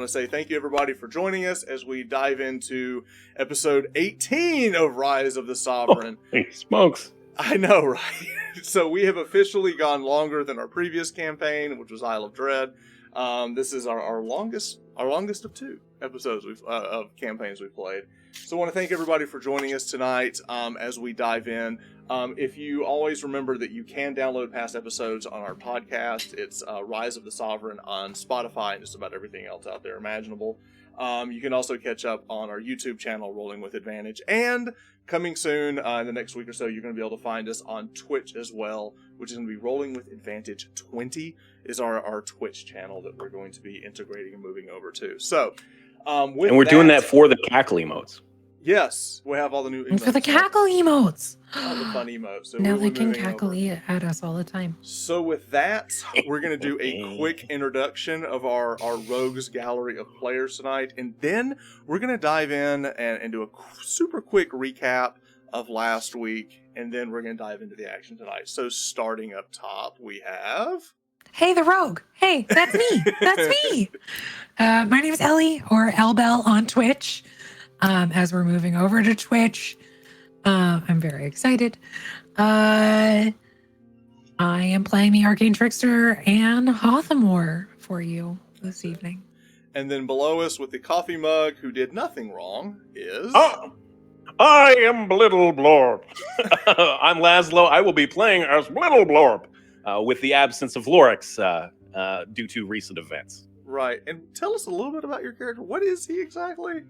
Say thank you everybody for joining us as we dive into episode 18 of Rise of the Sovereign. Hey, smokes. I know, right? So we have officially gone longer than our previous campaign, which was Isle of Dread. This is our longest of two episodes of campaigns we've played. So I want to thank everybody for joining us tonight as we dive in. If you always remember that you can download past episodes on our podcast, it's Rise of the Sovereign on Spotify and just about everything else out there imaginable. You can also catch up on our YouTube channel, Rolling with Advantage. And coming soon, in the next week or so, you're going to be able to find us on Twitch as well, which is going to be Rolling with Advantage 20 is our Twitch channel that we're going to be integrating and moving over to. So, and we're doing that for the cackle emotes. Yes, we have all the new emotes. And for the cackle emotes. All the fun emotes. So now they can cackle at us all the time. So with that, we're going to do a quick introduction of our rogues gallery of players tonight. And then we're going to dive in and do a super quick recap of last week. And then we're going to dive into the action tonight. So starting up top, we have... Hey, the rogue. Hey, that's me. That's me. My name is Ellie, or Elbell on Twitch. As we're moving over to Twitch, I'm very excited. I am playing the Arcane Trickster and Hothamore for you this evening. And then below us with the coffee mug, who did nothing wrong, is... Oh, I am Blittle Blorb. I'm Laszlo. I will be playing as Blittle Blorb with the absence of Lorex due to recent events. Right. And tell us a little bit about your character. What is he exactly?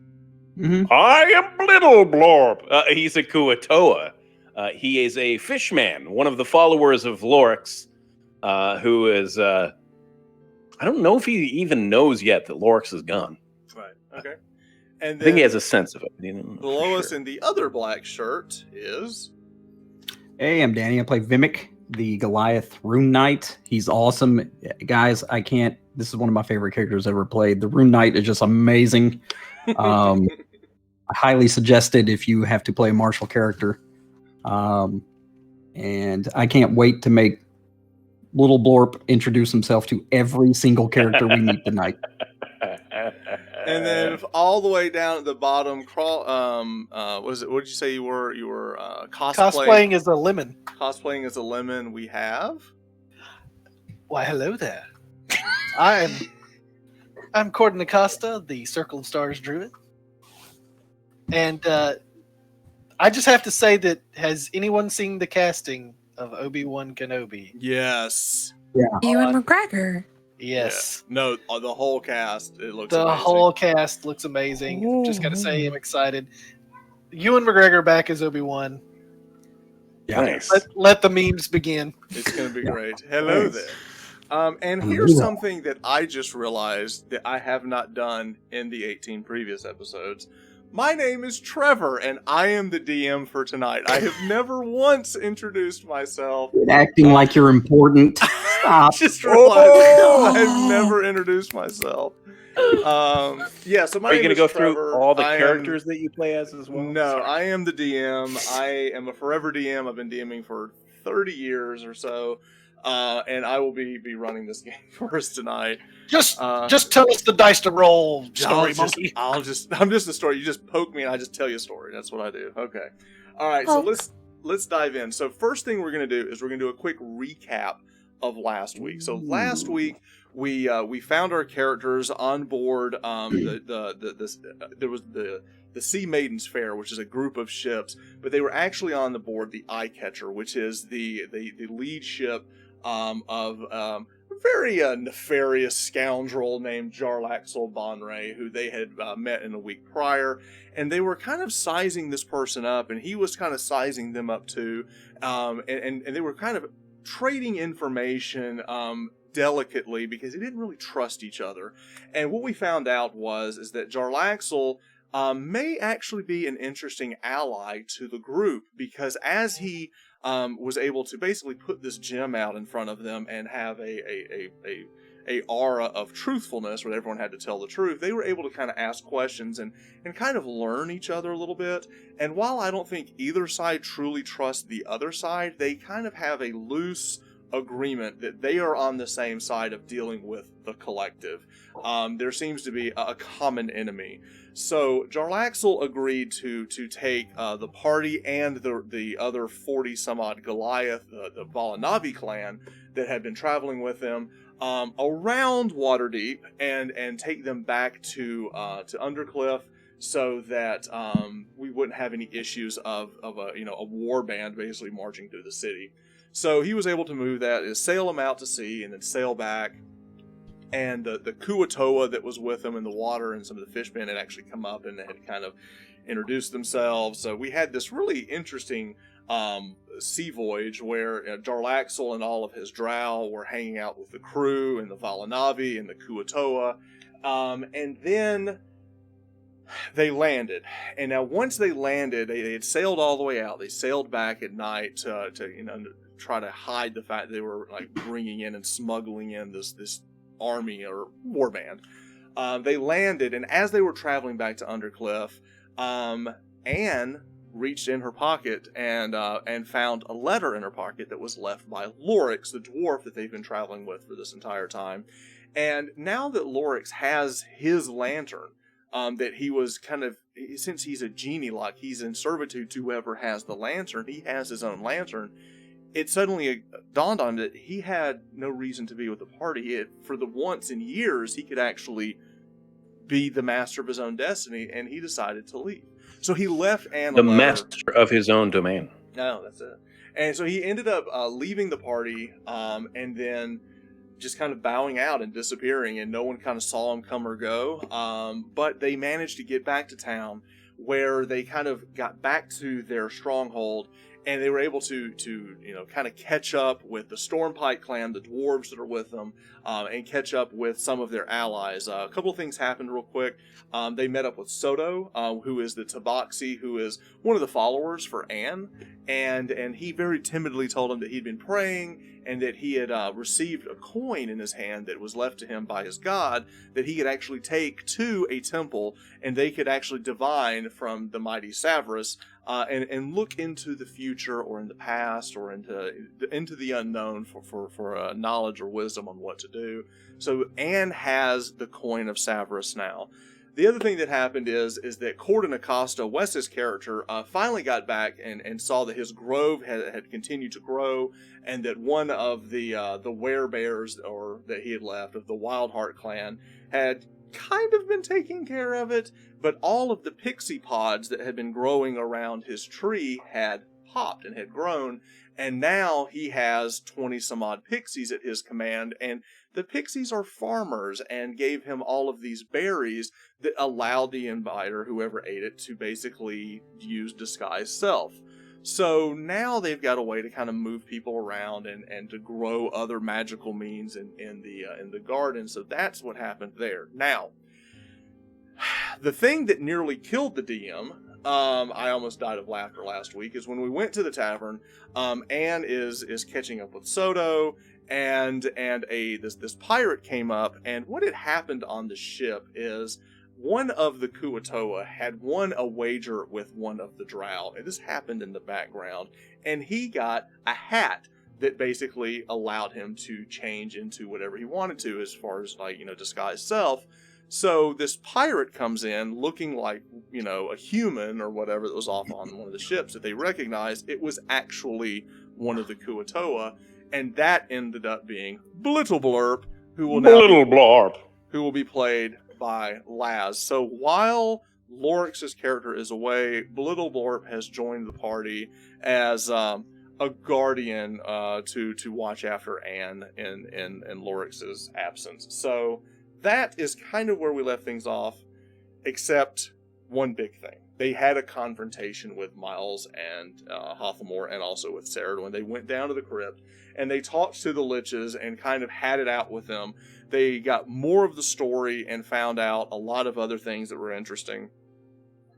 Mm-hmm. I am Blittle Blorb. He's a Kuatoa. He is a fishman, one of the followers of Lorex, who is... I don't know if he even knows yet that Lorex is gone. Right, okay. And I think he has a sense of it. Below us in the other black shirt is... Hey, I'm Danny. I play Vimak, the Goliath Rune Knight. He's awesome. Guys, this is one of my favorite characters ever played. The Rune Knight is just amazing. I highly suggest it if you have to play a martial character. And I can't wait to make Little Blorp introduce himself to every single character we meet tonight. And then all the way down at the bottom, what did you say you were? You were cosplaying as a lemon. Cosplaying as a lemon. We have. Why, hello there. I'm Cordan Acosta, the Circle of Stars Druid. And I just have to say that, has anyone seen the casting of Obi-Wan Kenobi? Yes. Yeah. Ewan McGregor. Yes. Yeah. No, the whole cast. It looks the amazing. whole cast looks amazing. Ooh. Just gotta say, I'm excited. Ewan McGregor back as Obi-Wan. Yeah. Nice. Let the memes begin. It's going to be great. Hello there. And here's something that I just realized that I have not done in the 18 previous episodes. My name is Trevor, and I am the DM for tonight. I have never once introduced myself. Acting like you're important. Stop. Just realized I've never introduced myself. Yeah, so my Are you name going to go Trevor. through all the characters that you play as well? No, I am the DM. I am a forever DM. I've been DMing for 30 years or so. And I will be running this game for us tonight. Just tell us the dice to roll story, monkey. I'm just a story. You just poke me and I just tell you a story. That's what I do. Okay. All right. So let's dive in. So first thing we're going to do is we're going to do a quick recap of last week. So last week we found our characters on board. There was the Sea Maidens Fair, which is a group of ships, but they were actually on the board the Eye Catcher, which is the lead ship of a very nefarious scoundrel named Jarlaxle Bonray, who they had met in a week prior, and they were kind of sizing this person up, and he was kind of sizing them up too, and they were kind of trading information delicately because they didn't really trust each other. And what we found out is that Jarlaxle may actually be an interesting ally to the group, because as he was able to basically put this gem out in front of them and have a aura of truthfulness where everyone had to tell the truth. They were able to kind of ask questions and kind of learn each other a little bit. And while I don't think either side truly trusts the other side, they kind of have a loose agreement that they are on the same side of dealing with the collective. There seems to be a common enemy. So Jarlaxle agreed to take the party and the other 40 some odd Goliath, the Valanavi clan that had been traveling with them, around Waterdeep and take them back to Undercliff, so that we wouldn't have any issues of a war band basically marching through the city. So he was able to move that, is sail them out to sea and then sail back. And the Kuatoa that was with them in the water and some of the fishmen had actually come up and had kind of introduced themselves. So we had this really interesting sea voyage where Jarlaxle and all of his drow were hanging out with the crew and the Valanavi and the Kuatoa. And then they landed. And now once they landed, they had sailed all the way out. They sailed back at night to try to hide the fact they were like bringing in and smuggling in this army or warband. They landed, and as they were traveling back to Undercliff, Anne reached in her pocket and found a letter in her pocket that was left by Lorex, the dwarf that they've been traveling with for this entire time. And now that Lorex has his lantern, that he was kind of, since he's a genie, like he's in servitude to whoever has the lantern, he has his own lantern. It suddenly dawned on him that he had no reason to be with the party. For the once in years, he could actually be the master of his own destiny, and he decided to leave. So he left Anne the master of his own domain. No, that's it. And so he ended up leaving the party, and then just kind of bowing out and disappearing, and no one kind of saw him come or go. But they managed to get back to town, where they kind of got back to their stronghold. And they were able to kind of catch up with the Stormpike clan, the dwarves that are with them, and catch up with some of their allies. A couple of things happened real quick. They met up with Soto, who is the Tabaxi, who is one of the followers for Anne. And he very timidly told him that he'd been praying and that he had received a coin in his hand that was left to him by his god that he could actually take to a temple, and they could actually divine from the mighty Savras and look into the future or in the past or into the unknown for knowledge or wisdom on what to do. So Anne has the coin of Savras now. The other thing that happened is that Cordan Acosta, Wes's character, finally got back and saw that his grove had continued to grow, and that one of the werebears, or that he had left, of the Wildheart clan, had kind of been taking care of it, but all of the pixie pods that had been growing around his tree had popped and had grown, and now he has 20 some odd pixies at his command, and the pixies are farmers and gave him all of these berries that allowed the inviter, whoever ate it, to basically use disguise self. So now they've got a way to kind of move people around and to grow other magical means in the garden. So that's what happened there. Now, the thing that nearly killed the DM, I almost died of laughter last week, is when we went to the tavern. Anne is catching up with Soto, and this pirate came up, and what had happened on the ship is one of the Kuatoa had won a wager with one of the drow, and this happened in the background, and he got a hat that basically allowed him to change into whatever he wanted to as far as disguise self. So this pirate comes in looking like, a human or whatever that was off on one of the ships that they recognized. It was actually one of the Kuatoa, and that ended up being Blittle who will be played by Laz. So while Lorex's character is away, Blittle has joined the party as a guardian to watch after Anne in Lorex's absence. So that is kind of where we left things off, except one big thing. They had a confrontation with Miles and Hothamore, and also with Sarah when they went down to the crypt, and they talked to the Liches and kind of had it out with them. They got more of the story and found out a lot of other things that were interesting,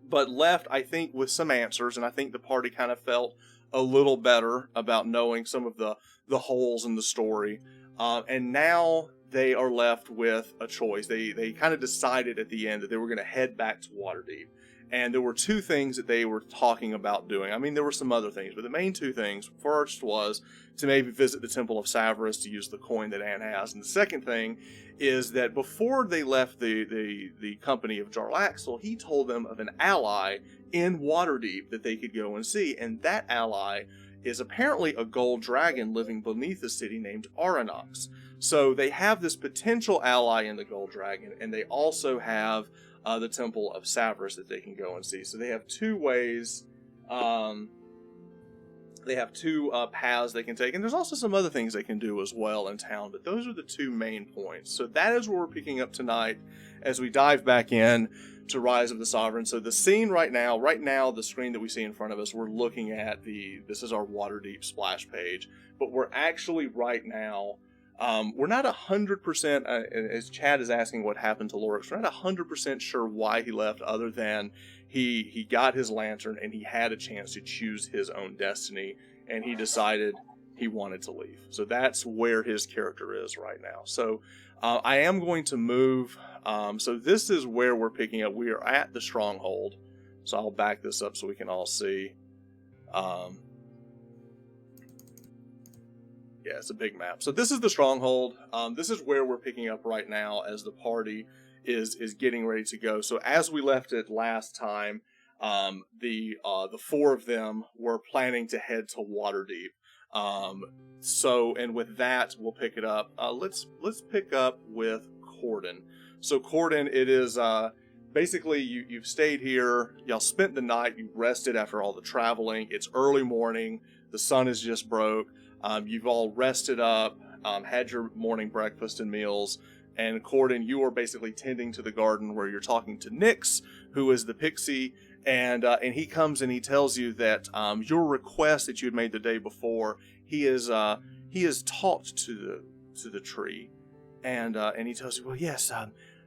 but left, I think, with some answers, and I think the party kind of felt a little better about knowing some of the holes in the story. And now they are left with a choice. They kind of decided at the end that they were going to head back to Waterdeep. And there were two things that they were talking about doing. I mean, there were some other things, but the main two things, first was to maybe visit the Temple of Savras to use the coin that Anne has. And the second thing is that before they left the company of Jarlaxle, he told them of an ally in Waterdeep that they could go and see. And that ally is apparently a gold dragon living beneath the city named Aranox. So they have this potential ally in the gold dragon, and they also have the Temple of Savras that they can go and see. So they have two ways, they have two paths they can take, and there's also some other things they can do as well in town, but those are the two main points. So that is what we're picking up tonight as we dive back in to Rise of the Sovereign. So the scene right now, the screen that we see in front of us, we're looking at this is our Waterdeep splash page, but we're actually right now, we're not 100%, as Chad is asking what happened to Lorex, we're not 100% sure why he left, other than he got his lantern and he had a chance to choose his own destiny, and he decided he wanted to leave. So that's where his character is right now. So I am going to move. So this is where we're picking up. We are at the Stronghold. So I'll back this up so we can all see. Yeah, it's a big map. So this is the Stronghold. This is where we're picking up right now as the party is getting ready to go. So as we left it last time, the four of them were planning to head to Waterdeep. And with that, we'll pick it up. Let's pick up with Cordan. So Cordan, it is basically you've stayed here. Y'all spent the night. You rested after all the traveling. It's early morning. The sun is just broke. You've all rested up, had your morning breakfast and meals, and Cordan, you are basically tending to the garden where you're talking to Nyx, who is the pixie, and he comes and he tells you that your request that you had made the day before, he has talked to the tree, and he tells you, well, yes,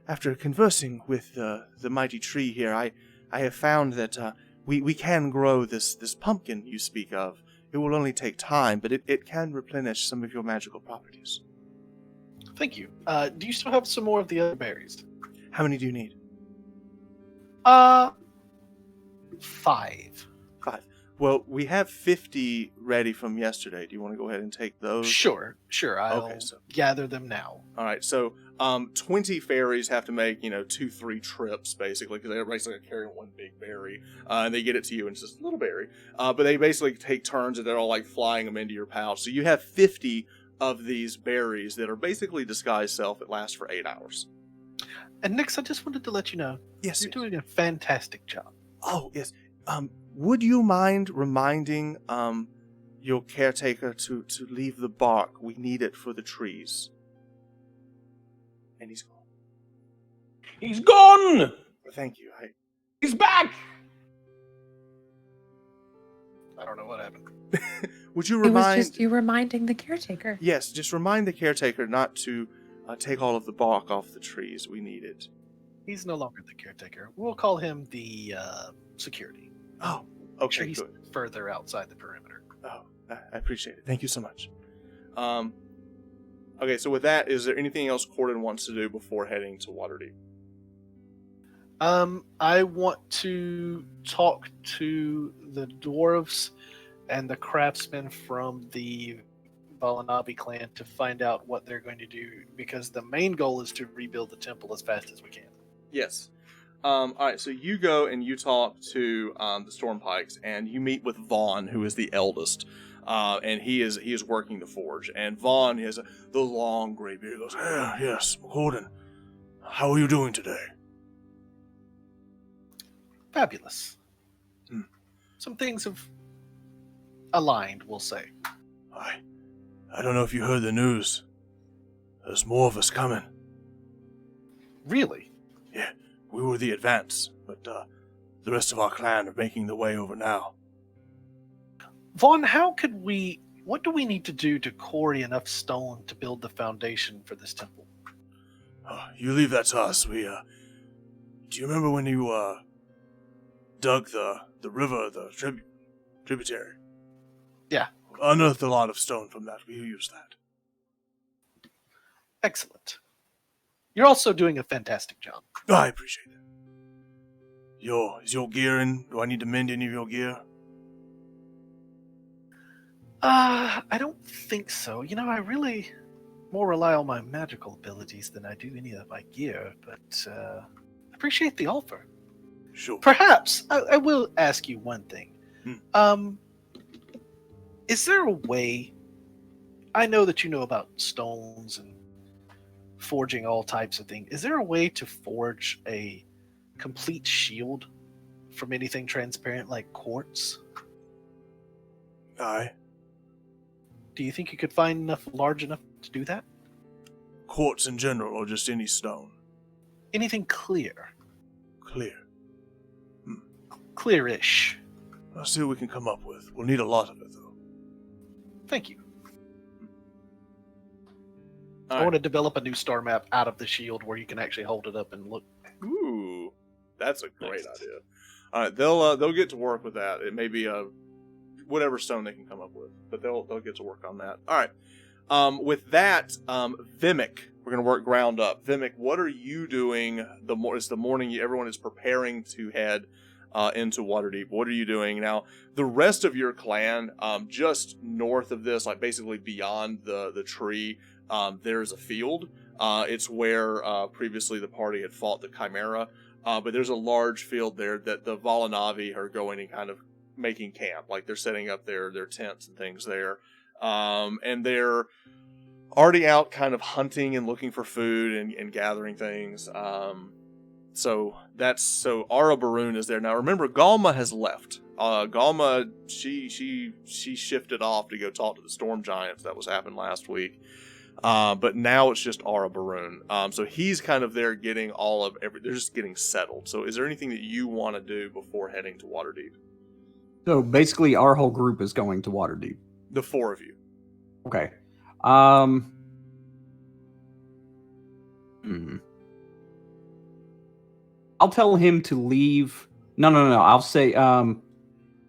after conversing with the mighty tree here, I have found that we can grow this pumpkin you speak of. It will only take time, but it can replenish some of your magical properties. Thank you. Do you still have some more of the other berries? How many do you need? 5. 5. Well, we have 50 ready from yesterday. Do you want to go ahead and take those? Sure. I'll gather them now. All right, so 20 fairies have to make, 2-3 trips, basically, because they basically carry one big berry, and they get it to you, and it's just a little berry. But they basically take turns, and they're all, flying them into your pouch. So you have 50 of these berries that are basically disguise self. It lasts for 8 hours. And Nyx, I just wanted to let you know, yes, you're doing a fantastic job. Oh, yes. Would you mind reminding your caretaker to leave the bark? We need it for the trees. And he's gone. He's gone! Thank you. He's back! I don't know what happened. Would you It was remind... just you reminding the caretaker. Yes, just remind the caretaker not to take all of the bark off the trees. We need it. He's no longer the caretaker. We'll call him the security. Oh, I'm okay, sure he's good. further outside the perimeter. Oh, I appreciate it. Thank you so much. Okay, so with that, is there anything else Cordan wants to do before heading to Waterdeep? I want to talk to the dwarves and the craftsmen from the Valanabi clan to find out what they're going to do, because the main goal is to rebuild the temple as fast as we can. Yes. All right, so you go and you talk to the Stormpikes, and you meet with Vaughn, who is the eldest, and he is working the forge. And Vaughn has the long gray beard. He goes, yes, Cordan, how are you doing today? Fabulous. Some things have aligned, we'll say. I don't know if you heard the news. There's more of us coming. Really? Yeah, we were the advance, but the rest of our clan are making their way over now. Vaughn, what do we need to do to quarry enough stone to build the foundation for this temple? You leave that to us. Do you remember when you, dug the river, the tributary? Yeah. Unearthed a lot of stone from that. We use that. Excellent. You're also doing a fantastic job. I appreciate it. Is your gear in? Do I need to mend any of your gear? I don't think so. I really more rely on my magical abilities than I do any of my gear, but appreciate the offer. Sure. Perhaps I will ask you one thing. Is there a way? I know that you know about stones and forging all types of things. Is there a way to forge a complete shield from anything transparent like quartz? Aye. Do you think you could find enough large enough to do that? Quartz in general, or just any stone? Anything clear? Clear. Clearish. I'll see what we can come up with. We'll need a lot of it, though. Thank you. All I right. want to develop a new star map out of the shield where you can actually hold it up and look. Ooh, that's a great Nice. idea. All right, they'll get to work with that. It may be whatever stone they can come up with, but they'll get to work on that. All right. With that, Vimak, we're gonna work ground up. Vimak, what are you doing? It's the morning. Everyone is preparing to head into Waterdeep. What are you doing now? The rest of your clan, just north of this, like basically beyond the tree, there's a field. It's where previously the party had fought the Chimera. But there's a large field there that the Valanavi are going and kind of making camp. Like they're setting up their tents and things there. And they're already out kind of hunting and looking for food and gathering things. So Ara Barun is there. Now remember, Galma has left. Galma, she shifted off to go talk to the Storm Giants. That was happened last week. But now it's just Ara Barun. So he's kind of there getting they're just getting settled. So is there anything that you want to do before heading to Waterdeep? So basically, our whole group is going to Waterdeep. The four of you. Okay. I'll tell him to leave. No. I'll say,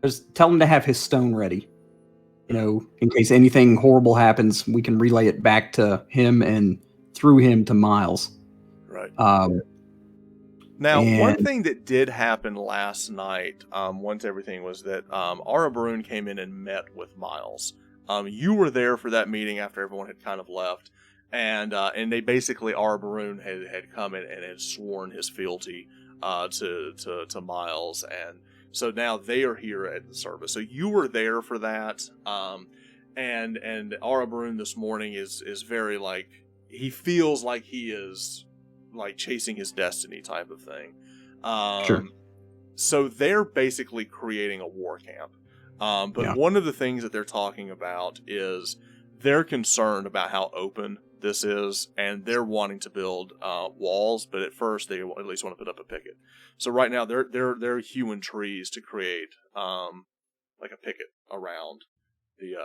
just tell him to have his stone ready. In case anything horrible happens, we can relay it back to him and through him to Miles. Right. Now, one thing that did happen last night, once everything was that Ara Barun came in and met with Miles. You were there for that meeting after everyone had kind of left, and they basically Ara Barun had come in and had sworn his fealty to Miles, and so now they are here at the service. So you were there for that, and Ara Barun this morning is very like he feels like he is like chasing his destiny type of thing. Sure. So they're basically creating a war camp. But one of the things that they're talking about is they're concerned about how open this is, and they're wanting to build walls, but at first they at least want to put up a picket. So right now they're hewing trees to create like a picket around the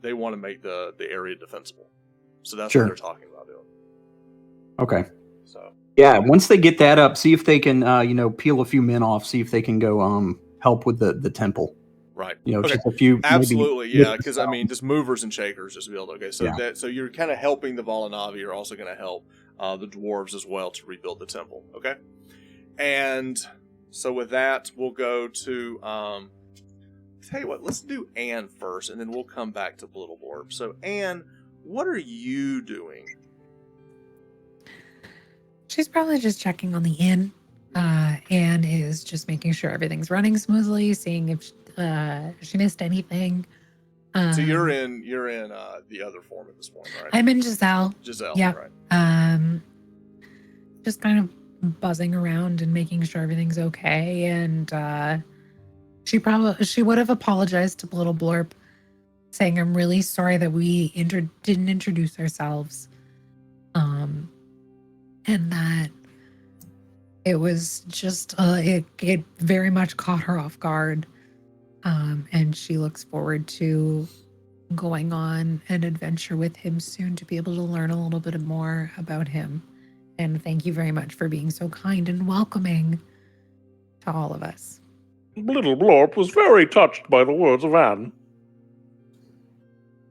they want to make the area defensible. So that's what they're talking about doing. Okay. So yeah, once they get that up, see if they can peel a few men off, see if they can go help with the temple. Right. Just a few. Absolutely, yeah. Because I mean, just movers and shakers, just build. Okay, so so you're kind of helping the Valanavi. You're also going to help the dwarves as well to rebuild the temple. Okay. And so with that, we'll go to. Tell you what, let's do Anne first, and then we'll come back to Little Blorb. So Anne, what are you doing? She's probably just checking on the inn. Anne is just making sure everything's running smoothly, seeing if she missed anything. So you're in the other form at this point, right? I'm in Giselle. Yeah. Right. Just kind of buzzing around and making sure everything's okay. And she would have apologized to Little Blorp, saying, "I'm really sorry that we didn't introduce ourselves." And that it was just it very much caught her off guard. And she looks forward to going on an adventure with him soon to be able to learn a little bit more about him. And thank you very much for being so kind and welcoming to all of us. Little Blorp was very touched by the words of Anne.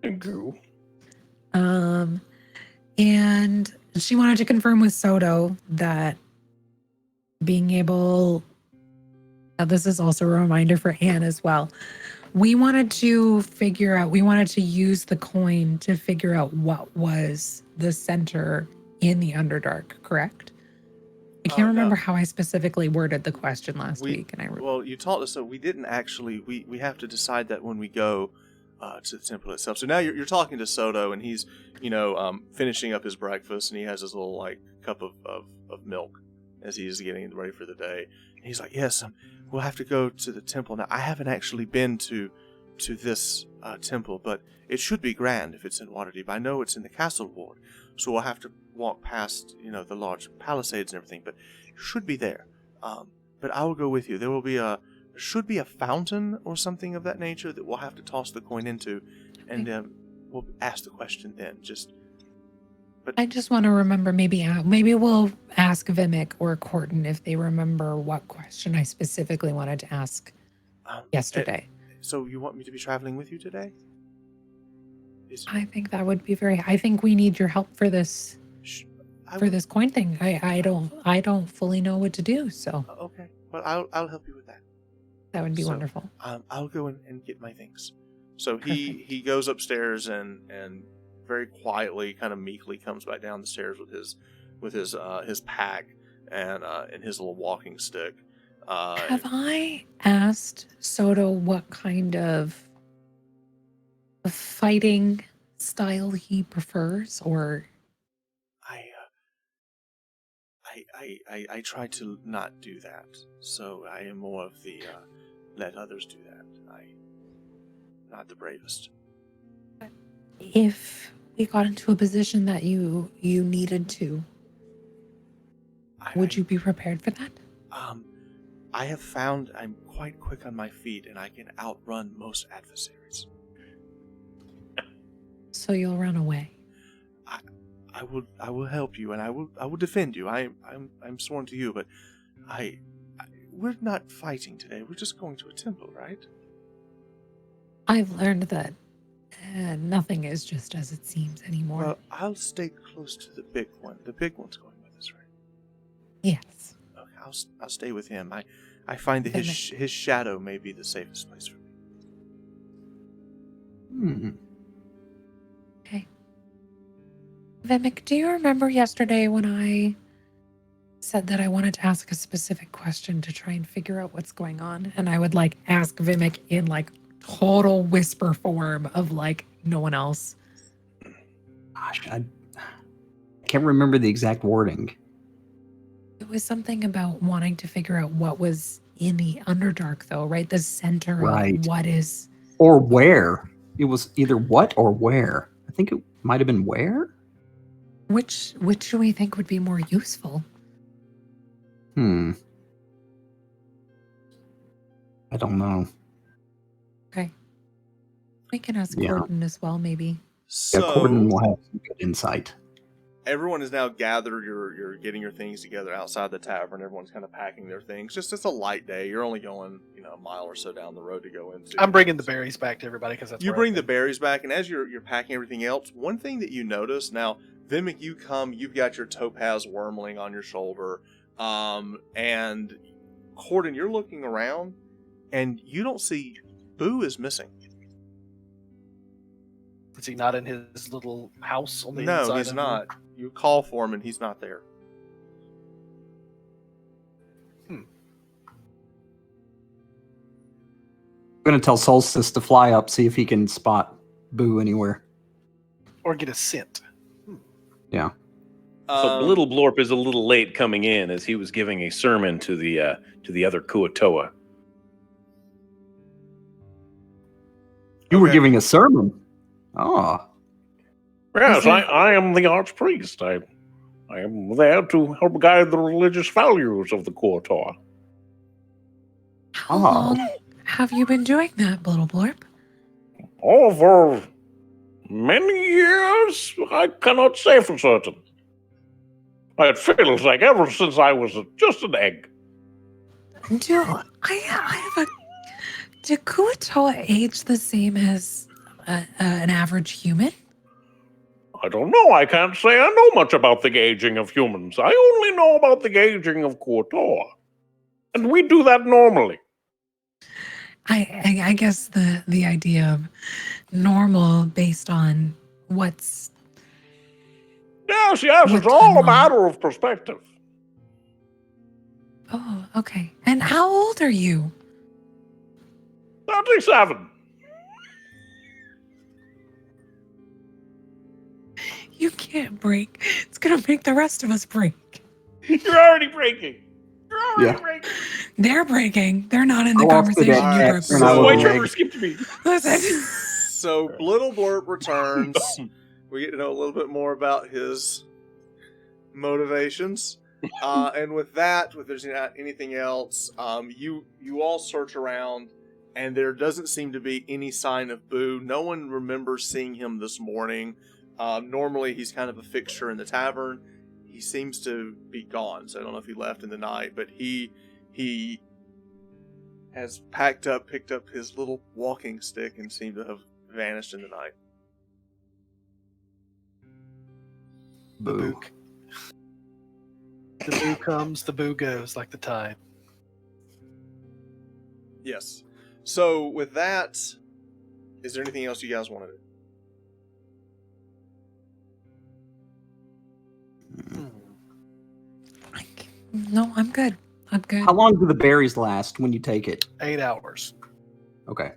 Thank you. And she wanted to confirm with Soto that being able, this is also a reminder for Anne as well. We wanted to use the coin to figure out what was the center in the Underdark, correct? I can't remember how I specifically worded the question last week. Well, you taught us, so we didn't actually, we have to decide that when we go to the temple itself. So now you're talking to Soto, and he's, finishing up his breakfast, and he has his little, cup of milk as he's getting ready for the day. And he's like, yes, we'll have to go to the temple. Now, I haven't actually been to this temple, but it should be grand if it's in Waterdeep. I know it's in the castle ward, so we'll have to walk past, the large palisades and everything, but it should be there. But I will go with you. There should be a fountain or something of that nature that we'll have to toss the coin into, and we'll ask the question then. But I just want to remember, maybe we'll ask Vimak or Cordan if they remember what question I specifically wanted to ask yesterday. So you want me to be traveling with you today? I think that would be I think we need your help for this this coin thing. I don't fully know what to do, so. Okay, well I'll help you with that. That would be wonderful. I'll go and get my things. So he goes upstairs and very quietly, kind of meekly, comes back down the stairs with his pack and his little walking stick. Have I asked Soto what kind of fighting style he prefers, or? I try to not do that. So I am more of the let others do that. Not the bravest. If we got into a position that you needed to, would you be prepared for that? I have found I'm quite quick on my feet, and I can outrun most adversaries. So you'll run away. I will help you, and I will defend you. I'm sworn to you, but we're not fighting today. We're just going to a temple, right? I've learned that nothing is just as it seems anymore. Well, I'll stay close to the big one. The big one's going with us, right? Yes. Okay, I'll stay with him. I find that his shadow may be the safest place for me. Okay. Vimak, do you remember yesterday when I said that I wanted to ask a specific question to try and figure out what's going on? And I would ask Vimak in total whisper form of no one else. Gosh, I can't remember the exact wording. It was something about wanting to figure out what was in the Underdark, though, right? The center Right. of what is... Or where. It was either what or where. I think it might have been where? Which do we think would be more useful? I don't know. Okay. We can ask Cordan as well, maybe. So, Cordan will have some good insight. Everyone is now gathered. You're getting your things together outside the tavern. Everyone's kind of packing their things. It's a light day. You're only going, a mile or so down the road to go into. I'm bringing the berries back to everybody because that's you bring the berries back, and as you're packing everything else, one thing that you notice now, Vimak, you've got your topaz wormling on your shoulder, and Cordan, you're looking around, and you don't see Boo is missing. Is he not in his little house on the No, inside? he's not. You call for him, and he's not there. I'm going to tell Solstice to fly up, see if he can spot Boo anywhere. Or get a scent. Yeah. So Little Blorp is a little late coming in as he was giving a sermon to the other Kuatoa. You were giving a sermon. Oh. Yes, I am the archpriest. I am there to help guide the religious values of the Kuatoa. How long have you been doing that, Little Blorp? Oh, for many years, I cannot say for certain. It feels like ever since I was just an egg. Do Kuatoa age the same as an average human? I don't know. I can't say I know much about the gauging of humans. I only know about the gauging of Kotor. And we do that normally. I guess the idea of normal based on what's Yes, What's it's all a normal? matter of perspective. Oh, okay. And how old are you? 37. You can't break. It's gonna make the rest of us break. You're already breaking. You're already Yeah. breaking. They're breaking. They're not in the I lost it conversation. at You X, broke. so- and I was Why an Trevor egg. skipped me? Listen. So Little Blurp returns. We get to know a little bit more about his motivations. And with that, if there's not anything else, you all search around, and there doesn't seem to be any sign of Boo. No one remembers seeing him this morning. Normally, he's kind of a fixture in the tavern. He seems to be gone, so I don't know if he left in the night, but he has picked up his little walking stick and seemed to have vanished in the night. The Boo. boo. The boo comes, the boo goes, like the tide. Yes. So with that, is there anything else you guys want to do? No, I'm good. I'm good. How long do the berries last when you take it? 8 hours. Okay.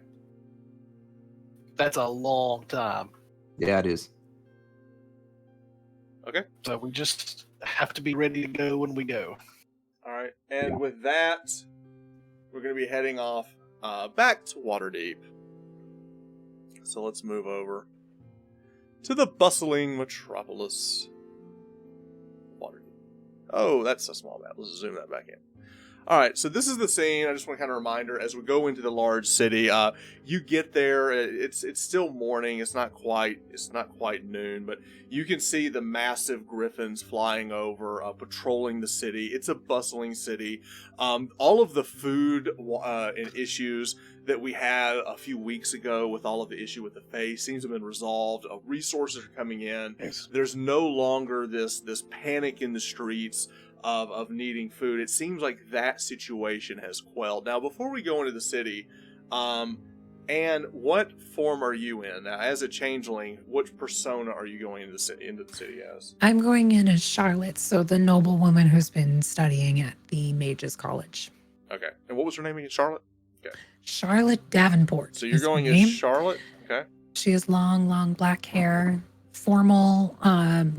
That's a long time. Yeah, it is. So we just have to be ready to go when we go. All right. And Yeah. with that, we're going to be heading off back to Waterdeep. So let's move over to the bustling metropolis. Waterdeep. Oh, that's a small map. Let's zoom that back in. All right, so this is the scene. I just want to kind of reminder as we go into the large city. You get there. It's still morning. It's not quite noon, but you can see the massive griffins flying over, patrolling the city. It's a bustling city. All of the food and issues that we had a few weeks ago with all of the issue with the face seems to have been resolved. Resources are coming in. Yes. There's no longer this panic in the streets of needing food. It seems like that situation has quelled. Now, before we go into the city, Anne, what form are you in? Now, as a changeling, what persona are you going into the city as? I'm going in as Charlotte, so the noble woman who's been studying at the Mages College. Okay. And what was her name again? Charlotte? Charlotte Davenport. So you're is her going as name. Charlotte? Okay. She has long black hair, formal,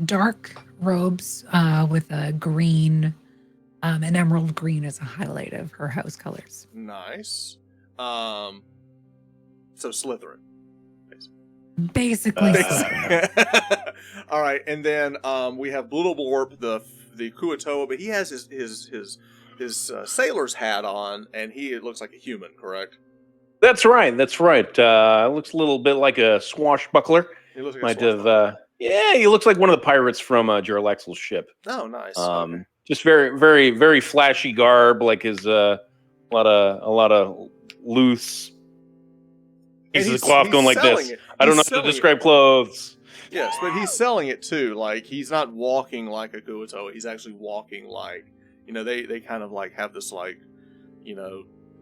dark robes with a green, an emerald green as a highlight of her house colors. Nice. So Slytherin. Basically, All right, and then we have Little Blorp, the Kuatoa, but he has his sailor's hat on, and he looks like a human, correct? That's right. Looks a little bit like a swashbuckler. He looks like Might a have. Yeah, he looks like one of the pirates from Jarlaxle's ship. Oh, nice. Okay. Just very, very flashy garb, like his a lot of loose And pieces of cloth going like selling this. it. I don't He's know how to selling describe it. clothes. Yes, but he's selling it too. Like, he's not walking like a Kuatoa. He's actually walking like, they kind of like have this like,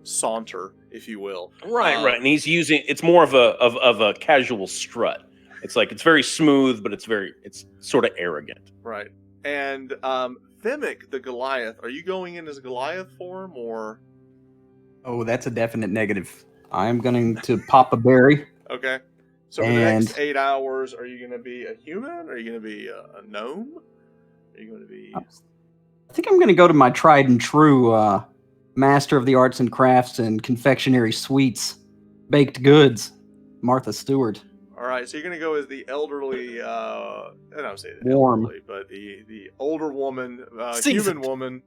saunter, if you will. Right. And he's using it's more of a casual strut. It's like it's very smooth, but it's sort of arrogant. Right. And Vimak, the Goliath, are you going in as a Goliath form or? Oh, that's a definite negative. I'm going to pop a berry. Okay. So for the next 8 hours, are you going to be a human? Are you going to be a gnome? Are you going to be? I think I'm going to go to my tried and true master of the arts and crafts and confectionery sweets, baked goods, Martha Stewart. All right. So you're going to go as the elderly. I don't say the Warm. elderly, but the older woman, Seasoned. human woman.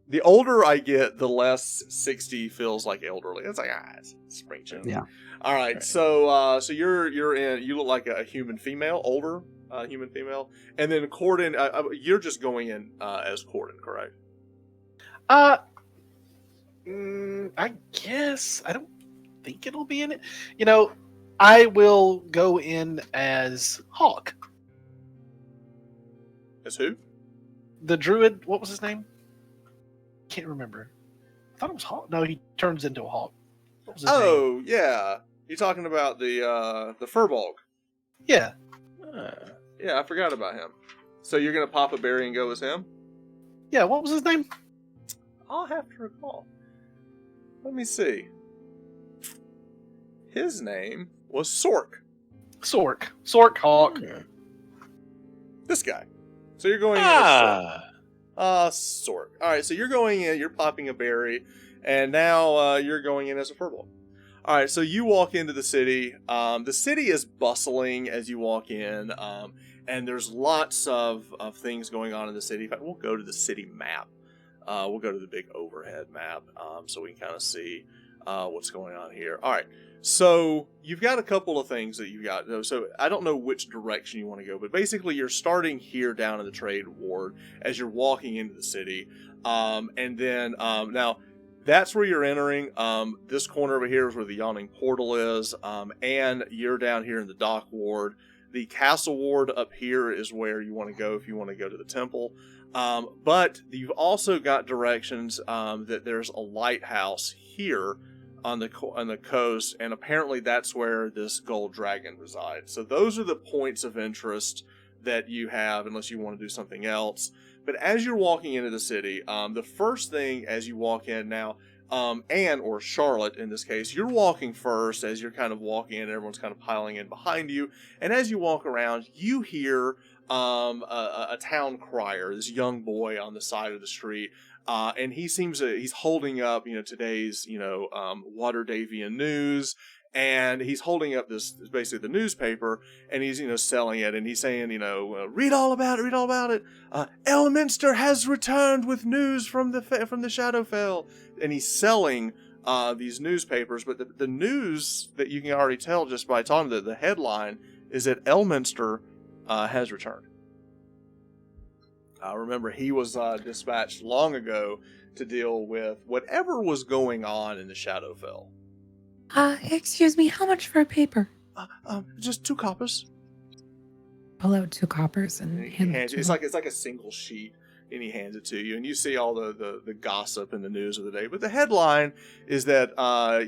The older I get, the less 60 feels like elderly. It's like it's spring chicken. Yeah. All right. So you're in. You look like a human female, older human female, and then Cordan. You're just going in as Cordan, correct? I guess I don't think it'll be in it. I will go in as Hawk. As who? The druid, what was his name? Can't remember. I thought it was Hawk. No, he turns into a hawk. What was his name? Oh, yeah. You're talking about the Furbolg. Yeah. Yeah, I forgot about him. So you're gonna pop a berry and go as him? Yeah, what was his name? I'll have to recall. Let me see. His name was Sork. Sork. Sork Hawk. This guy. So you're going as Sork. Alright, so you're going in, you're popping a berry, and now you're going in as a Furbolg. Alright, so you walk into the city. The city is bustling as you walk in, and there's lots of things going on in the city. In fact, we'll go to the city map. We'll go to the big overhead map so we can kind of see what's going on here. Alright, so you've got a couple of things that you've got. So I don't know which direction you want to go, but basically you're starting here down in the trade ward as you're walking into the city. And then now that's where you're entering. This corner over here is where the yawning portal is. And you're down here in the dock ward. The castle ward up here is where you want to go if you want to go to the temple. But you've also got directions that there's a lighthouse here on the coast, and apparently that's where this gold dragon resides. So those are the points of interest that you have, unless you want to do something else. But as you're walking into the city, the first thing as you walk in now, Anne, or Charlotte in this case, you're walking first as you're kind of walking in, everyone's kind of piling in behind you, and as you walk around, you hear a town crier, this young boy on the side of the street, and he's holding up, today's, Waterdeepian news, and he's holding up this, basically the newspaper, and he's, selling it, and he's saying, read all about it. Elminster has returned with news from the Shadowfell, and he's selling these newspapers, but the news that you can already tell just by talking to the headline is that Elminster has returned. Remember, he was dispatched long ago to deal with whatever was going on in the Shadowfell. Excuse me, how much for a paper? Just 2 coppers. Pull out 2 coppers and hand it to it's him. like a single sheet, and he hands it to you, and you see all the gossip and the news of the day. But the headline is that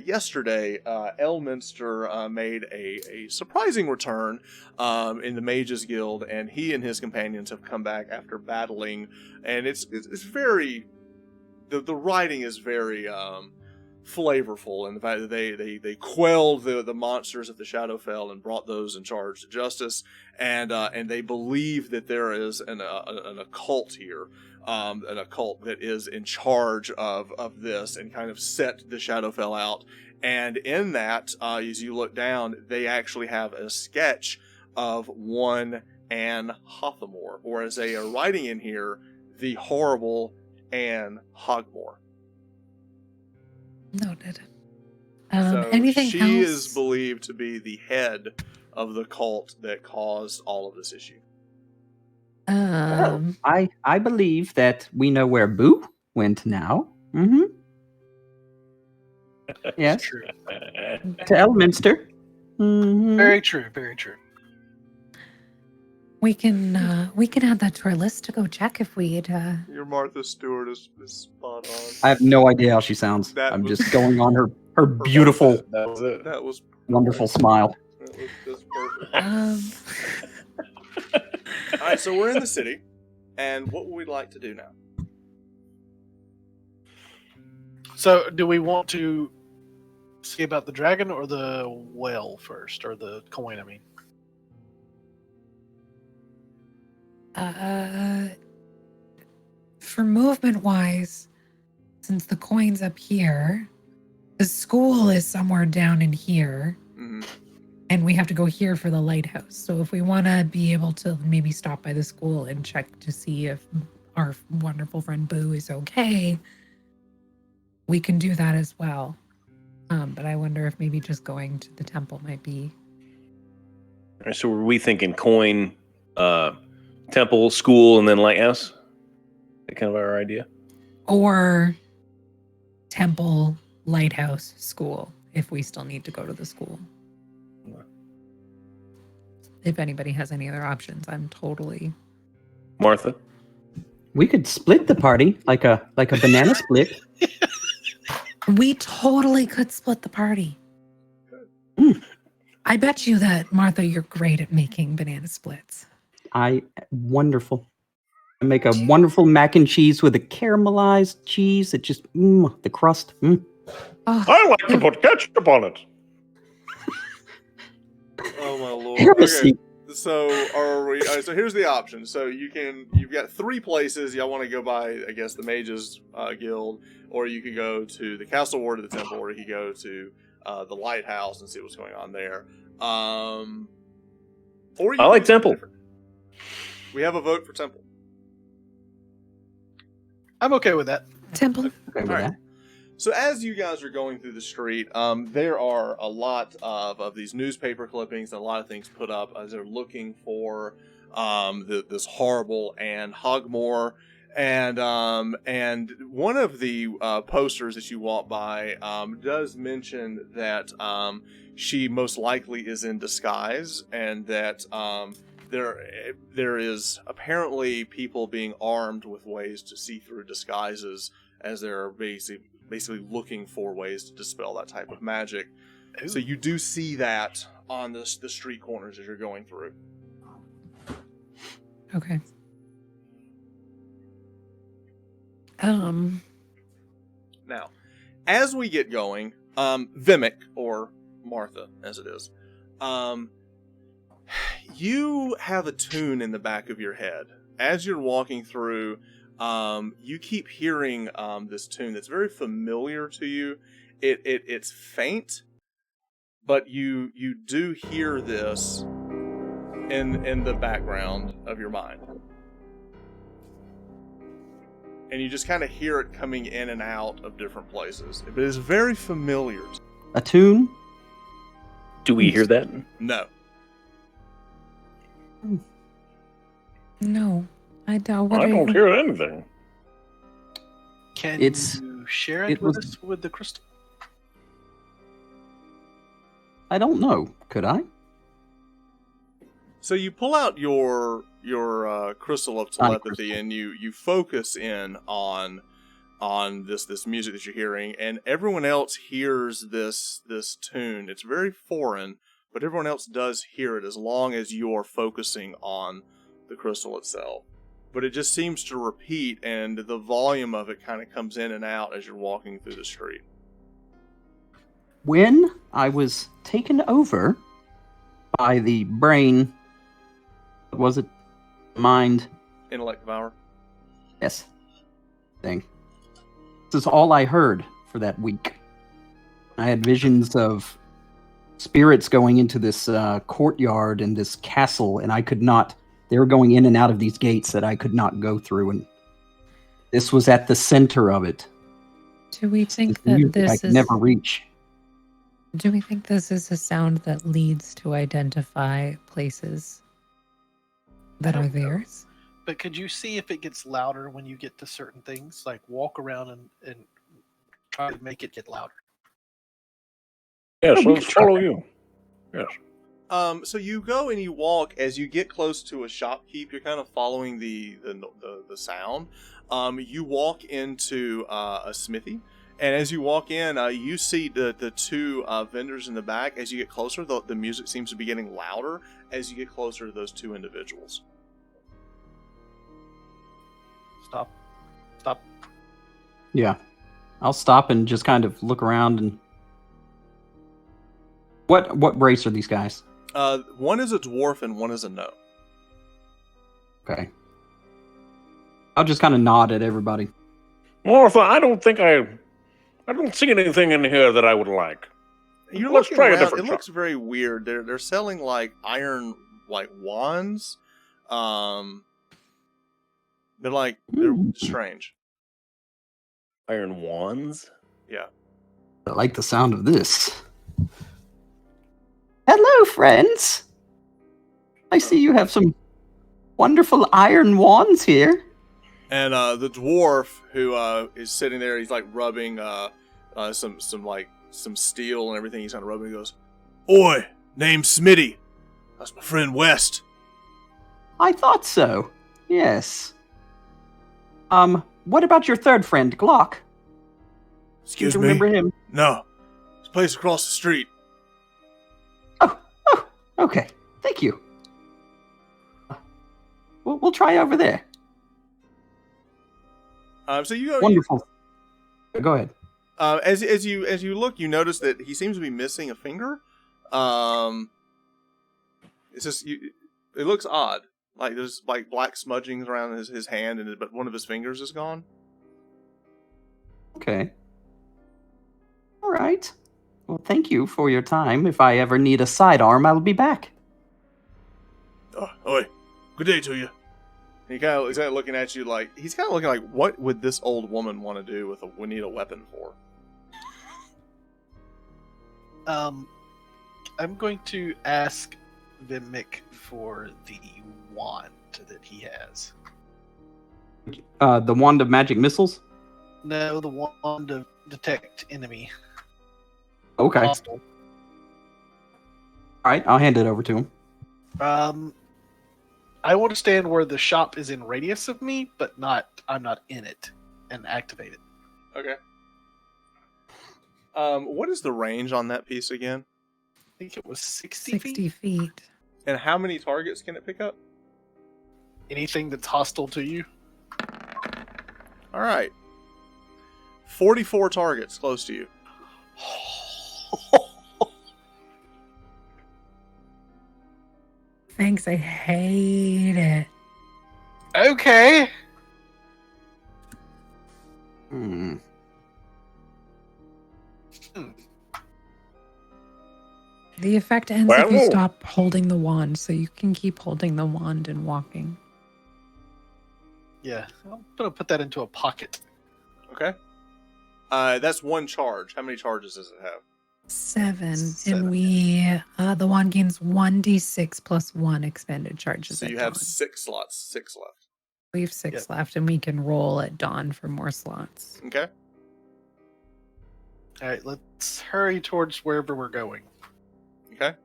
yesterday, Elminster made a surprising return in the Mages Guild, and he and his companions have come back after battling, and it's very, the writing is very flavorful in the fact that they quelled the monsters of the Shadowfell and brought those in charge to justice, and they believe that there is an occult here, an occult that is in charge of this and kind of set the Shadowfell out. And in that, as you look down, they actually have a sketch of one Anne Hothamore, or as they are writing in here, the horrible Anne Hogmore. Noted. So Anything she else? is believed to be the head of the cult that caused all of this issue. I believe that we know where Boo went now. Mm-hmm. Yes. True. To Elminster. Mm-hmm. Very true. Very true. We can add that to our list to go check if we'd. Your Martha Stewart is spot on. I have no idea how she sounds. I'm just going on her beautiful, That was it. That was wonderful smile. That was just perfect. All right, so we're in the city, and what would we like to do now? So, do we want to see about the dragon or the well first, or the coin? I mean, For movement wise, since the coin's up here, the school is somewhere down in here, and we have to go here for the lighthouse. So if we want to be able to maybe stop by the school and check to see if our wonderful friend Boo is okay, we can do that as well. But I wonder if maybe just going to the temple might be. All right, so were we thinking coin, temple, school, and then lighthouse? That kind of our idea? Or temple, lighthouse, school, if we still need to go to the school. if anybody has any other options, I'm totally. Martha? We could split the party like a banana split. We totally could split the party. Mm. I bet you that, Martha, you're great at making banana splits. Wonderful. I make a wonderful mac and cheese with a caramelized cheese. It just, the crust. Oh, I like to put ketchup on it. Oh my lord. Heresy. Okay. So are we? So here's the option. So you've got 3 places. Y'all want to go by, I guess, the Mages Guild, or you could go to the Castle Ward of the Temple, or you could go to the Lighthouse and see what's going on there. Or you I like Temple. We have a vote for Temple. I'm okay with that. Temple. Okay with All right. that. So as you guys are going through the street, there are a lot of these newspaper clippings and a lot of things put up as they're looking for this horrible Anne Hogmore. And one of the posters that you walk by does mention that she most likely is in disguise, and that there is apparently people being armed with ways to see through disguises as they're basically looking for ways to dispel that type of magic. Ooh. So you do see that on the street corners as you're going through. Okay. Now, as we get going, Vimak, or Martha as it is, you have a tune in the back of your head. As you're walking through, you keep hearing this tune that's very familiar to you. It's faint, but you do hear this in the background of your mind. And you just kind of hear it coming in and out of different places. But it's very familiar. A tune? Do we hear that? No. No, I don't. I don't hear anything. Can It's- you share it, it with was- us with the crystal? I don't know. Could I? So you pull out your crystal of Sonic telepathy, crystal. and you focus in on this music that you're hearing, and everyone else hears this tune. It's very foreign, but everyone else does hear it as long as you're focusing on the crystal itself. But it just seems to repeat, and the volume of it kind of comes in and out as you're walking through the street. When I was taken over by the brain, what was it? Mind? Intellect Devour. Yes. Thing. This is all I heard for that week. I had visions of spirits going into this courtyard and this castle, and I could not. They were going in and out of these gates that I could not go through, and this was at the center of it. Do we think This that music I this could is? never reach. Do we think this is a sound that leads to identify places that are theirs? But could you see if it gets louder when you get to certain things? Like walk around and try to make it get louder. Yes, we let's could try follow that. you. Yes. So you go and you walk. As you get close to a shopkeep, you're kind of following the sound. You walk into a smithy, and as you walk in, you see the 2 vendors in the back. As you get closer, the music seems to be getting louder as you get closer to those 2 individuals. Stop. Yeah. I'll stop and just kind of look around and... What race are these guys? One is a dwarf and one is a gnome. Okay. I'll just kind of nod at everybody. Martha, I don't see anything in here that I would like. You're Let's looking try a around, different it looks very weird. They're selling like iron wands. They're strange. Iron wands? Yeah. I like the sound of this. Hello, friends. I see you have some wonderful iron wands here. And the dwarf who is sitting there, he's like rubbing some steel and everything. He's kind of rubbing. He goes, "Oi, name's Smitty. That's my friend West. I thought so. Yes. What about your third friend, Glock? Excuse Do you me? remember him? No. This place across the street. Oh, okay. Thank you. We'll try over there. So you go. Wonderful. Go ahead. As you look, you notice that he seems to be missing a finger. It's just it looks odd. Like there's like black smudgings around his hand, but one of his fingers is gone. Okay. All right. Well, thank you for your time. If I ever need a sidearm, I'll be back. Oi, good day to you. He's kind of looking at you like he's kind of looking like, what would this old woman want to do with we need a weapon for? I'm going to ask Vimak for the wand that he has. The wand of magic missiles? No, the wand of detect enemy. Okay. Hostile. All right, I'll hand it over to him. I want to stand where the shop is in radius of me, but I'm not in it and activate it. Okay. What is the range on that piece again? I think it was 60 60 feet. feet. And how many targets can it pick up? Anything that's hostile to you. All right. 44 targets close to you. Thanks, I hate it. Okay. Hmm. The effect ends if you Well. stop holding the wand, so you can keep holding the wand and walking. Yeah, I'm gonna put that into a pocket. Okay. That's one charge. How many charges does it have? 7. Seven. And the wand gains 1d6 plus 1 expended charges. So at you have dawn. 6 slots. 6 left. We have 6 Yep. left, and we can roll at dawn for more slots. Okay. All right, let's hurry towards wherever we're going. Okay.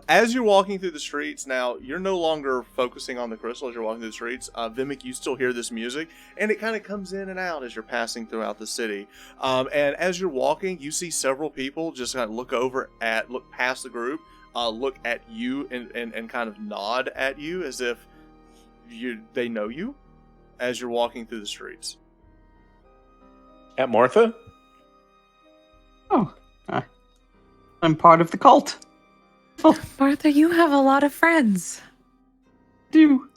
As you're walking through the streets, now you're no longer focusing on the crystal as you're walking through the streets. Vimak, you still hear this music, and it kind of comes in and out as you're passing throughout the city. And as you're walking, you see several people just kind of look past the group, look at you, and kind of nod at you as if they know you as you're walking through the streets. At Martha? Oh, I'm part of the cult. Oh, Martha, you have a lot of friends. do.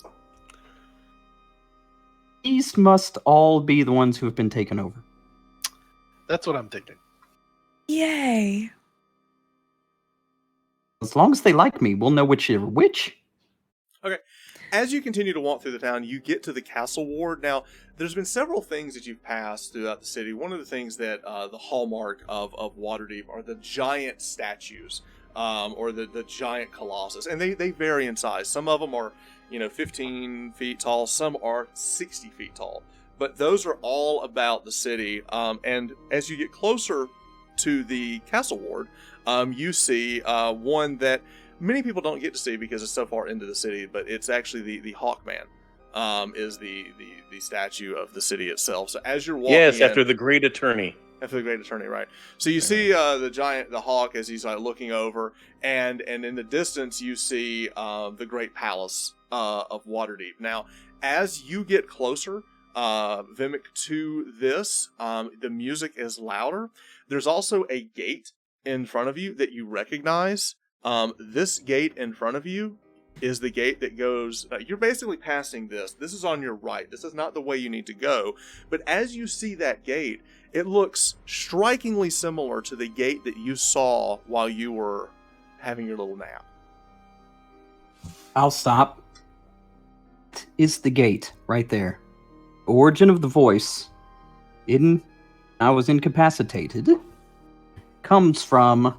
These must all be the ones who have been taken over. That's what I'm thinking. Yay. As long as they like me, we'll know which is which. As you continue to walk through the town, you get to the castle ward. Now, there's been several things that you've passed throughout the city. One of the things that the hallmark of Waterdeep are the giant statues, or the giant colossus, and they vary in size. Some of them are 15 feet tall. Some are 60 feet tall. But those are all about the city. And as you get closer to the castle ward, you see one that many people don't get to see because it's so far into the city, but it's actually the Hawkman is the statue of the city itself. So as you're walking Yes, in, after the Great Attorney. after the Great Attorney, right? So you see the hawk as he's like looking over, and in the distance you see the Great Palace of Waterdeep. Now, as you get closer, Vimak, to this, the music is louder. There's also a gate in front of you that you recognize. This gate in front of you is the gate that goes, you're basically passing this. This is on your right. This is not the way you need to go. But as you see that gate, it looks strikingly similar to the gate that you saw while you were having your little nap. I'll stop. Is the gate right there? Origin of the voice, I was incapacitated, comes from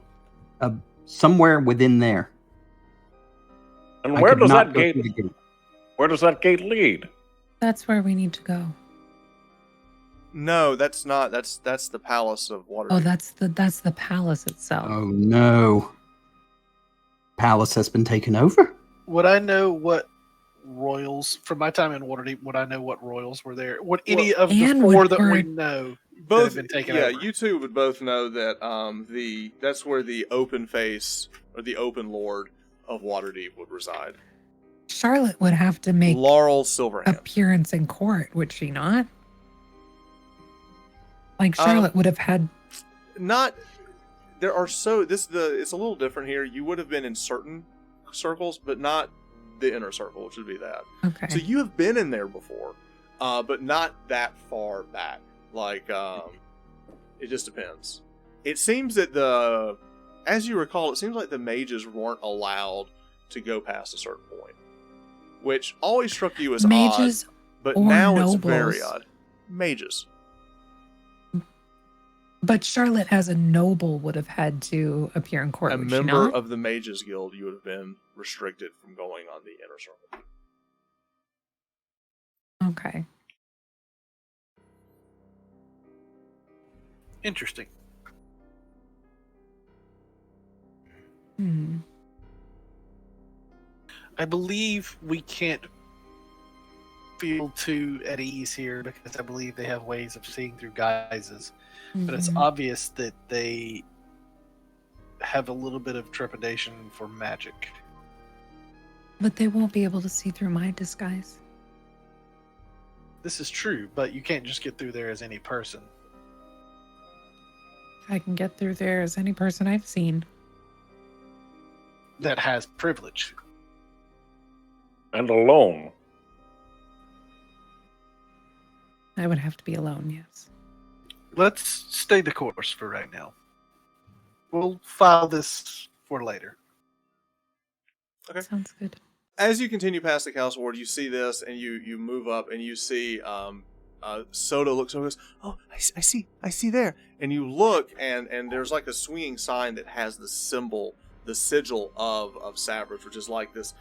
somewhere within there. And I where could does not that go gate? through the gate. Where does that gate lead? That's where we need to go. No, that's not. That's the Palace of Waterdeep. Oh, that's the palace itself. Oh no. palace has been taken over. Would I know what royals from my time in Waterdeep? Would I know what royals were there? Would any of the Anne four would- that or- we know that Both, have been taken yeah, over? you two would both know that that's where the open face or the open lord of Waterdeep would reside. Charlotte would have to make Laurel Silverhand. appearance in court, would she not? Like Charlotte would have had. Not. There are it's a little different here. You would have been in certain circles, but not the inner circle, which would be that. Okay. So you have been in there before, but not that far back. Like, it just depends. It seems that as you recall, it seems like the mages weren't allowed to go past a certain point, which always struck you as Mages odd. But or now nobles. it's very odd. Mages. But Charlotte, as a noble, would have had to appear in court. A would she member not? of the Mages Guild, you would have been restricted from going on the inner circle. Okay. Interesting. Hmm. I believe we can't feel too at ease here because I believe they have ways of seeing through guises. But it's Mhm. obvious that they have a little bit of trepidation for magic. But they won't be able to see through my disguise. This is true, but you can't just get through there as any person. I can get through there as any person I've seen. That has privilege. And alone. I would have to be alone, yes. Let's stay the course for right now. We'll file this for later. Okay. Sounds good. As you continue past the council ward, you see this, and you move up, and you see Soda looks over and goes, "Oh, I see there." And you look, and there's like a swinging sign that has the symbol, the sigil of Savage, which is like this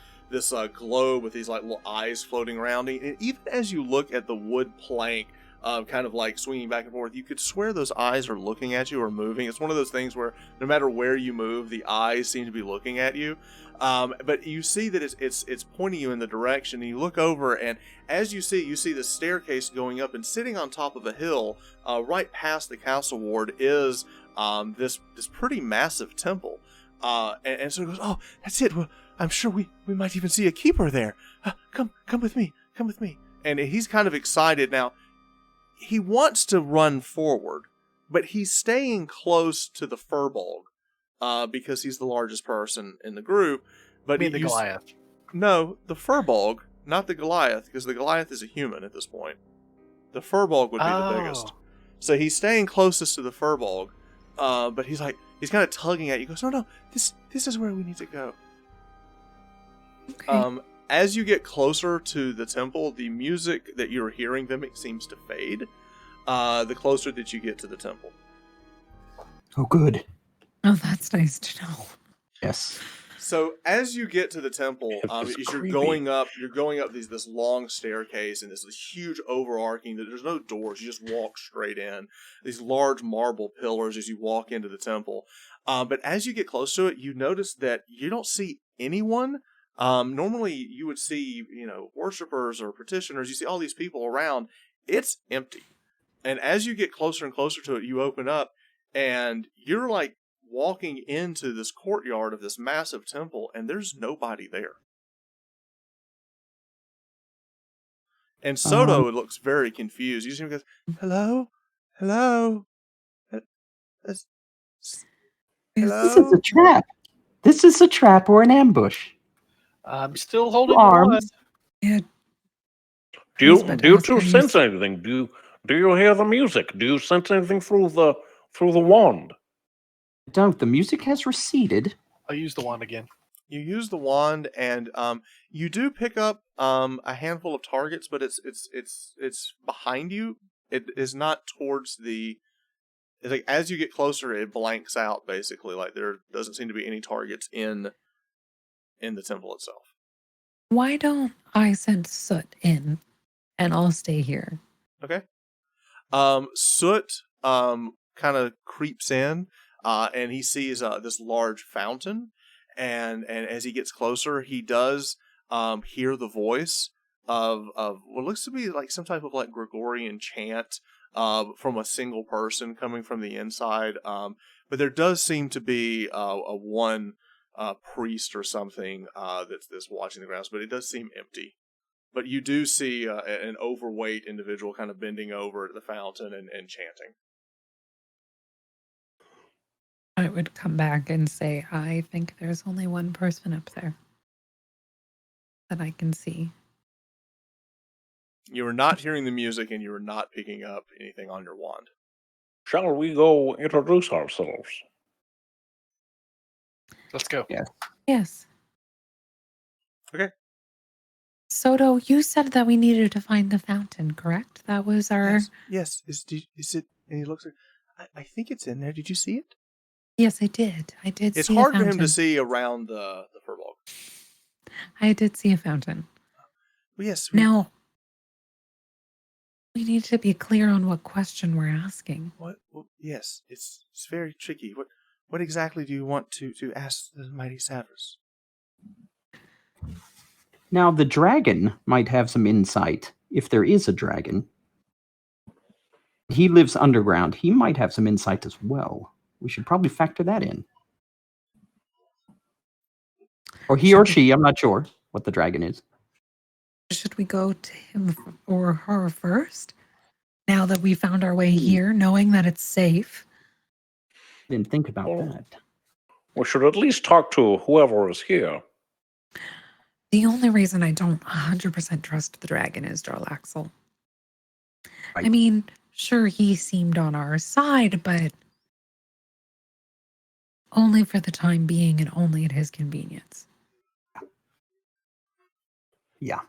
globe with these like little eyes floating around. And even as you look at the wood plank, kind of like swinging back and forth, you could swear those eyes are looking at you or moving. It's one of those things where no matter where you move, the eyes seem to be looking at you. But you see that it's pointing you in the direction, and you look over, and as you see the staircase going up, and sitting on top of a hill, right past the council ward is this pretty massive temple. And so he goes, "Oh, that's it. Well, I'm sure we might even see a keeper there. Come with me. Come with me." And he's kind of excited now. He wants to run forward, but he's staying close to the Furbolg, because he's the largest person in the group. But I mean the Goliath. No, the Furbolg, not the Goliath, because the Goliath is a human at this point. The Furbolg would be the biggest. So he's staying closest to the Furbolg, but he's kind of tugging at you. He goes, "No, this is where we need to go." Okay. As you get closer to the temple, the music that you're hearing, Vimak, seems to fade. The closer that you get to the temple. Oh, good. Oh, that's nice to know. Yes. So as you get to the temple, It's as you're creepy. going up this long staircase, and this huge overarching. There's no doors. You just walk straight in. These large marble pillars as you walk into the temple. But as you get close to it, you notice that you don't see anyone. Normally you would see, worshipers or petitioners. You see all these people around. It's empty. And as you get closer and closer to it, you open up, and you're like walking into this courtyard of this massive temple, and there's nobody there. And Soto looks very confused. You see him goes, "Hello? Hello? This Hello?" is a trap. This is a trap or an ambush. I'm still holding on. Arms. Yeah. Do you Husband, two Oscar, sense anything? Do you hear the music? Do you sense anything through the wand? Don't. The music has receded. I'll use the wand again. You use the wand, and you do pick up a handful of targets, but it's behind you. It is not towards the. It's like as you get closer, it blanks out basically. Like there doesn't seem to be any targets in the temple itself. Why don't I send Soot in, and I'll stay here? Okay. Soot kind of creeps in, and he sees this large fountain, and as he gets closer, he does hear the voice of what looks to be like some type of like Gregorian chant from a single person coming from the inside. But there does seem to be a one priest or something that's watching the grounds, but it does seem empty. But you do see an overweight individual kind of bending over at the fountain and chanting. I would come back and say, I think there's only one person up there that I can see. You are not hearing the music, and you are not picking up anything on your wand. Shall we go introduce ourselves? Let's go. Yeah. Yes. Okay. Soto, you said that we needed to find the fountain, correct? That was our... Yes. Is it? And he looks. I think it's in there. Did you see it? Yes, I did. I did It's see hard a for fountain. him to see around the furball. I did see a fountain. Well, yes. Now, we need to be clear on what question we're asking. What? Well, yes, it's very tricky. What exactly do you want to ask the mighty Savers? Now, the dragon might have some insight, if there is a dragon. He lives underground. He might have some insight as well. We should probably factor that in. Or he or she, I'm not sure what the dragon is. Should we go to him or her first? Now that we found our way here, knowing that it's safe. Didn't think about Oh. that. We should at least talk to whoever is here. The only reason I don't 100% trust the dragon is Jarlaxle. Right. I mean, sure, he seemed on our side, but only for the time being and only at his convenience. Yeah.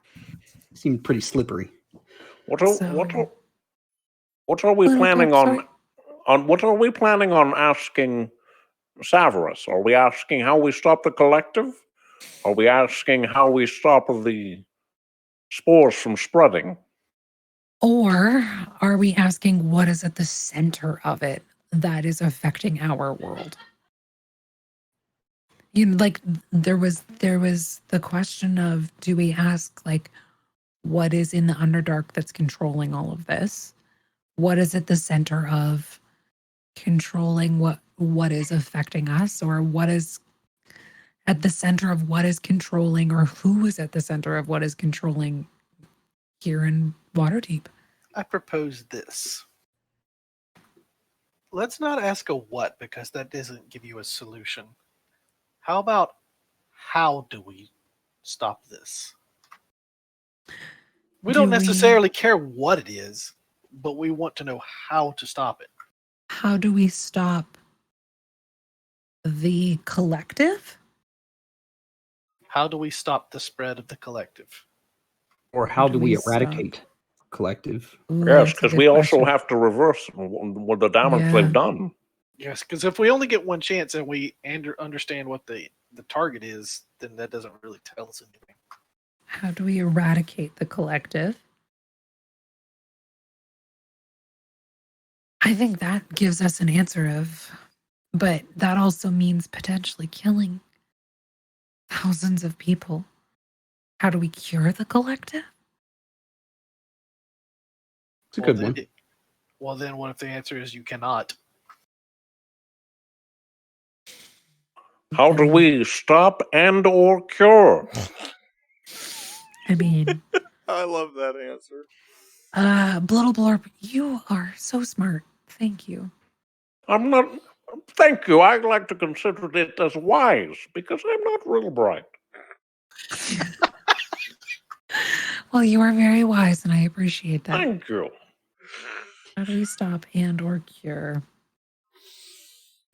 Seemed pretty slippery. What are we Little planning Dwarf, on? sorry. What are we planning on asking Savarus? Are we asking how we stop the collective? Are we asking how we stop the spores from spreading? Or are we asking what is at the center of it that is affecting our world? You know, like there was the question of, do we ask like what is in the Underdark that's controlling all of this? What is at the center of controlling what is affecting us, or what is at the center of what is controlling, or who is at the center of what is controlling here in Waterdeep? I propose this. Let's not ask a what, because that doesn't give you a solution. How about how do we stop this? We don't necessarily care what it is, but we want to know how to stop it. How do we stop the collective? How do we stop the spread of the collective? Or how do we eradicate collective? Ooh, Yes, that's a because good we also question. have to reverse what the damage Yeah. they've done. Yes, because if we only get one chance and we understand what the target is, then that doesn't really tell us anything. How do we eradicate the collective? I think that gives us an answer of, but that also means potentially killing thousands of people. How do we cure the collective? It's a good one. Well, then what if the answer is you cannot? How do we stop and or cure? I mean, I love that answer. Blurb, you are so smart. Thank you. I'm not. Thank you. I like to consider it as wise because I'm not real bright. Well, you are very wise, and I appreciate that. Thank you. How do we stop and or cure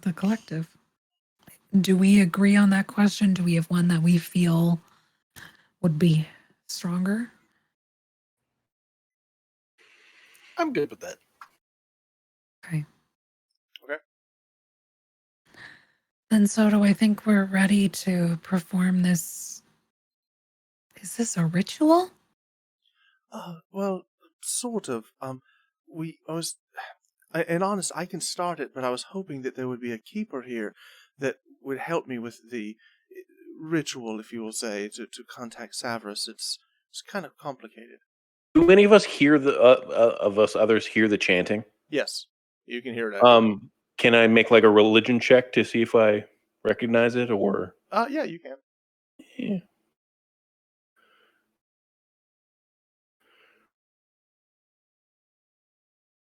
the collective? Do we agree on that question? Do we have one that we feel would be stronger? I'm good with that. Okay. Okay. Then so do I think we're ready to perform this. Is this a ritual? Well, sort of. And honest, I can start it, but I was hoping that there would be a keeper here that would help me with ritual, if you will say, to contact Savras. It's kind of complicated. Do any of us hear others hear the chanting? Yes, you can hear it. Can I make like a religion check to see if I recognize it, or? Yeah, you can. Yeah.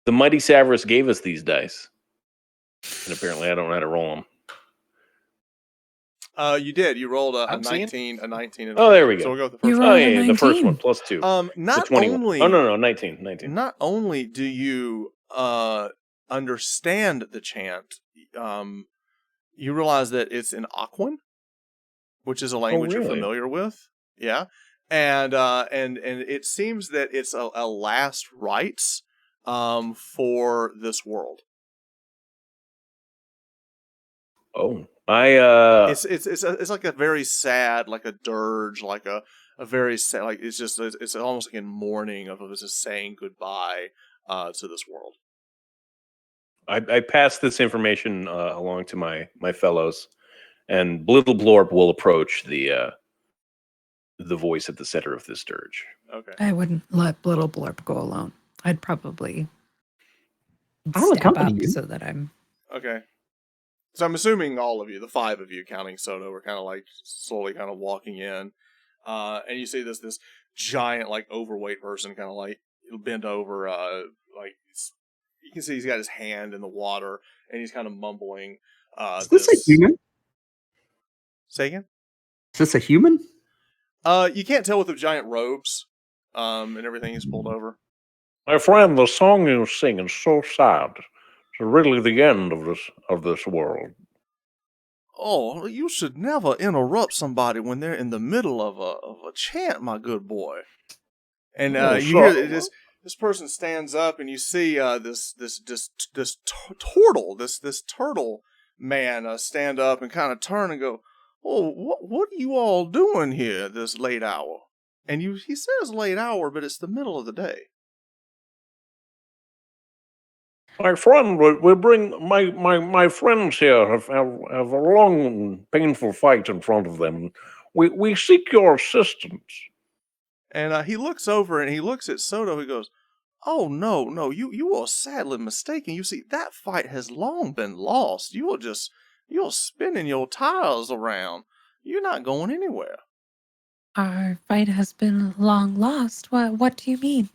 The mighty Savras gave us these dice, and apparently I don't know how to roll them. You did. You rolled a I'm seeing- 19, a 19. And Oh, there we go. So we'll go with the You first rolled one. Oh yeah, the first 19. one plus 2. Not 21. only. Oh no, 19. Not only do you understand the chant, you realize that it's in Aquan, which is a language really? you're familiar with. Yeah, and it seems that it's a last rites for this world. Oh, It's like a very sad, like a dirge, like a very sad, like it's almost like in mourning of us just saying goodbye to this world. I pass this information along to my fellows, and Little Blorp will approach the voice at the center of this dirge. Okay. I wouldn't let Little Blorp go alone. I'd probably I'll step accompany up you. so that I'm. Okay. So I'm assuming all of you, the 5 of you, counting Soto, were kind of like slowly kind of walking in, and you see this giant like overweight person kind of like bent over, like you can see he's got his hand in the water and he's kind of mumbling. Is this a human? Say again? Is this a human? You can't tell with the giant robes, and everything he's pulled over. My friend, the song you sing is so sad. It's really the end of this world. Oh, you should never interrupt somebody when they're in the middle of a chant, my good boy. And you hear this person stands up, and you see this turtle man stand up and kind of turn and go, "Oh, what are you all doing here this late hour?" And he says late hour, but it's the middle of the day. My friend, we bring my friends here have a long and painful fight in front of them. We seek your assistance. And he looks over and he looks at Soto. He goes, "Oh no, you are sadly mistaken. You see, that fight has long been lost. You're spinning your tires around. You're not going anywhere." Our fight has been long lost. What do you mean?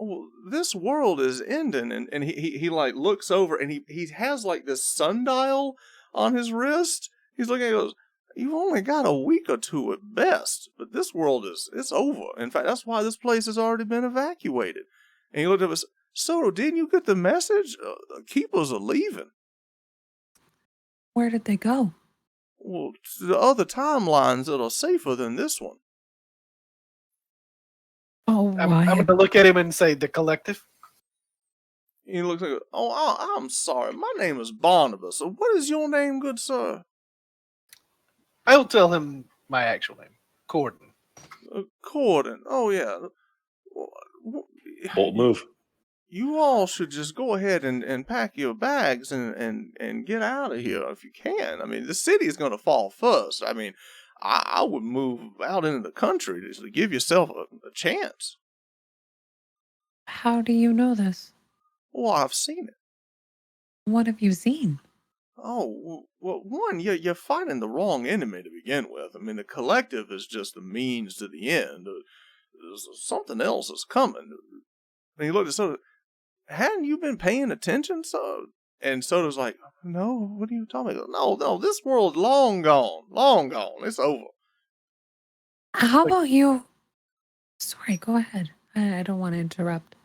Oh, this world is ending, and he like looks over and he has like this sundial on his wrist. He's looking and goes, "You've only got a week or two at best, but this world it's over. In fact, that's why this place has already been evacuated." And he looked at us, "Soto, didn't you get the message? Keepers are leaving." Where did they go? "Well, to the other timelines that are safer than this one." Oh, I'm why? going to look at him and say, the collective? He looks like, "Oh, I'm sorry. My name is Barnabas. So what is your name, good sir?" I'll tell him my actual name. Cordan. Cordan. Oh, yeah. Bold move. You all should just go ahead and pack your bags and get out of here if you can. I mean, the city is going to fall first. I mean, I would move out into the country to give yourself a chance. How do you know this? Well, I've seen it. What have you seen? Oh, well, one, you're fighting the wrong enemy to begin with. I mean, the collective is just the means to the end. Something else is coming. And he looked at Soto. "Hadn't you been paying attention, so?" And Soto's like, "No, what are you talking about?" No, this world's long gone. It's over." How about you? Sorry, go ahead. I don't want to interrupt.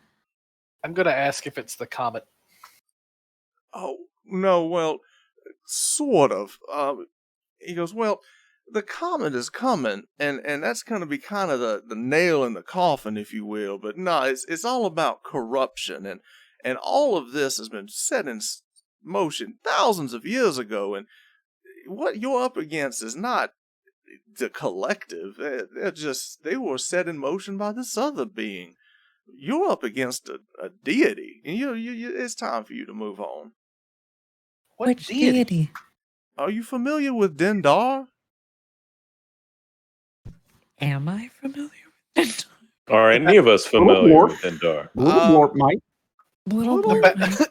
I'm going to ask if it's the comet. "Oh, no, well, sort of." He goes, "Well, the comet is coming, and that's going to be kind of the nail in the coffin, if you will. But no, it's all about corruption, and all of this has been set in motion thousands of years ago. And what you're up against is not the collective. They were set in motion by this other being. You're up against a deity, and it's time for you to move on." What Which deity? Are you familiar with Dendar? Am I familiar with Are any of us familiar with Dendar? Little Blorp might. Little Little Blorp? bit.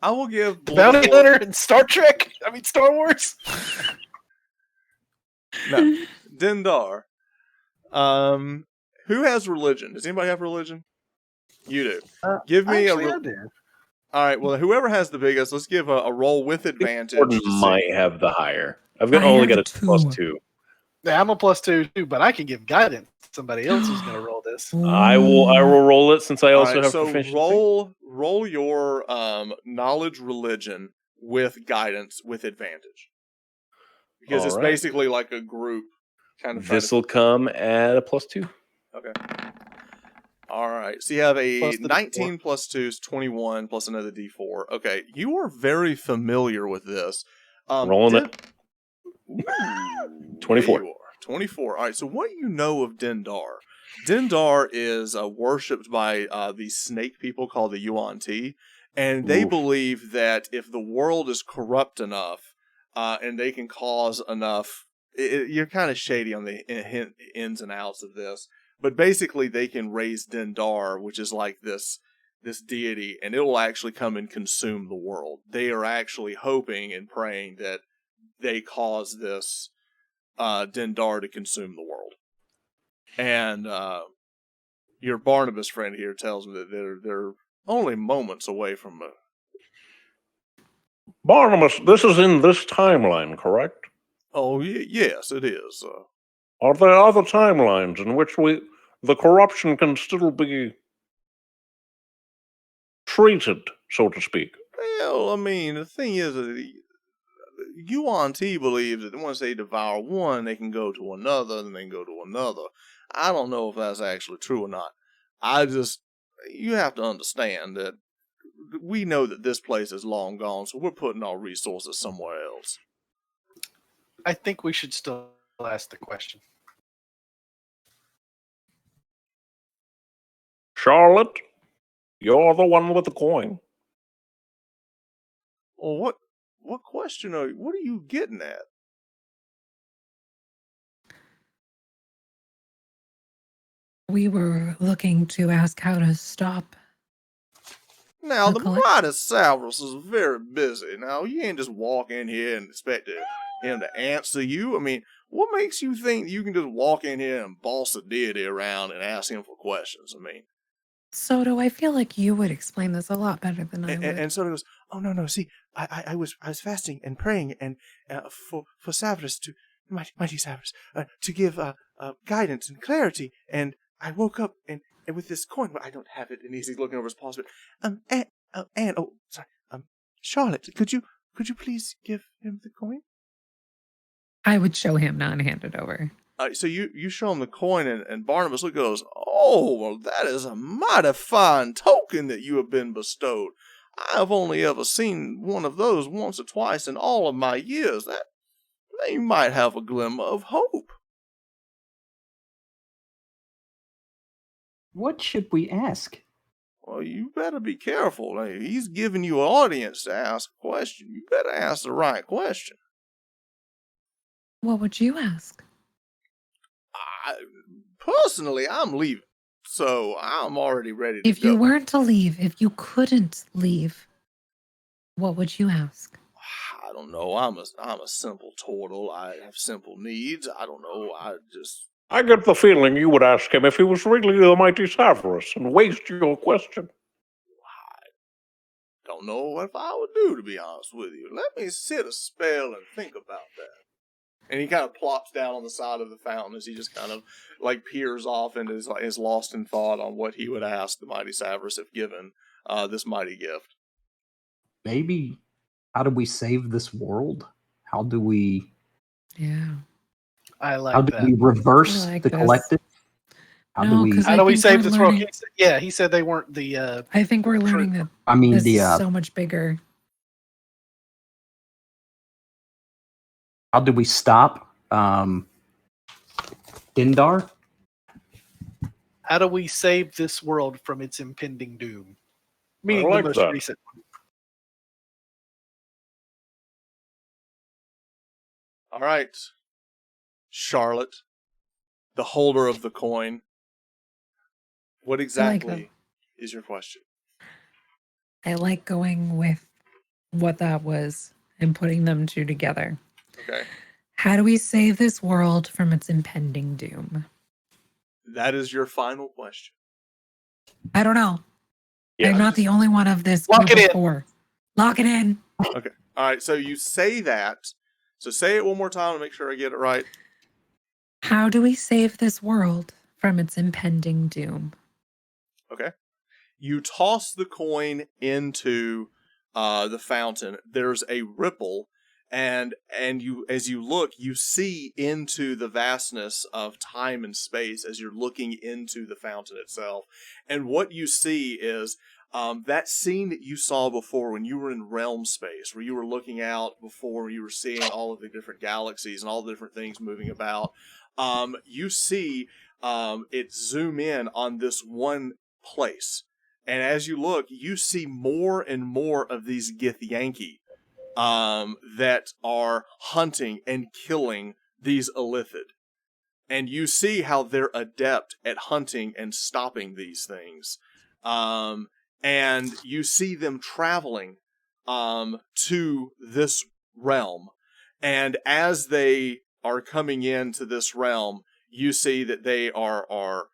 I will give The bounty hunter in Star Wars. No, Dendar. Who has religion? Does anybody have religion? You do. Give me Actually, a. I do. All right. Well, whoever has the biggest, let's give a roll with advantage. Gordon to see. might have the higher. I've I only have got a a plus 2. 2. Yeah, I'm a +2 too, but I can give guidance to somebody else who's going to roll this. I will roll it since I All also right, have so proficiency. roll your knowledge religion with guidance with advantage. Because it's basically like a group kind of. This will come at a plus 2. Okay. All right. So you have a Plus the 19 plus 2 is 21 plus another d4. Okay. You are very familiar with this. Rolling it. 24. There you are. 24. All right. So what you know of Dendar? Dendar is worshipped by these snake people called the Yuan-Ti. And they believe that if the world is corrupt enough and they can cause enough, you're kind of shady on the ins and outs of this. But basically, they can raise Dendar, which is like this deity, and it will actually come and consume the world. They are actually hoping and praying that they cause this Dendar to consume the world. And your Barnabas friend here tells me that they're only moments away from a... Barnabas, this is in this timeline, correct? Oh, yes, it is. Are there other timelines in which the corruption can still be treated, so to speak? Well, I mean, the thing is, Yuan-Ti believes that once they devour one, they can go to another, and they can go to another. I don't know if that's actually true or not. You have to understand that we know that this place is long gone, so we're putting our resources somewhere else. I think we should still ask the question. Charlotte, you're the one with the coin. Well, what question what are you getting at? We were looking to ask how to stop. Now, the Mighty Salvus is very busy. Now, you ain't just walk in here and expect him to answer you. I mean, what makes you think you can just walk in here and boss a deity around and ask him for questions? I mean... Soto, I feel like you would explain this a lot better than I would. And Soto goes, "Oh no! See, I was fasting and praying and for Savras to mighty Savras to give guidance and clarity. And I woke up and with this coin, but I don't have it." And he's looking over his paws. But Charlotte, could you please give him the coin? I would show him, not hand it over. So you show him the coin, and Barnabas goes, "Oh, well, that is a mighty fine token that you have been bestowed. I have only ever seen one of those once or twice in all of my years. That they might have a glimmer of hope." What should we ask? Well, you better be careful. He's giving you an audience to ask a question. You better ask the right question. What would you ask? Personally, I'm leaving, so I'm already ready to go. If you weren't to leave, if you couldn't leave, what would you ask? I don't know. I'm a simple turtle. I have simple needs. I don't know. I get the feeling you would ask him if he was really the mighty Savras and waste your question. I don't know what I would do, to be honest with you. Let me sit a spell and think about that. And he kind of plops down on the side of the fountain as he just kind of peers off and is lost in thought on what he would ask the mighty Savras if given this mighty gift. Maybe, how do we save this world? How do we... Yeah. I like how that. do we reverse I like the this. collective? How do we... How do we think save we're this world? learning- He said they weren't the... I think we're learning that I mean, this is so much bigger. How do we stop Dendar? How do we save this world from its impending doom? Meaning like the most that. recent one. All right, Charlotte, the holder of the coin. What exactly is your question? I like going with what that was and putting them two together. Okay. How do we save this world from its impending doom? That is your final question. I don't know. Yeah. I'm not the only one of this Lock group it of in. 4. Lock it in. Okay. All right. So you say that. So say it one more time to make sure I get it right. How do we save this world from its impending doom? Okay. You toss the coin into the fountain. There's a ripple, and you, as you look, you see into the vastness of time and space as you're looking into the fountain itself. And what you see is that scene that you saw before when you were in realm space, where you were looking out before, you were seeing all of the different galaxies and all the different things moving about. You see it zoom in on this one place. And as you look, you see more and more of these Githyanki that are hunting and killing these Illithid. And you see how they're adept at hunting and stopping these things. And you see them traveling to this realm. And as they are coming into this realm, you see that they are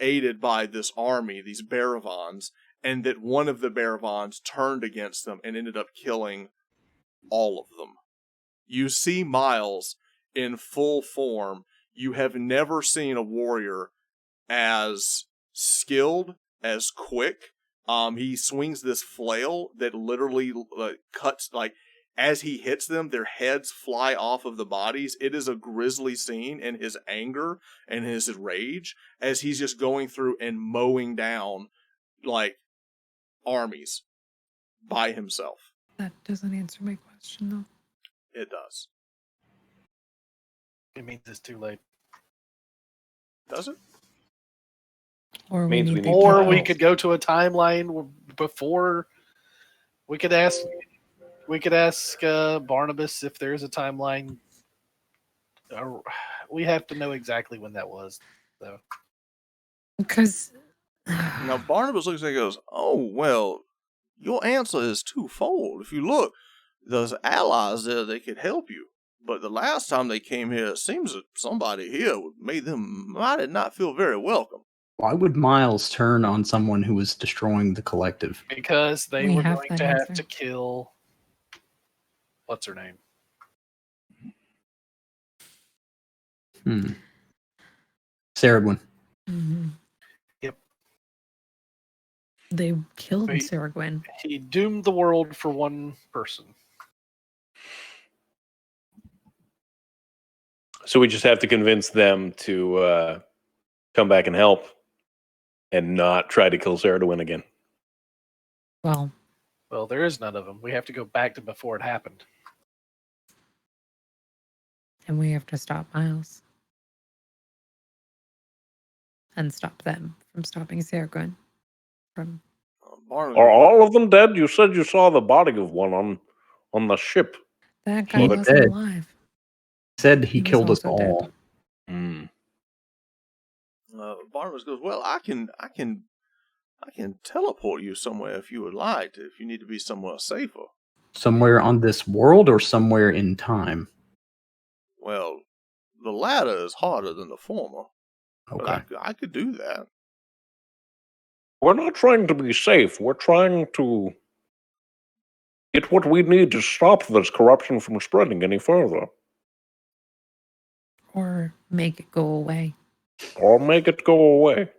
aided by this army, these Baravons, and that one of the Baravons turned against them and ended up killing all of them. You see Miles in full form. You have never seen a warrior as skilled, as quick. He swings this flail that literally cuts, like, as he hits them, their heads fly off of the bodies. It is a grisly scene in his anger and his rage as he's just going through and mowing down, like, armies by himself. That doesn't answer my question, though. It does. It means it's too late. Does it? Or Means we need need the to Or know. we people. could go to a timeline before. We could ask Barnabas if there's a timeline. We have to know exactly when that was, though. Because Now, Barnabas looks at it and goes, oh, well, your answer is twofold. If you look, there's allies there that could help you. But the last time they came here, it seems that somebody here made them might not feel very welcome. Why would Miles turn on someone who was destroying the collective? Because they We were have going that to have answer. to kill. What's her name? Saragwin. Mhm. Yep. They killed Wait. Saragwin. He doomed the world for one person. So we just have to convince them to come back and help and not try to kill Sarah to win again. Well, Well, there is none of them. We have to go back to before it happened. and we have to stop Miles. And stop them from stopping Saragwin. From Barnabas, Are all of them dead? You said you saw the body of one on the ship. that guy He's wasn't dead. alive. Said he was killed us also dead. all. Barnabas goes, well, I can teleport you somewhere if you would like, if you need to be somewhere safer. Somewhere on this world or somewhere in time? Well, the latter is harder than the former. Okay. But I could do that. We're not trying to be safe. We're trying to get what we need to stop this corruption from spreading any further. Or make it go away. Or make it go away.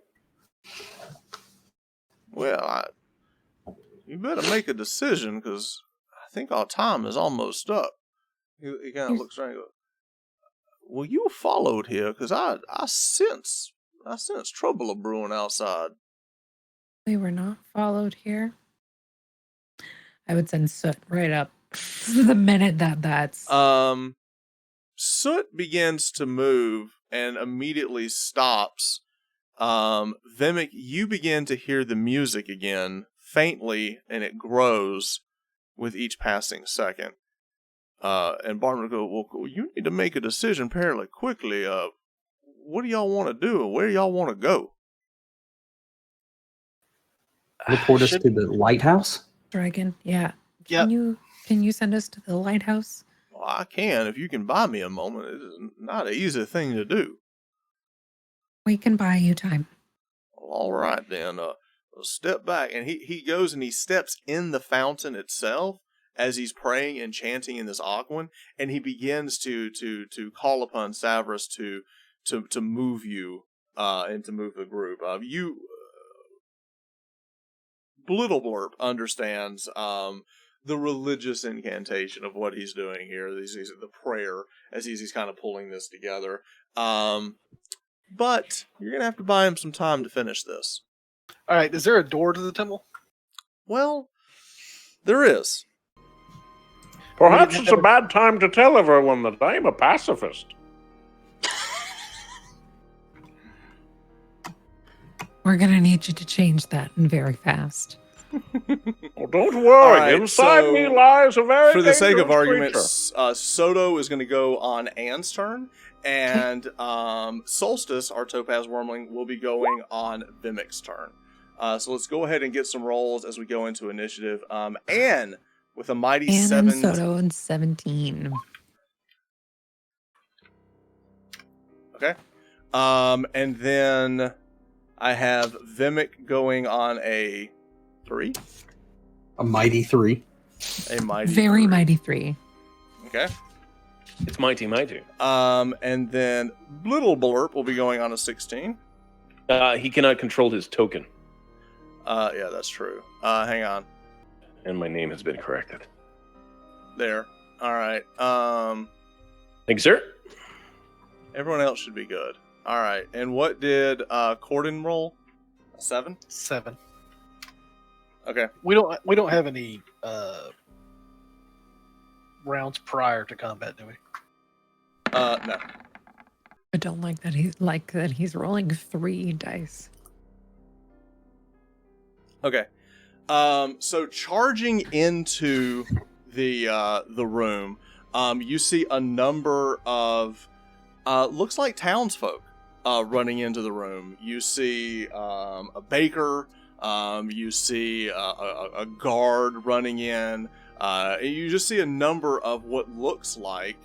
Well, you better make a decision, because I think our time is almost up. He kind of looks around and goes, well, you followed here, because I sense trouble a brewing outside. We were not followed here. I would send Soot right up the minute that's. Soot begins to move and immediately stops. Vimak, you begin to hear the music again, faintly, and it grows with each passing second. And Barnabas goes, well, you need to make a decision fairly quickly. what do y'all want to do? Where y'all want to go? Report us to the lighthouse. Dragon, yeah. Yep. Can you send us to the lighthouse? Well, I can if you can buy me a moment. It is not an easy thing to do. We can buy you time. Well, all right then. Step back, and he goes and he steps in the fountain itself as he's praying and chanting in this Aquan, and he begins to call upon Savras to move you and to move the group. Little Blurp understands the religious incantation of what he's doing here. The prayer as he's kind of pulling this together. But you're gonna have to buy him some time to finish this. All right, is there a door to the temple? Well, there is. Perhaps it's a bad time to tell everyone that I'm a pacifist. We're gonna need you to change that and very fast. Well, don't worry. Right, Inside so me lies a very for the sake of dangerous argument, creature. Soto is going to go on Anne's turn, and Solstice, our Topaz Wormling, will be going on Vimik's turn. So let's go ahead and get some rolls as we go into initiative. Anne with a mighty And 7. Soto and 17. Okay. And then I have Vimik going on a 3. A mighty 3. A mighty Very 3. mighty 3. Okay. It's mighty, mighty. And then Little Blurp will be going on a 16. He cannot control his token. Yeah, that's true. Hang on. And my name has been corrected. There. All right. Thank you, sir. Everyone else should be good. All right. And what did Cordan roll? A 7? 7. Okay. We don't have any rounds prior to combat, do we? No. I don't like that he's rolling 3 dice. Okay. So charging into the room, you see a number of looks like townsfolk running into the room. You see a baker. You see a guard running in. You just see a number of what looks like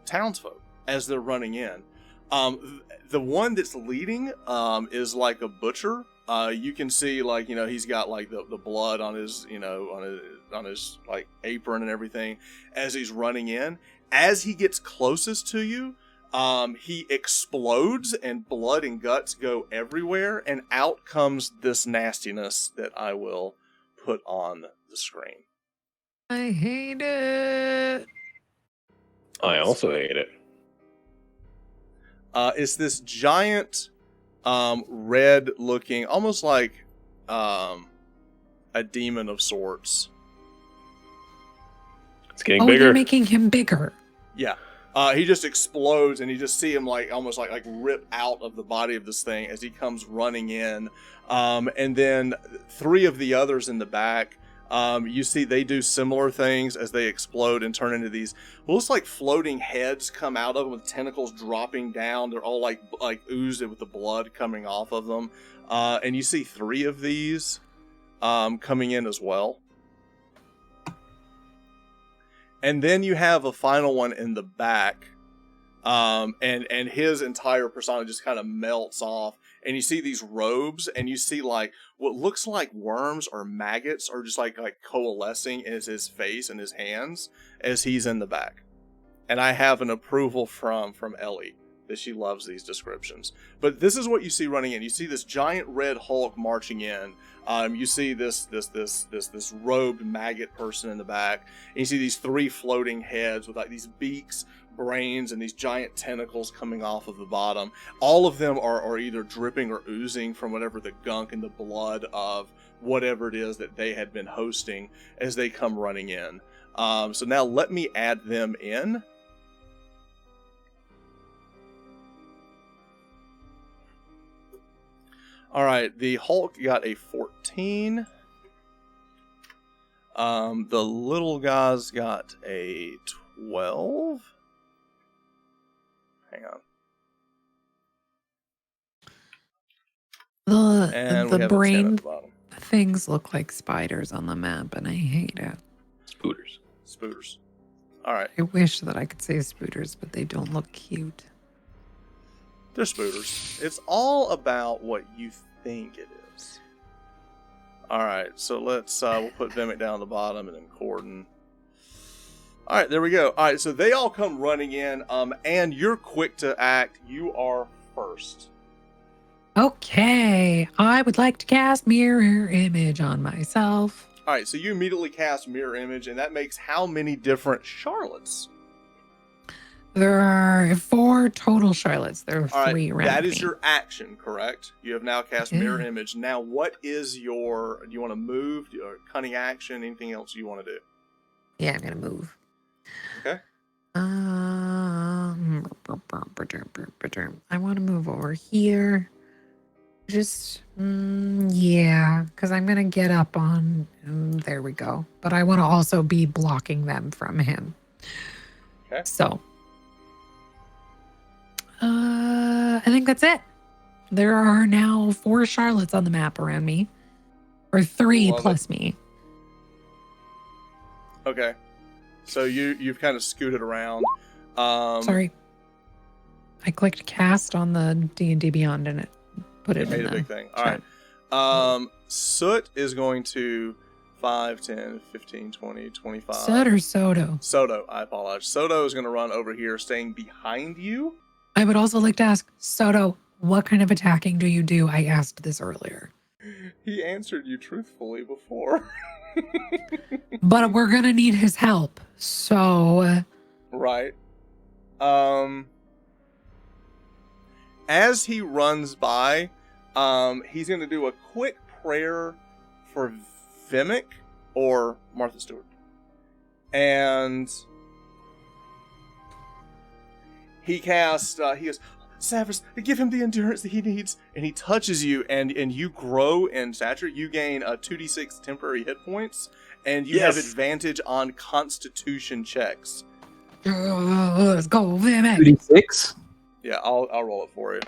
townsfolk as they're running in. The one that's leading is like a butcher. You can see, like, he's got like the blood on his, on his like apron and everything as he's running in. As he gets closest to you, he explodes and blood and guts go everywhere, and out comes this nastiness that I will put on the screen. I hate it. I also hate it. It's this giant, red-looking, almost like a demon of sorts. It's getting Oh, bigger. you're making him bigger. Yeah. He just explodes, and you just see him like almost like rip out of the body of this thing as he comes running in. And then 3 of the others in the back, you see they do similar things as they explode and turn into these, looks like floating heads come out of them with tentacles dropping down. They're all like oozed with the blood coming off of them. And you see 3 of these coming in as well. And then you have a final one in the back, and his entire persona just kind of melts off. And you see these robes, and you see like what looks like worms or maggots are just like coalescing as his face and his hands as he's in the back. And I have an approval from Ellie that she loves these descriptions. But this is what you see running in. You see this giant red Hulk marching in. You see this robed maggot person in the back. And you see these 3 floating heads with like these beaks, brains, and these giant tentacles coming off of the bottom. All of them are either dripping or oozing from whatever the gunk and the blood of whatever it is that they had been hosting as they come running in. So now let me add them in. All right, the Hulk got a 14. The little guy's got a 12. Hang on. And we The have a 10 at brain the bottom. things look like spiders on the map, and I hate it. Spooters. Spooters. All right. I wish that I could say spooters, but they don't look cute. They're spooters. It's all about what you think it is. All right, so let's we'll put Vimak down at the bottom and then Cordan. All right, there we go. All right, so they all come running in, and you're quick to act. You are first. Okay, I would like to cast mirror image on myself. All right, so you immediately cast mirror image, and that makes how many different Charlottes? There are 4 total Charlottes. There are All 3 right, around that is me. your action, correct? You have now cast mirror image. Now, what is your? Do you want to move? Or cunning action? Anything else you want to do? Yeah, I'm gonna move. Okay. I want to move over here. Just yeah, because I'm gonna get up on. There we go. But I want to also be blocking them from him. Okay. So. I think that's it. There are now 4 Charlottes on the map around me. Or 3 Love plus me. Okay. So you've kind of scooted around. Sorry. I clicked cast on the D&D Beyond and it put it Made in a the big thing. All chat. right. Soot is going to 5, 10, 15, 20, 25. Soot or Soto? Soto, I apologize. Soto is going to run over here, staying behind you. I would also like to ask, Soto, what kind of attacking do you do? I asked this earlier. He answered you truthfully before. But we're going to need his help. So... Right. As he runs by, he's going to do a quick prayer for Vimak or Martha Stewart. And he casts, he goes, Severus, give him the endurance that he needs. And he touches you, and you grow in stature. You gain 2d6 temporary hit points, and you have advantage on constitution checks. Let's go, Vimak. 36? Yeah, I'll roll it for you.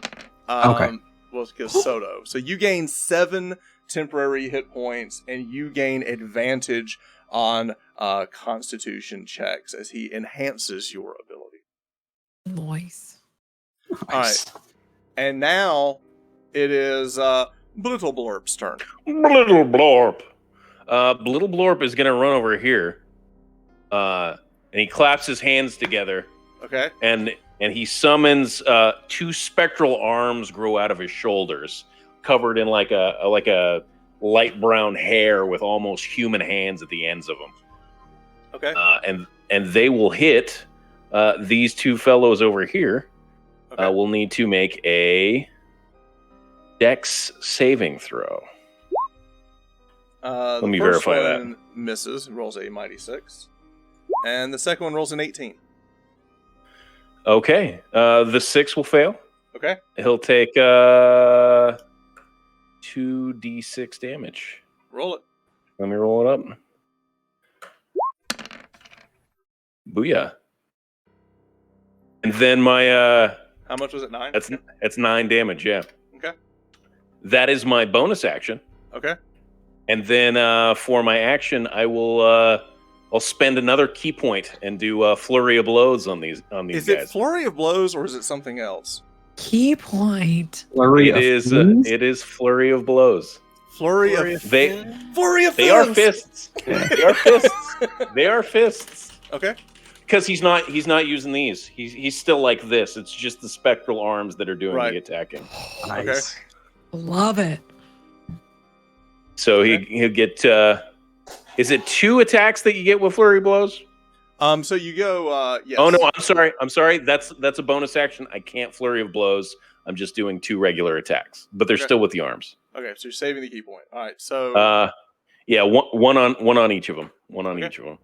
Okay. Well, because Soto. So you gain 7 temporary hit points, and you gain advantage on constitution checks as he enhances your ability. Nice. All right. And now it is Blittle Blorp's turn. Blittle Blorp. Blittle Blorp is going to run over here. And he claps his hands together. Okay. And he summons 2 spectral arms grow out of his shoulders, covered in like a light brown hair with almost human hands at the ends of them. Okay. And they will hit these 2 fellows over here. Okay. We'll need to make a Dex saving throw. Let me verify that. The first one misses, rolls a mighty 6. And the second one rolls an 18. Okay. The 6 will fail. Okay. He'll take 2d6 damage. Roll it. Let me roll it up. Booyah. And then my... How much was it? 9? That's 9 damage, yeah. Okay. That is my bonus action. Okay. And then for my action, I'll spend another key point and do flurry of blows on these Is guys. it flurry of blows or is it something else? Key point. Flurry It is flurry of blows. Flurry of They fists. are fists. They are fists. They are fists. Okay. Because he's not using these. He's still like this. It's just the spectral arms that are doing the attacking. Nice. Love it. So he'll get. Is it 2 attacks that you get with flurry blows? So you go. Yes. Oh no, I'm sorry. That's a bonus action. I can't flurry of blows. I'm just doing 2 regular attacks, but they're still with the arms. Okay, so you're saving the key point. All right. So. Yeah, one on each of them. One on each of them.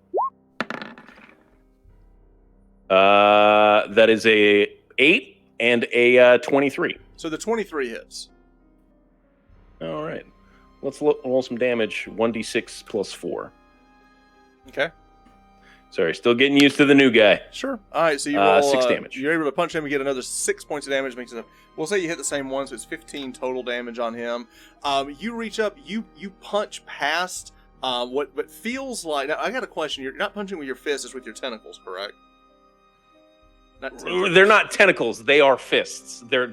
That is a 8 and a 23. So the 23 hits. All right. Let's roll some damage. 1d6 plus 4. Okay. Sorry, still getting used to the new guy. Sure. All right, so you roll 6 damage. You're able to punch him and get another 6 points of damage. Makes it. We'll say you hit the same one, so it's 15 total damage on him. You reach up, you punch past what feels like. Now I got a question. You're not punching with your fists; it's with your tentacles, correct? They're not tentacles; they are fists. They're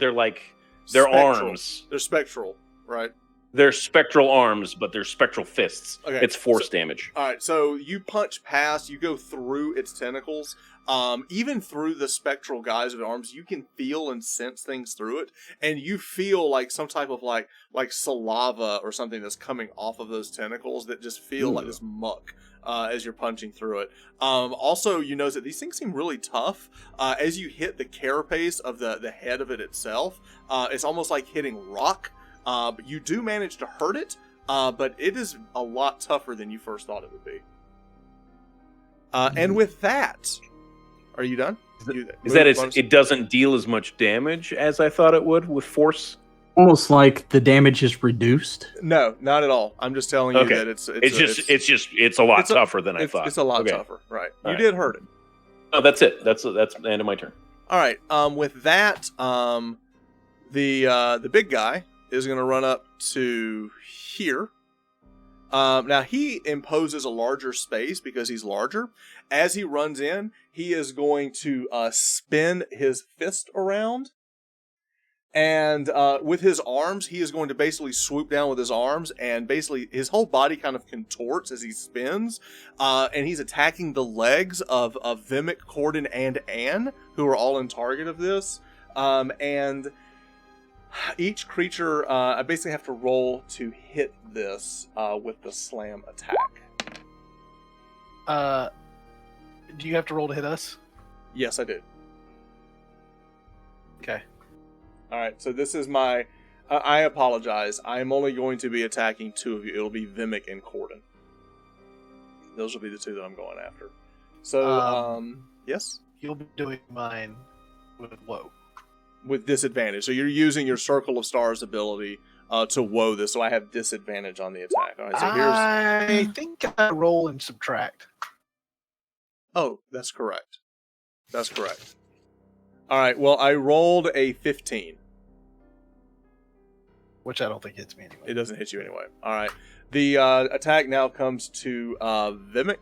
spectral. arms. They're spectral, right? They're spectral arms, but they're spectral fists. Okay, It's force damage. All right, so you punch past, you go through its tentacles, even through the spectral guise of the arms, you can feel and sense things through it, and you feel like some type of like saliva or something that's coming off of those tentacles that just feel like this muck as you're punching through it. Also, you notice that these things seem really tough. As you hit the carapace of the head of it itself, it's almost like hitting rock. But you do manage to hurt it, but it is a lot tougher than you first thought it would be. And with that, are you done? Is that it doesn't deal as much damage as I thought it would with force? Almost like the damage is reduced. No, not at all. I'm just telling you that it's a lot tougher than I thought. It's a lot tougher, right? All You right. did hurt it. Oh, that's it. That's the end of my turn. All right. With that, the big guy is going to run up to here. Now, he imposes a larger space because he's larger. As he runs in, he is going to spin his fist around. And with his arms, he is going to basically swoop down with his arms. And basically, his whole body kind of contorts as he spins. And he's attacking the legs of Vimak, Cordan, and Anne, who are all in target of this. And each creature, I basically have to roll to hit this with the slam attack. Do you have to roll to hit us? Yes, I do. Okay. All right, so this is my... I apologize. I'm only going to be attacking two of you. It'll be Vimak and Cordan. Those will be the two that I'm going after. So, yes? You'll be doing mine with woe. With disadvantage. So you're using your Circle of Stars ability to woe this, so I have disadvantage on the attack. All right, so here's... I think I roll and subtract. Oh, that's correct. That's correct. All right, well, I rolled a 15. Which I don't think hits me anyway. It doesn't hit you anyway. All right. The attack now comes to Vimak.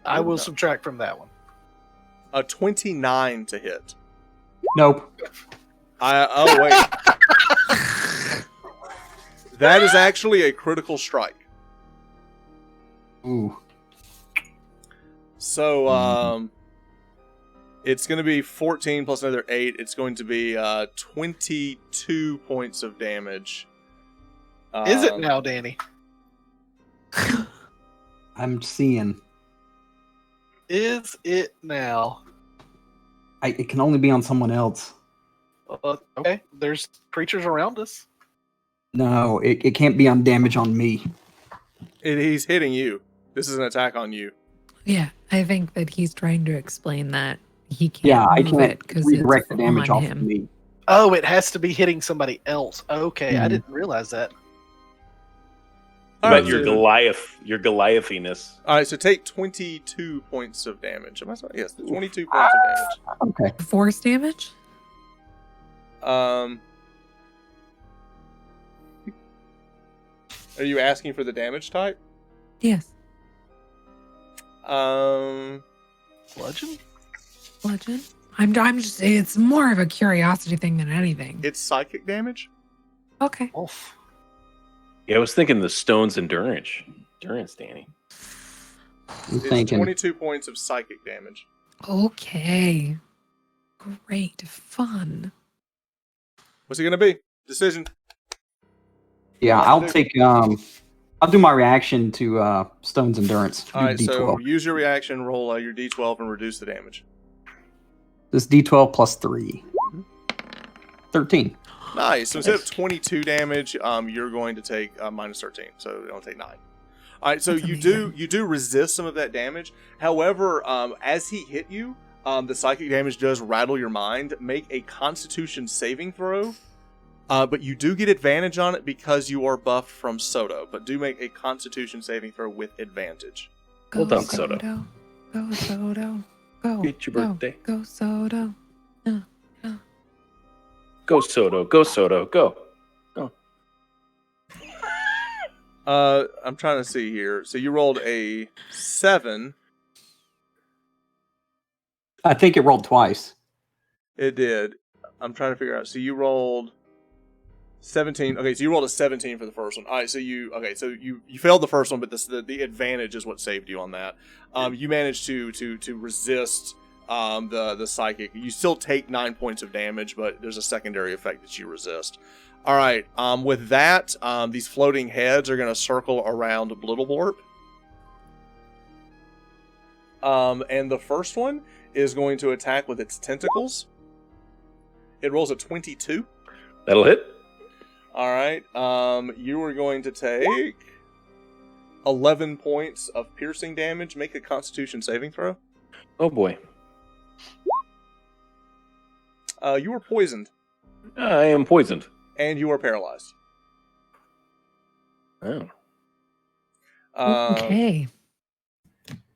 I will subtract from that one. A 29 to hit. Nope. Oh, wait. That is actually a critical strike. Ooh. So, it's going to be 14 plus another 8. It's going to be 22 points of damage. Is it now, Danny? I'm seeing. Is it now? It can only be on someone else. Okay, there's creatures around us. No, it can't be on damage on me. He's hitting you. This is an attack on you. Yeah, I think that he's trying to explain that he can't. Yeah, I move can't it because redirect it's the damage on off him. of me. Oh, it has to be hitting somebody else. Okay, I Mhm. didn't realize that. All But right, your Goliathiness. All right, so take 22 points of damage. Am I sorry? Yes, 22 points of damage. Okay. Force damage? Are you asking for the damage type? Yes. Bludgeon? Bludgeon? I'm just, it's more of a curiosity thing than anything. It's psychic damage. Okay. Oof. Yeah, I was thinking the stone's endurance. Endurance, Danny. I'm It's thinking. 22 points of psychic damage. Okay. Great. Fun. What's it gonna be? Decision. Yeah, I'll take. I'll do my reaction to Stone's Endurance. All right, D12. so use your reaction, roll your d12, and reduce the damage. This D12 plus 3. 13. Nice. So instead of 22 damage, you're going to take minus 13, so it'll take 9. All right, so That's you amazing. do resist some of that damage. However, as he hit you, the psychic damage does rattle your mind. Make a Constitution saving throw. But you do get advantage on it because you are buffed from Soto. But do make a Constitution saving throw with advantage. Well done, Soto. Go Soto. Go. It's your birthday. Go Soto. Go Soto. Go Soto. Go. I'm trying to see here. So you rolled a 7. I think it rolled twice. It did. I'm trying to figure out. So you rolled 17. Okay, so you rolled a 17 for the first one. All right, so you failed the first one, but the advantage is what saved you on that. You managed to resist the psychic. You still take 9 points of damage, but there's a secondary effect that you resist. All right. With that, these floating heads are going to circle around Blittleblorp. And the first one is going to attack with its tentacles. It rolls a 22. That'll hit. All right. You are going to take 11 points of piercing damage. Make a Constitution saving throw. Oh boy. You were poisoned. I am poisoned. And you are paralyzed. Oh. Okay.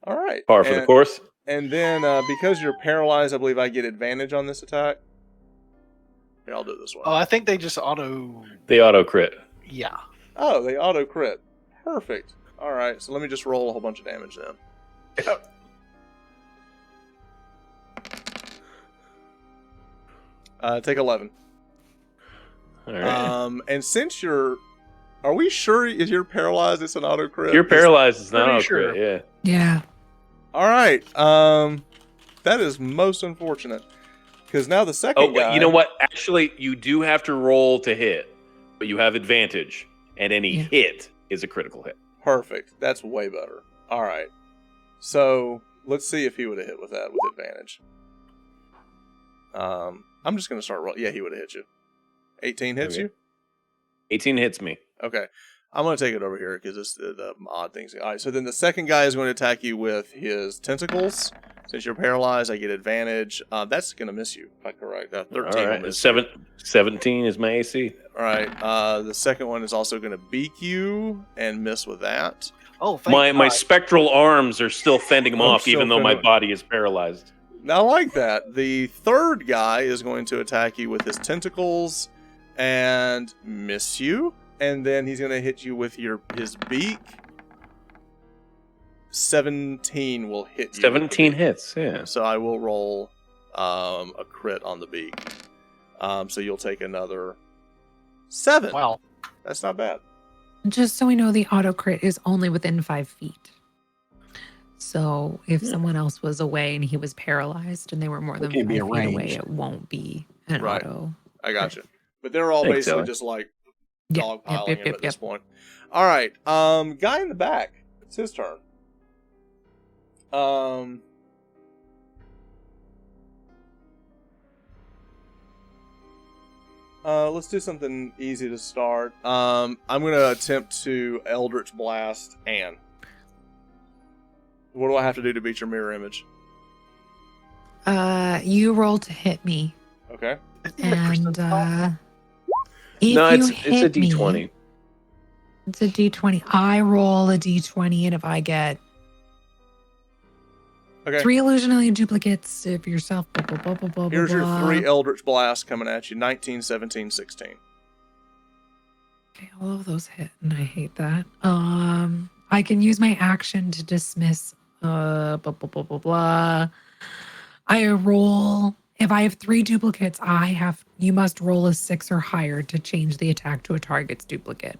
All right. Par for the course. And then, because you're paralyzed, I believe I get advantage on this attack. Here, I'll do it this one. Oh, I think they just auto. They auto crit. Yeah. Oh, they auto crit. Perfect. All right, so let me just roll a whole bunch of damage then. Take 11. All right. And since are we sure if you're paralyzed, it's an auto crit? You're paralyzed. It's not Pretty auto sure. crit. Yeah. Yeah. All right. That is most unfortunate because now the second guy. You know what? Actually, you do have to roll to hit, but you have advantage, and any hit is a critical hit. Perfect. That's way better. All right. So let's see if he would have hit with that with advantage. I'm just gonna start rolling. Yeah, he would have hit you. 18 hits you. 18 hits me. Okay. I'm going to take it over here because it's the odd things. All right, so then the second guy is going to attack you with his tentacles. Since you're paralyzed, I get advantage. That's going to miss you, if I'm correct. 13 All will right. miss 17 is my AC. All right. The second one is also going to beak you and miss with that. Oh, thank My God. spectral arms are still fending him off, still even though my fending- body is paralyzed. I like that. The third guy is going to attack you with his tentacles and miss you. And then he's going to hit you with his beak. 17 will hit you. 17 hits, yeah. So I will roll a crit on the beak. So you'll take another 7. Wow. That's not bad. Just so we know, the auto crit is only within 5 feet. So if someone else was away and he was paralyzed and they were more than 5 can't be feet away, arranged. it won't be an Right. auto. I got you. But they're all Thanks, basically Ellie. just like Yep, dogpiling him at this point. All right. Guy in the back. It's his turn. Let's do something easy to start. I'm going to attempt to Eldritch Blast Anne. What do I have to do to beat your mirror image? You roll to hit me. Okay. And No, if it's a D20. It's a D20. I roll a D20, and if I get Okay. 3 illusionary duplicates of yourself, blah, blah, blah, blah, blah, Here's your blah. 3 Eldritch Blasts coming at you. 19, 17, 16. Okay, all of those hit, and I hate that. I can use my action to dismiss. Blah blah blah blah blah. I roll. If I have 3 duplicates, you must roll a 6 or higher to change the attack to a target's duplicate.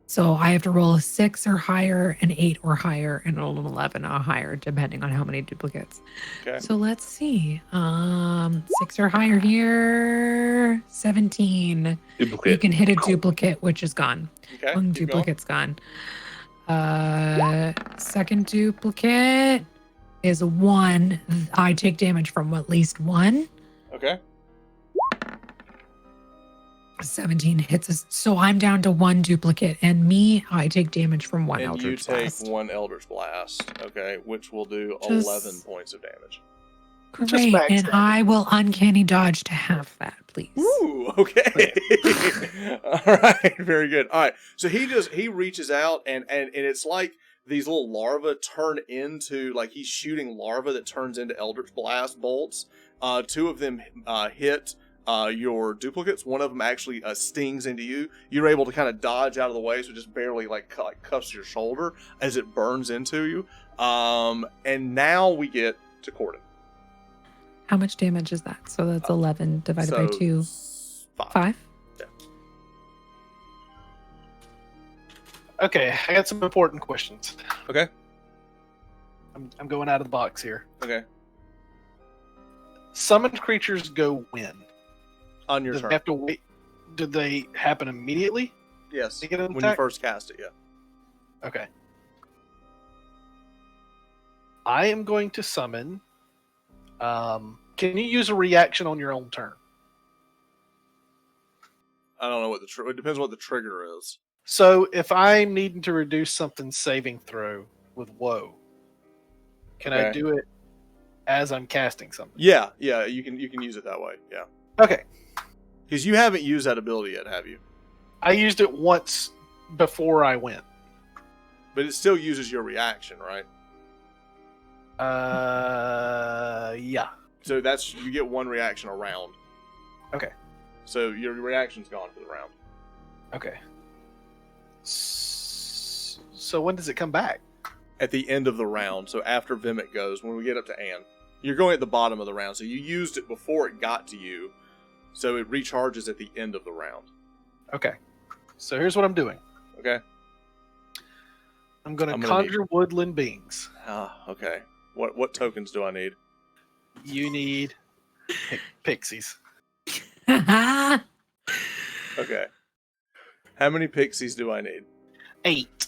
So I have to roll a 6 or higher, an 8 or higher, and roll an 11 or higher, depending on how many duplicates. Okay. So let's see. 6 or higher here. 17. Duplicate. You can hit a duplicate, which is gone. Okay. One keep duplicate's gone. Second duplicate is 1. I take damage from at least 1. going. Okay. 17 hits us. So I'm down to 1 duplicate, and I take damage from 1 And Eldritch you take Blast. 1 Eldritch Blast. Okay. Which will do Just- 11 points of damage. Great, and I will uncanny dodge to have that, please. Ooh, okay. All right, very good. All right, so he reaches out and it's like these little larvae turn into, like, he's shooting larvae that turns into Eldritch Blast bolts. Two of them hit your duplicates. One of them actually stings into you. You're able to kind of dodge out of the way, so it just barely like cuffs your shoulder as it burns into you. And now we get to Cordan. How much damage is that? So that's 11 divided by 2. 5? Yeah. Okay, I got some important questions. Okay. I'm going out of the box here. Okay. Summoned creatures go when? On your Do turn. they have to wait? Did they happen immediately? Yes. To get an When you attack? first cast it, yeah. Okay. I am going to summon. Can you use a reaction on your own turn? I don't know what it depends what the trigger is. So if I'm needing to reduce something's saving throw with woe, can I Okay. do it as I'm casting something? Yeah, you can use it that way. Yeah. Okay. Because you haven't used that ability yet, have you? I used it once before I went. But it still uses your reaction, right? Yeah. So you get one reaction a round. Okay. So your reaction's gone for the round. Okay. So when does it come back? At the end of the round, so after Vimak goes, when we get up to Anne. You're going at the bottom of the round, so you used it before it got to you, so it recharges at the end of the round. Okay. So here's what I'm doing. Okay? I'm going I'm to gonna conjure woodland beings. Okay. What tokens do I need? You need pixies. Okay. How many pixies do I need? 8.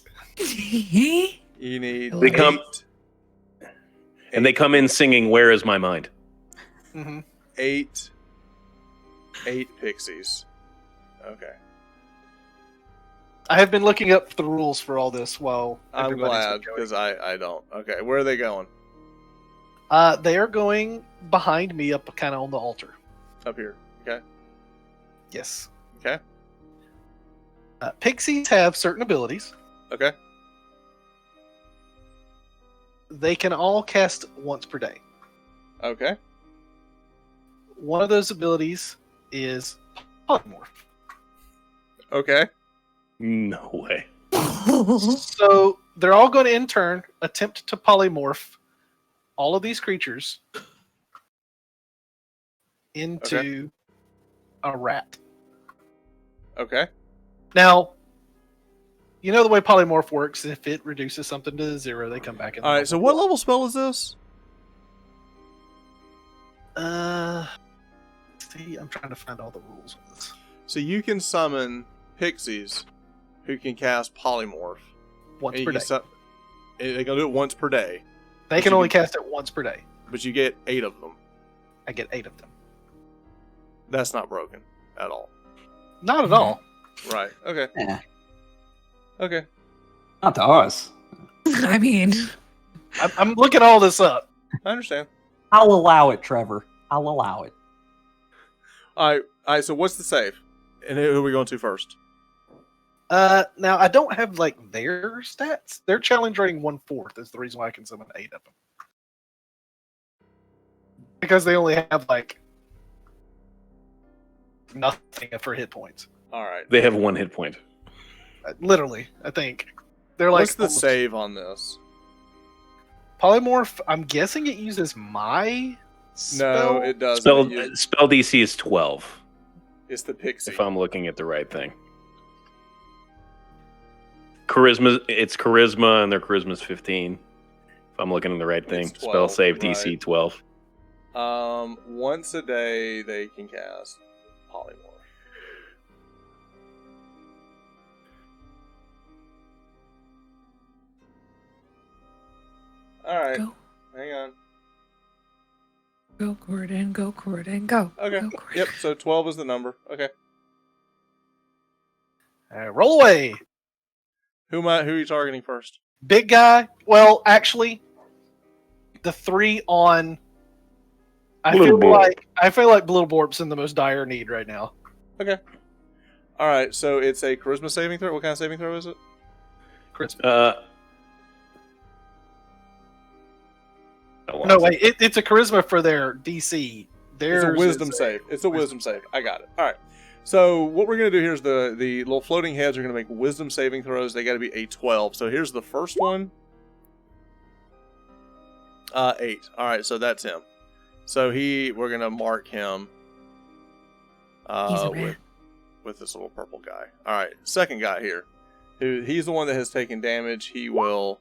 You need They come- 8. And they come in singing, "Where is my mind?" Mm-hmm. 8 pixies. Okay. I have been looking up the rules for all this while I'm everybody's glad, been going. because I don't. Okay, where are they going? They are going behind me up kind of on the altar. Up here. Okay. Yes. Okay. Pixies have certain abilities. Okay. They can all cast once per day. Okay. One of those abilities is polymorph. Okay. No way. So they're all going to in turn attempt to polymorph all of these creatures into a rat. Okay. Now, you know the way polymorph works. If it reduces something to 0, they come back in. All right. So what level spell is this? See, I'm trying to find all the rules on this. So you can summon pixies who can cast polymorph. Once And you per can day. they can do it once per day, They can you only can- cast it once per day. but you get 8 of them. I get 8 of them. That's not broken at all. Not at all. Right. Okay. Yeah. Okay. Not to us. I mean, I'm looking all this up. I understand. I'll allow it, Trevor. I'll allow it. All right. So what's the save? And who are we going to first? Now I don't have like their stats. Their challenge rating 1/4 is the reason why I can summon 8 of them. Because they only have like nothing for hit points. All right. They have 1 hit point. Literally, I think they're like What's the almost- save on this? polymorph. I'm guessing it uses my spell. No, it doesn't. Spell DC is 12. It's the pixie. If I'm looking at the right thing. Charisma, it's charisma, and their charisma's 15. If I'm looking at the right thing. It's Spell 12, save DC right. 12. Once a day they can cast polymorph. All right. go, Hang on. go, Cordan, go, Cordan, go. Okay. Go, Cordan. Yep. So 12 is the number. Okay. Roll away, Who are you targeting first? big guy. Well, actually, the 3 on I Little feel Blorp. like Little Blorp's in the most dire need right now. Okay. All right, so it's a charisma saving throw. What kind of saving throw is it? Charisma. I No, lost wait. It's a charisma for their DC. It's a wisdom save. It's a wisdom save. I got it. All right. So what we're going to do here is the little floating heads are going to make wisdom saving throws. They got to be a 12. So here's the first one. 8. All right, so that's him. So we're going to mark him He's a rat. with this little purple guy. All right, second guy here. He's the one that has taken damage. He will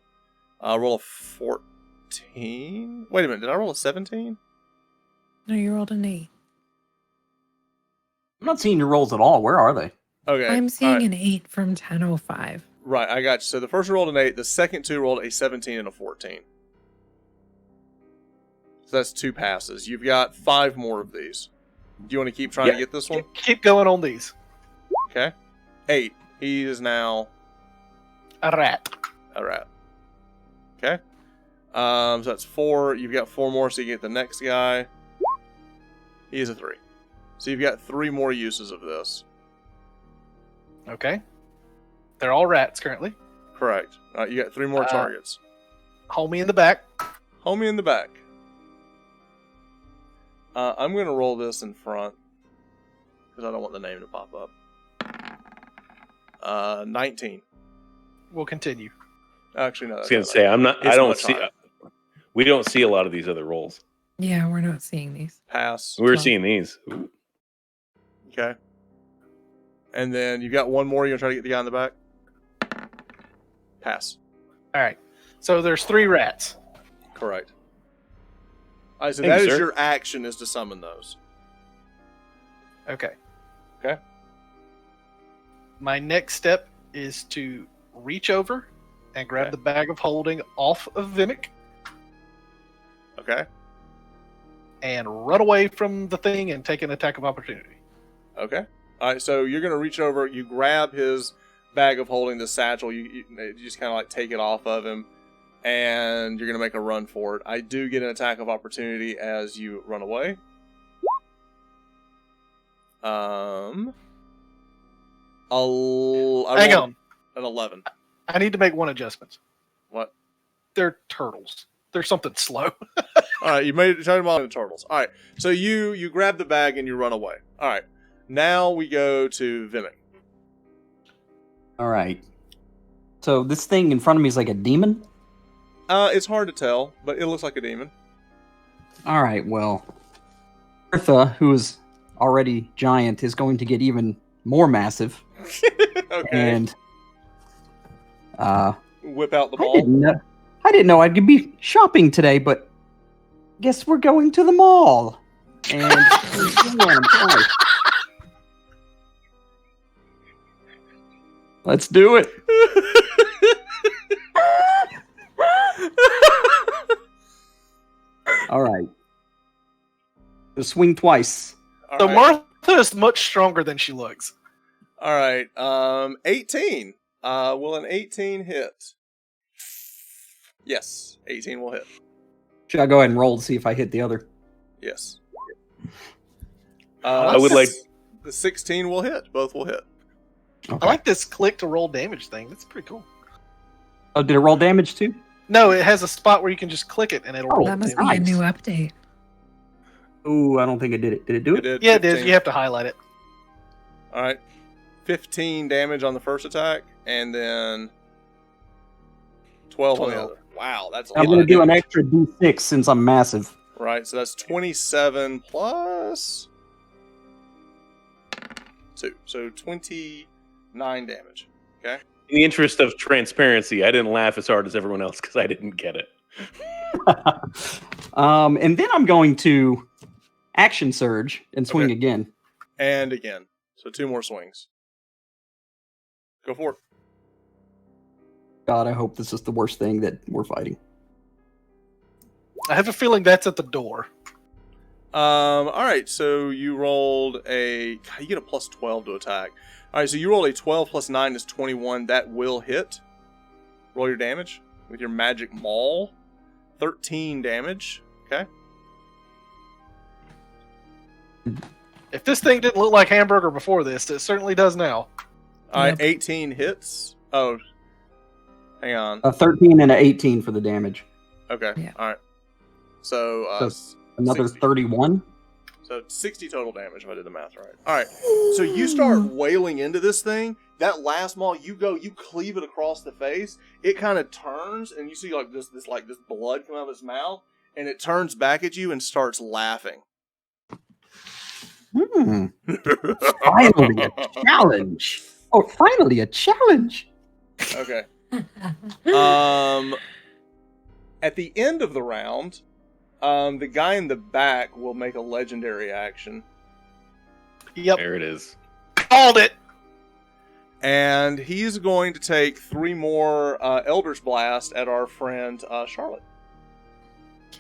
roll a 14. Wait a minute, did I roll a 17? No, you rolled an 8. I'm not seeing your rolls at all. Where are they? Okay. I'm seeing all right. an 8 from 10:05. Right, I got you. So the first one rolled an 8. The second two rolled a 17 and a 14. So that's 2 passes. You've got 5 more of these. Do you want to keep trying to get this one? Keep going on these. Okay. 8. He is now A rat. a rat. Okay. So that's 4. You've got 4 more, so you get the next guy. He is a 3. So you've got 3 more uses of this. Okay. They're all rats currently. Correct. You got 3 more targets. Homie in the back. Homie in the back. I'm going to roll this in front because I don't want the name to pop up. 19. We'll continue. Actually, no. I was That's gonna not say It's I don't much see. higher. We don't see a lot of these other rolls. Yeah, we're not seeing these. Pass. We were 12. seeing these. Ooh. Okay. And then you've got 1 more. You're going to try to get the guy in the back? Pass. All right. So there's 3 rats. Correct. All right, so Thank that you, is sir. your action is to summon those. Okay. Okay. My next step is to reach over and grab Okay. the bag of holding off of Vimak Okay. and run away from the thing and take an attack of opportunity. Okay. All right, so you're going to reach over, you grab his bag of holding, the satchel, you just kind of like take it off of him, and you're going to make a run for it. I do get an attack of opportunity as you run away. Hang rolled on. an 11. I need to make one adjustment. What? They're turtles. They're something slow. All right, you made it. Turn them all into turtles. All right, so you grab the bag and you run away. All right, now we go to Vimak. All right. So this thing in front of me is like a demon? It's hard to tell, but it looks like a demon. All right, well, Bertha, who is already giant, is going to get even more massive. Okay. And Whip out the I ball. didn't know I'd be shopping today, but guess we're going to the mall. And let's do it. All right. Swing twice. All So right. Martha is much stronger than she looks. All right. 18. Will an 18 hit? Yes, 18 will hit. Should I go ahead and roll to see if I hit the other? Yes. I would like- the 16 will hit. Both will hit. Okay. I like this click to roll damage thing. That's pretty cool. Oh, did it roll damage too? No, it has a spot where you can just click it and it'll Oh, roll That must damage. be a nice. new update. Ooh, I don't think it did it. Did it do it? did. Yeah, it is. 15. You have to highlight it. All right. 15 damage on the first attack, and then 12 on the 12. other. Wow, that's a I'm lot going to of do an damage. extra D6 since I'm massive. Right, so that's 27 plus 2. So 29 damage. Okay? In the interest of transparency, I didn't laugh as hard as everyone else because I didn't get it. And then I'm going to action surge and swing Okay. again. And again. So 2 more swings. Go for it. God, I hope this is the worst thing that we're fighting. I have a feeling that's at the door. All right, so you rolled you get a plus 12 to attack. All right, so you rolled a 12 plus 9 is 21. That will hit. Roll your damage with your magic maul. 13 damage. Okay. If this thing didn't look like hamburger before this, it certainly does now. All right, Yep. 18 hits. Oh, hang on. A 13 and an 18 for the damage. Okay, Yeah. all right. So, Another 60. 31. So 60 total damage if I did the math right. All right. So you start wailing into this thing. That last maul, you cleave it across the face. It kind of turns, and you see like this blood come out of its mouth, and it turns back at you and starts laughing. Finally a challenge. Oh, finally a challenge. Okay. At the end of the round, the guy in the back will make a legendary action, Yep, There it is. called it. and he's going to take 3 more Eldritch Blast at our friend Charlotte.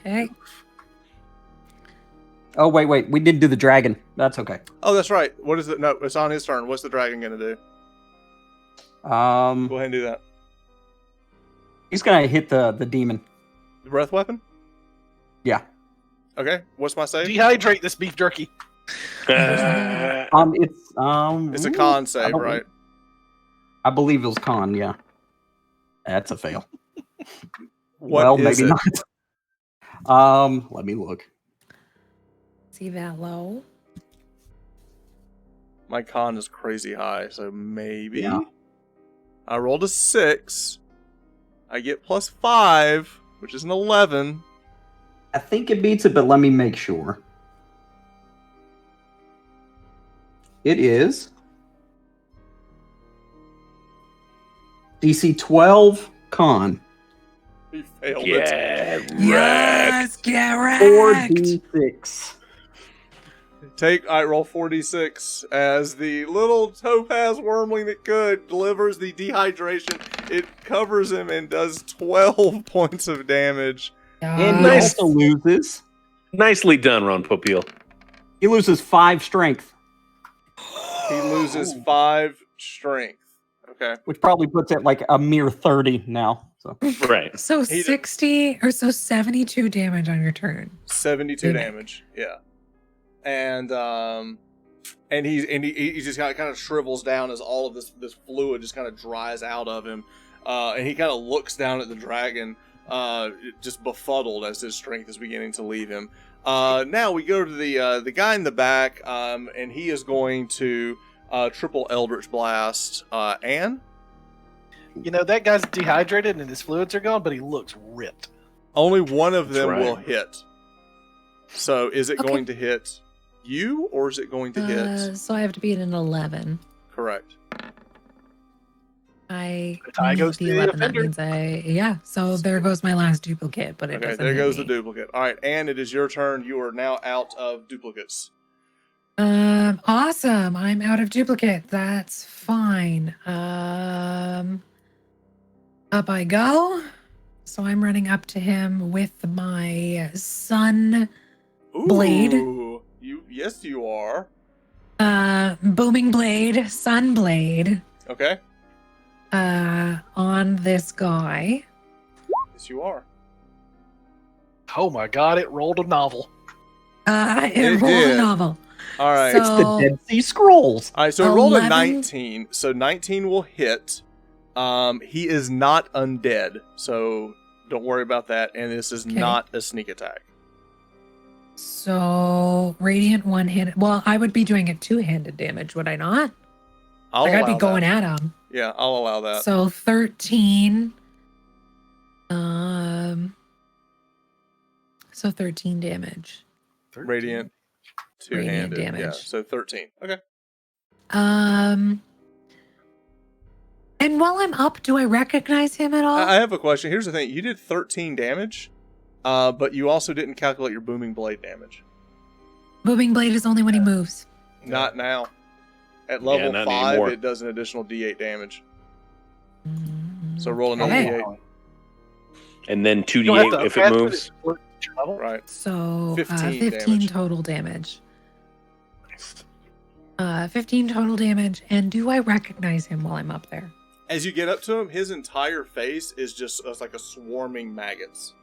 Okay. Oh, wait. We did do the dragon. That's okay. Oh, that's right. What is it? No, it's on his turn. What's the dragon going to do? Go ahead and do that. He's going to hit the demon. The breath weapon? Yeah. Okay. What's my save? Dehydrate this beef jerky. It's a con save, right? I believe it was con, yeah. That's a fail. What is maybe it? not. Let me look. See that low? My con is crazy high, so maybe. Yeah. I rolled a 6. I get +5, which is an 11. I think it beats it, but let me make sure. It is DC 12 con. He failed it. Yeah, wrecked. Yes, get wrecked. 4d6. Roll 4d6 as the little topaz wormling that could delivers the dehydration. It covers him and does 12 points of damage. And he Nice. also loses. Nicely done, Ron Popeil. He loses 5 strength, He loses 5 strength. Okay. which probably puts it like a mere 30 now. So Right. So He d- 60 or so 72 damage on your turn. 72 Vimak. damage. Yeah. And he just kind of shrivels down as all of this fluid just kind of dries out of him. And he kind of looks down at the dragon, just befuddled as his strength is beginning to leave him. Now we go to the guy in the back, and he is going to triple Eldritch Blast Anne. You know, that guy's dehydrated and his fluids are gone, but he looks ripped. Only one of That's them right. will hit. So is it Okay. going to hit you, or is it going to hit? So I have to beat an 11. Correct. I The tie need goes to the 11. That offender. means so there goes my last duplicate, but it Okay, doesn't there hit goes the me. duplicate. All right, Anne, it is your turn. You are now out of duplicates. Awesome. I'm out of duplicate. That's fine. Up I go. So I'm running up to him with my sun Blade. Ooh, yes, you are. booming blade, sun blade, Okay. on this guy. Yes, you are. Oh my god, it rolled a novel. It It rolled did. a novel. All right. So- it's the Dead Sea Scrolls. All right. So it rolled a 11. 19. So 19 will hit. He is not undead, so don't worry about that. And this is Okay. not a sneak attack. So radiant one-handed. Well, I would be doing it two-handed damage, would I not? I'll Like I'd be allow going that. at him. Yeah, I'll allow that. So 13. So 13 damage. Radiant, two-handed. Radiant Yeah. damage. So 13. Okay. And while I'm up, do I recognize him at all? I have a question. Here's the thing. You did 13 damage, but you also didn't calculate your booming blade damage. Booming blade is only when he moves. Not now. At level not 5, anymore. it does an additional D8 damage. Mm, So roll another okay. D8. And then You don't have 2d8 to if it upgrade moves. for your level. Right. So 15 15 damage. total damage. 15 total damage. And do I recognize him while I'm up there? As you get up to him, his entire face is just it's like a swarming maggots.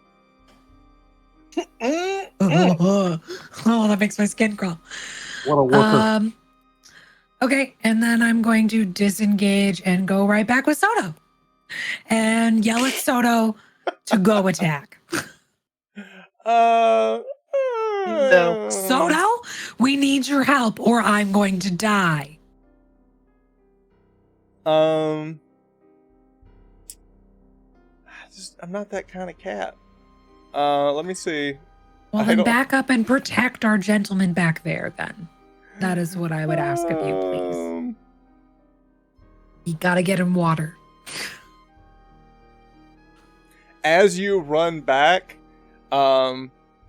Oh, that makes my skin crawl. What a worker. Okay, and then I'm going to disengage and go right back with Soto. And yell at Soto to go attack. No. Soto, we need your help or I'm going to die. I'm not that kind of cat. Let me see. Well, then back up and protect our gentleman back there, then. That is what I would ask of you, please. You gotta get him water. As you run back,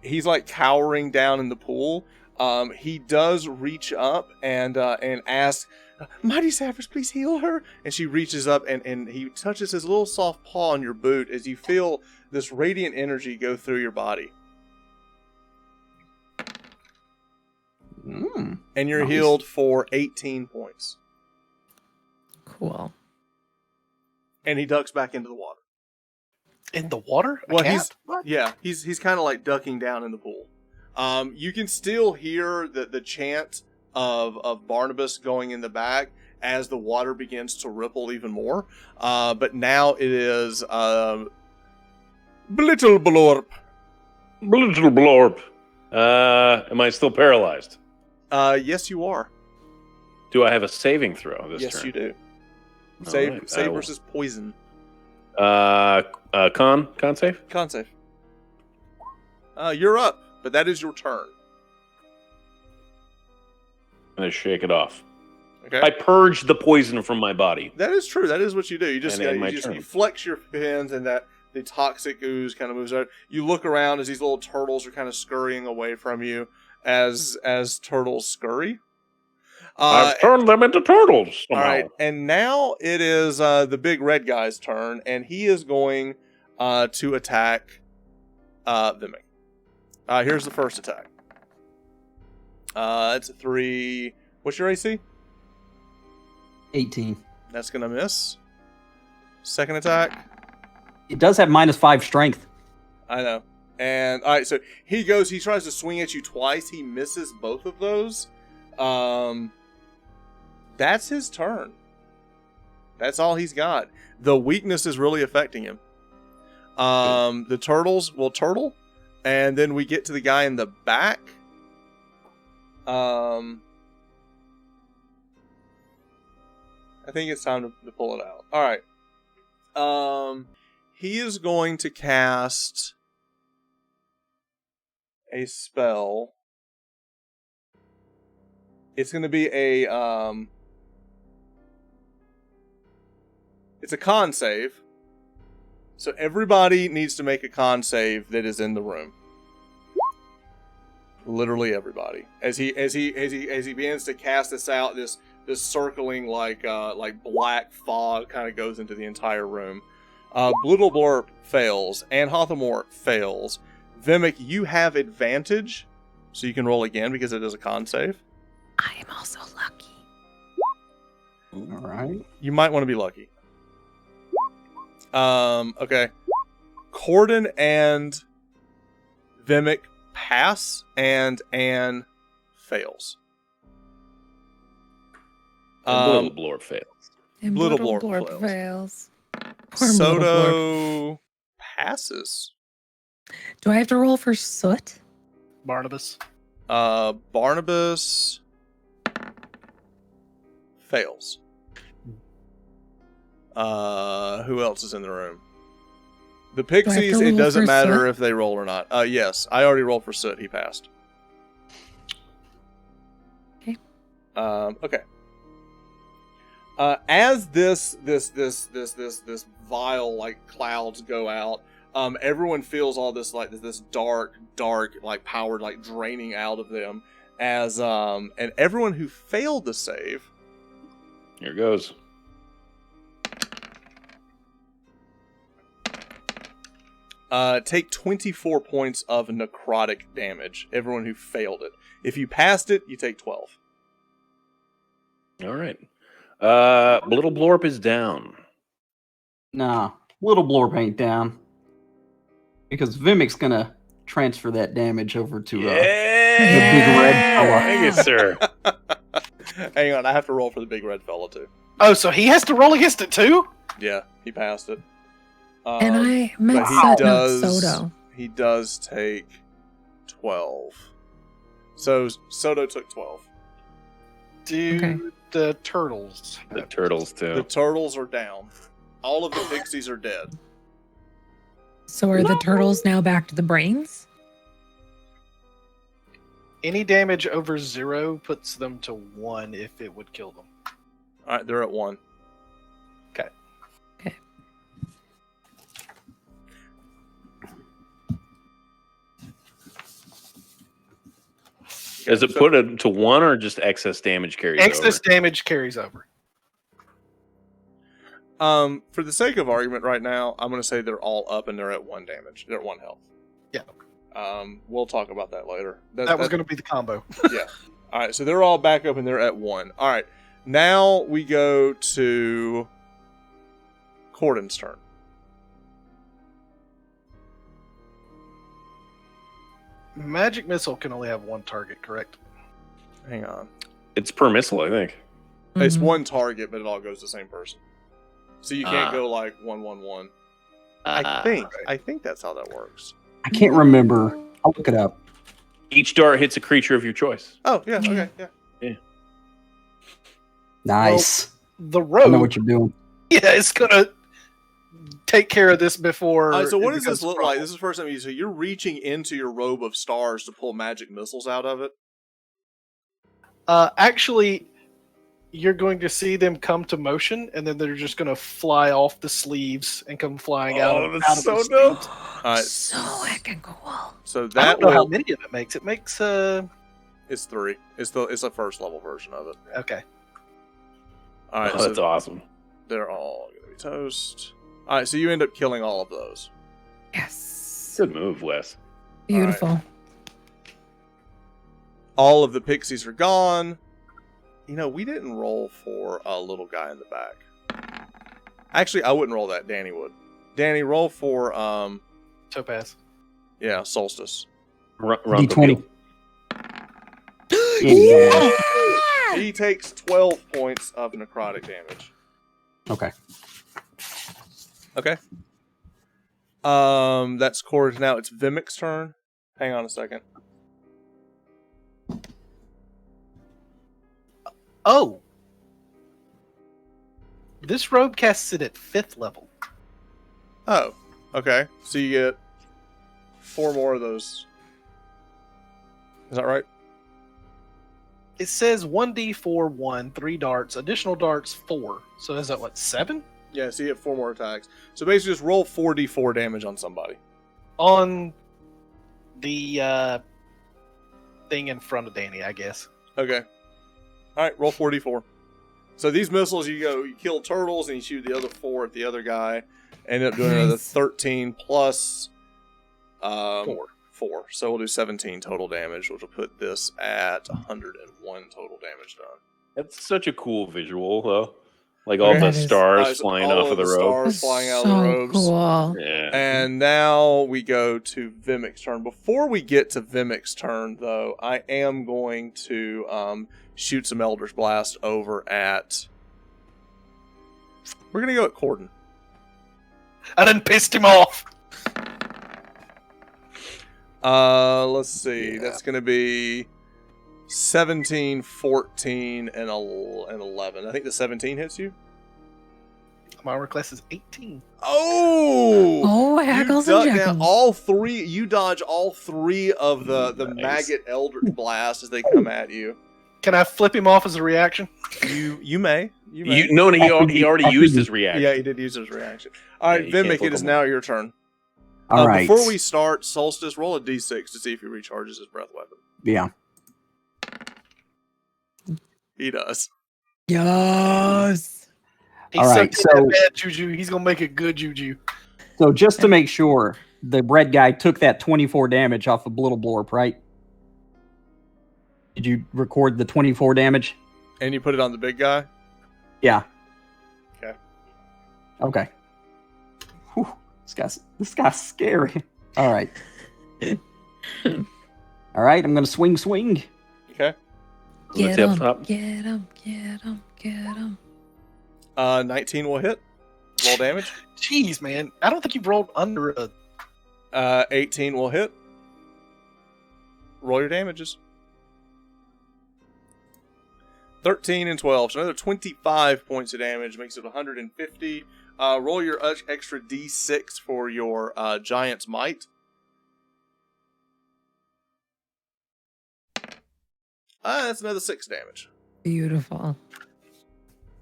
he's like cowering down in the pool. He does reach up and ask, "Mighty Savage, please heal her." And she reaches up and he touches his little soft paw on your boot as you feel this radiant energy go through your body. And you're healed for 18 points. Cool. And he ducks back into the water. In the water? Well, he's kind of like ducking down in the pool. You can still hear the chant of Barnabas going in the back as the water begins to ripple even more. But now it is Blittle Blorp. Blittle Blorp. Am I still paralyzed? Yes, you are. Do I have a saving throw this turn? Yes, you do. All Save right, versus poison. Con save? Con save. You're up, but that is your turn. I'm gonna shake it off. Okay. I purge the poison from my body. That is true. That is what you do. You just, And you flex your fins, and that the toxic ooze kind of moves out. You look around as these little turtles are kind of scurrying away from you, as turtles scurry. I've turned them into turtles somehow. All right, and now it is the big red guy's turn, and he is going to attack Vimak. Here's the first attack. It's a 3. What's your AC? 18. That's going to miss. Second attack. It does have -5 strength. I know. And, all right, so he tries to swing at you twice. He misses both of those. That's his turn. That's all he's got. The weakness is really affecting him. The turtles will turtle. And then we get to the guy in the back. I think it's time to pull it out. All right. He is going to cast a spell. It's going to be it's a con save. So everybody needs to make a con save that is in the room. Literally everybody. As he begins to cast this out, this circling like black fog kind of goes into the entire room. Blittleblorp fails, and Hothamort fails. Vimak, you have advantage, so you can roll again because it is a con save. I am also lucky. All right. You might want to be lucky. Okay. Cordan and Vimak pass, and Anne fails. Blittleblorp fails. And Blittleblorp Blittleblorp fails. Poor Blittleblorp. Soto passes. Do I have to roll for soot? Barnabas. Barnabas fails. Who else is in the room? The Pixies, it doesn't matter if they roll or not. Yes, I already rolled for Soot. He passed. Okay. Okay. As this vile like clouds go out, everyone feels all this like this dark like power like draining out of them. As and everyone who failed the save. Here goes. Take 24 points of necrotic damage. Everyone who failed it. If you passed it, you take 12. All right. Blittleblorp is down. Nah, Little Blorp ain't down. Because Vimak's gonna transfer that damage over to Yeah, the big red fella. Thank you, sir. Hang on, I have to roll for the big red fella too. Oh, so he has to roll against it too? Yeah, he passed it. And I meant but Sut, not Soto. He does take 12. So Soto took 12. Do the turtles? The turtles too. The turtles are down. All of the pixies are dead. So are the turtles now back to the brains? Any damage over 0 puts them to 1 if it would kill them. All right, they're at 1. Okay. Okay. Does it put it to 1 or just excess damage carries Excess over? damage carries over. For the sake of argument right now, I'm going to say they're all up and they're at 1 damage. They're at 1 health. Yeah. We'll talk about that later. That was going to be the combo. Yeah. All right, so they're all back up and they're at 1. All right, now we go to Cordan's turn. Magic missile can only have 1 target, correct? Hang on. It's per missile, I think. It's Mhm. 1 target, but it all goes to the same person. So you can't go like 1-1-1. I think that's how that works. I can't remember. I'll look it up. Each dart hits a creature of your choice. Oh, yeah, okay, yeah. Nice. The I know rogue, what you're doing. yeah, it's going to take care of this before. All right, so it what does becomes this a look like? problem. This is the first time you. So you're reaching into your robe of stars to pull magic missiles out of it. Actually, you're going to see them come to motion, and then they're just going to fly off the sleeves and come flying out. Oh, out that's of so the dope. sleeves. All right. So heckin' cool. So I that don't know how will. many of it makes. It makes It's 3. It's the first level version of it. okay. All right, Oh, so that's awesome. they're all gonna be toast. All right, so you end up killing all of those. Yes. Good move, Wes. Beautiful. All of the pixies are gone. You know, we didn't roll for a little guy in the back. Actually, I wouldn't roll that. Danny would. Danny, roll for Topaz. yeah, Solstice. Run D20. Yeah. He takes 12 points of necrotic damage. Okay. Okay. That's Cordan. Now it's Vimik's turn. Hang on a second. Oh, this robe casts it at 5th level. Oh, okay. So you get 4 more of those. Is that right? It says 1d4 1, 3 darts, additional darts 4. So is that what, 7? Yeah, so you get 4 more attacks. So basically just roll 4d4 damage on somebody. On the thing in front of Danny, I guess. Okay. Alright, roll 4d4. So these missiles, you kill turtles and you shoot the other 4 at the other guy. End up doing another Nice. 13 plus 4. 4. So we'll do 17 total damage, which will put this at 101 total damage done. That's such a cool visual, though. Like all Okay. the That is- stars So flying all off of the rope. stars That's flying out so of the robes. cool. Yeah. And now we go to Vimik's turn. Before we get to Vimik's turn, though, I am going to shoot some Eldritch Blast over at... We're going to go at Cordan. I done pissed him off. Let's see. That's going to be 17, 14, and 11. I think the 17 hits you. My armor class is 18. Oh! Oh, hackles and jackals. You dodge all 3 of the Nice. maggot Eldritch Blast as they come at you. Can I flip him off as a reaction? You may. You may. No, he already used his reaction. Yeah, he did use his reaction. All right, Yeah, you can't Vimak, flip it is him now your turn. All right. Before we start, Solstice, roll a d6 to see if he recharges his breath weapon. Yeah. He does. Yes. He's All right, sucked in so- that bad juju. He's gonna make a good juju. So just to make sure, the red guy took that 24 damage off of Little Blorp, right? Did you record the 24 damage? And you put it on the big guy? Yeah. Okay. Okay. Whew, this guy's scary. All right. All right, I'm going to swing. Okay. From the tip top. Get him. 19 will hit. Roll damage. Jeez, man. I don't think you've rolled under a... 18 will hit. Roll your damages. 13 and 12, so another 25 points of damage, makes it 150. Roll your extra d6 for your Giant's Might. That's another 6 damage. Beautiful.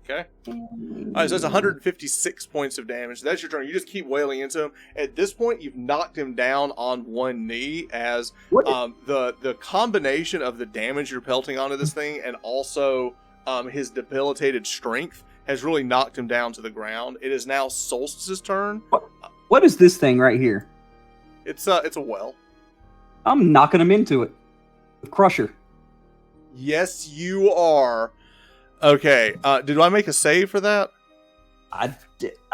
Okay. Alright, so that's 156 points of damage. That's your turn. You just keep wailing into him. At this point, you've knocked him down on one knee as the combination of the damage you're pelting onto this thing and also his debilitated strength has really knocked him down to the ground. It is now Solstice's turn. What is this thing right here? It's a well. I'm knocking him into it. The Crusher. Yes, you are. Okay, did I make a save for that? I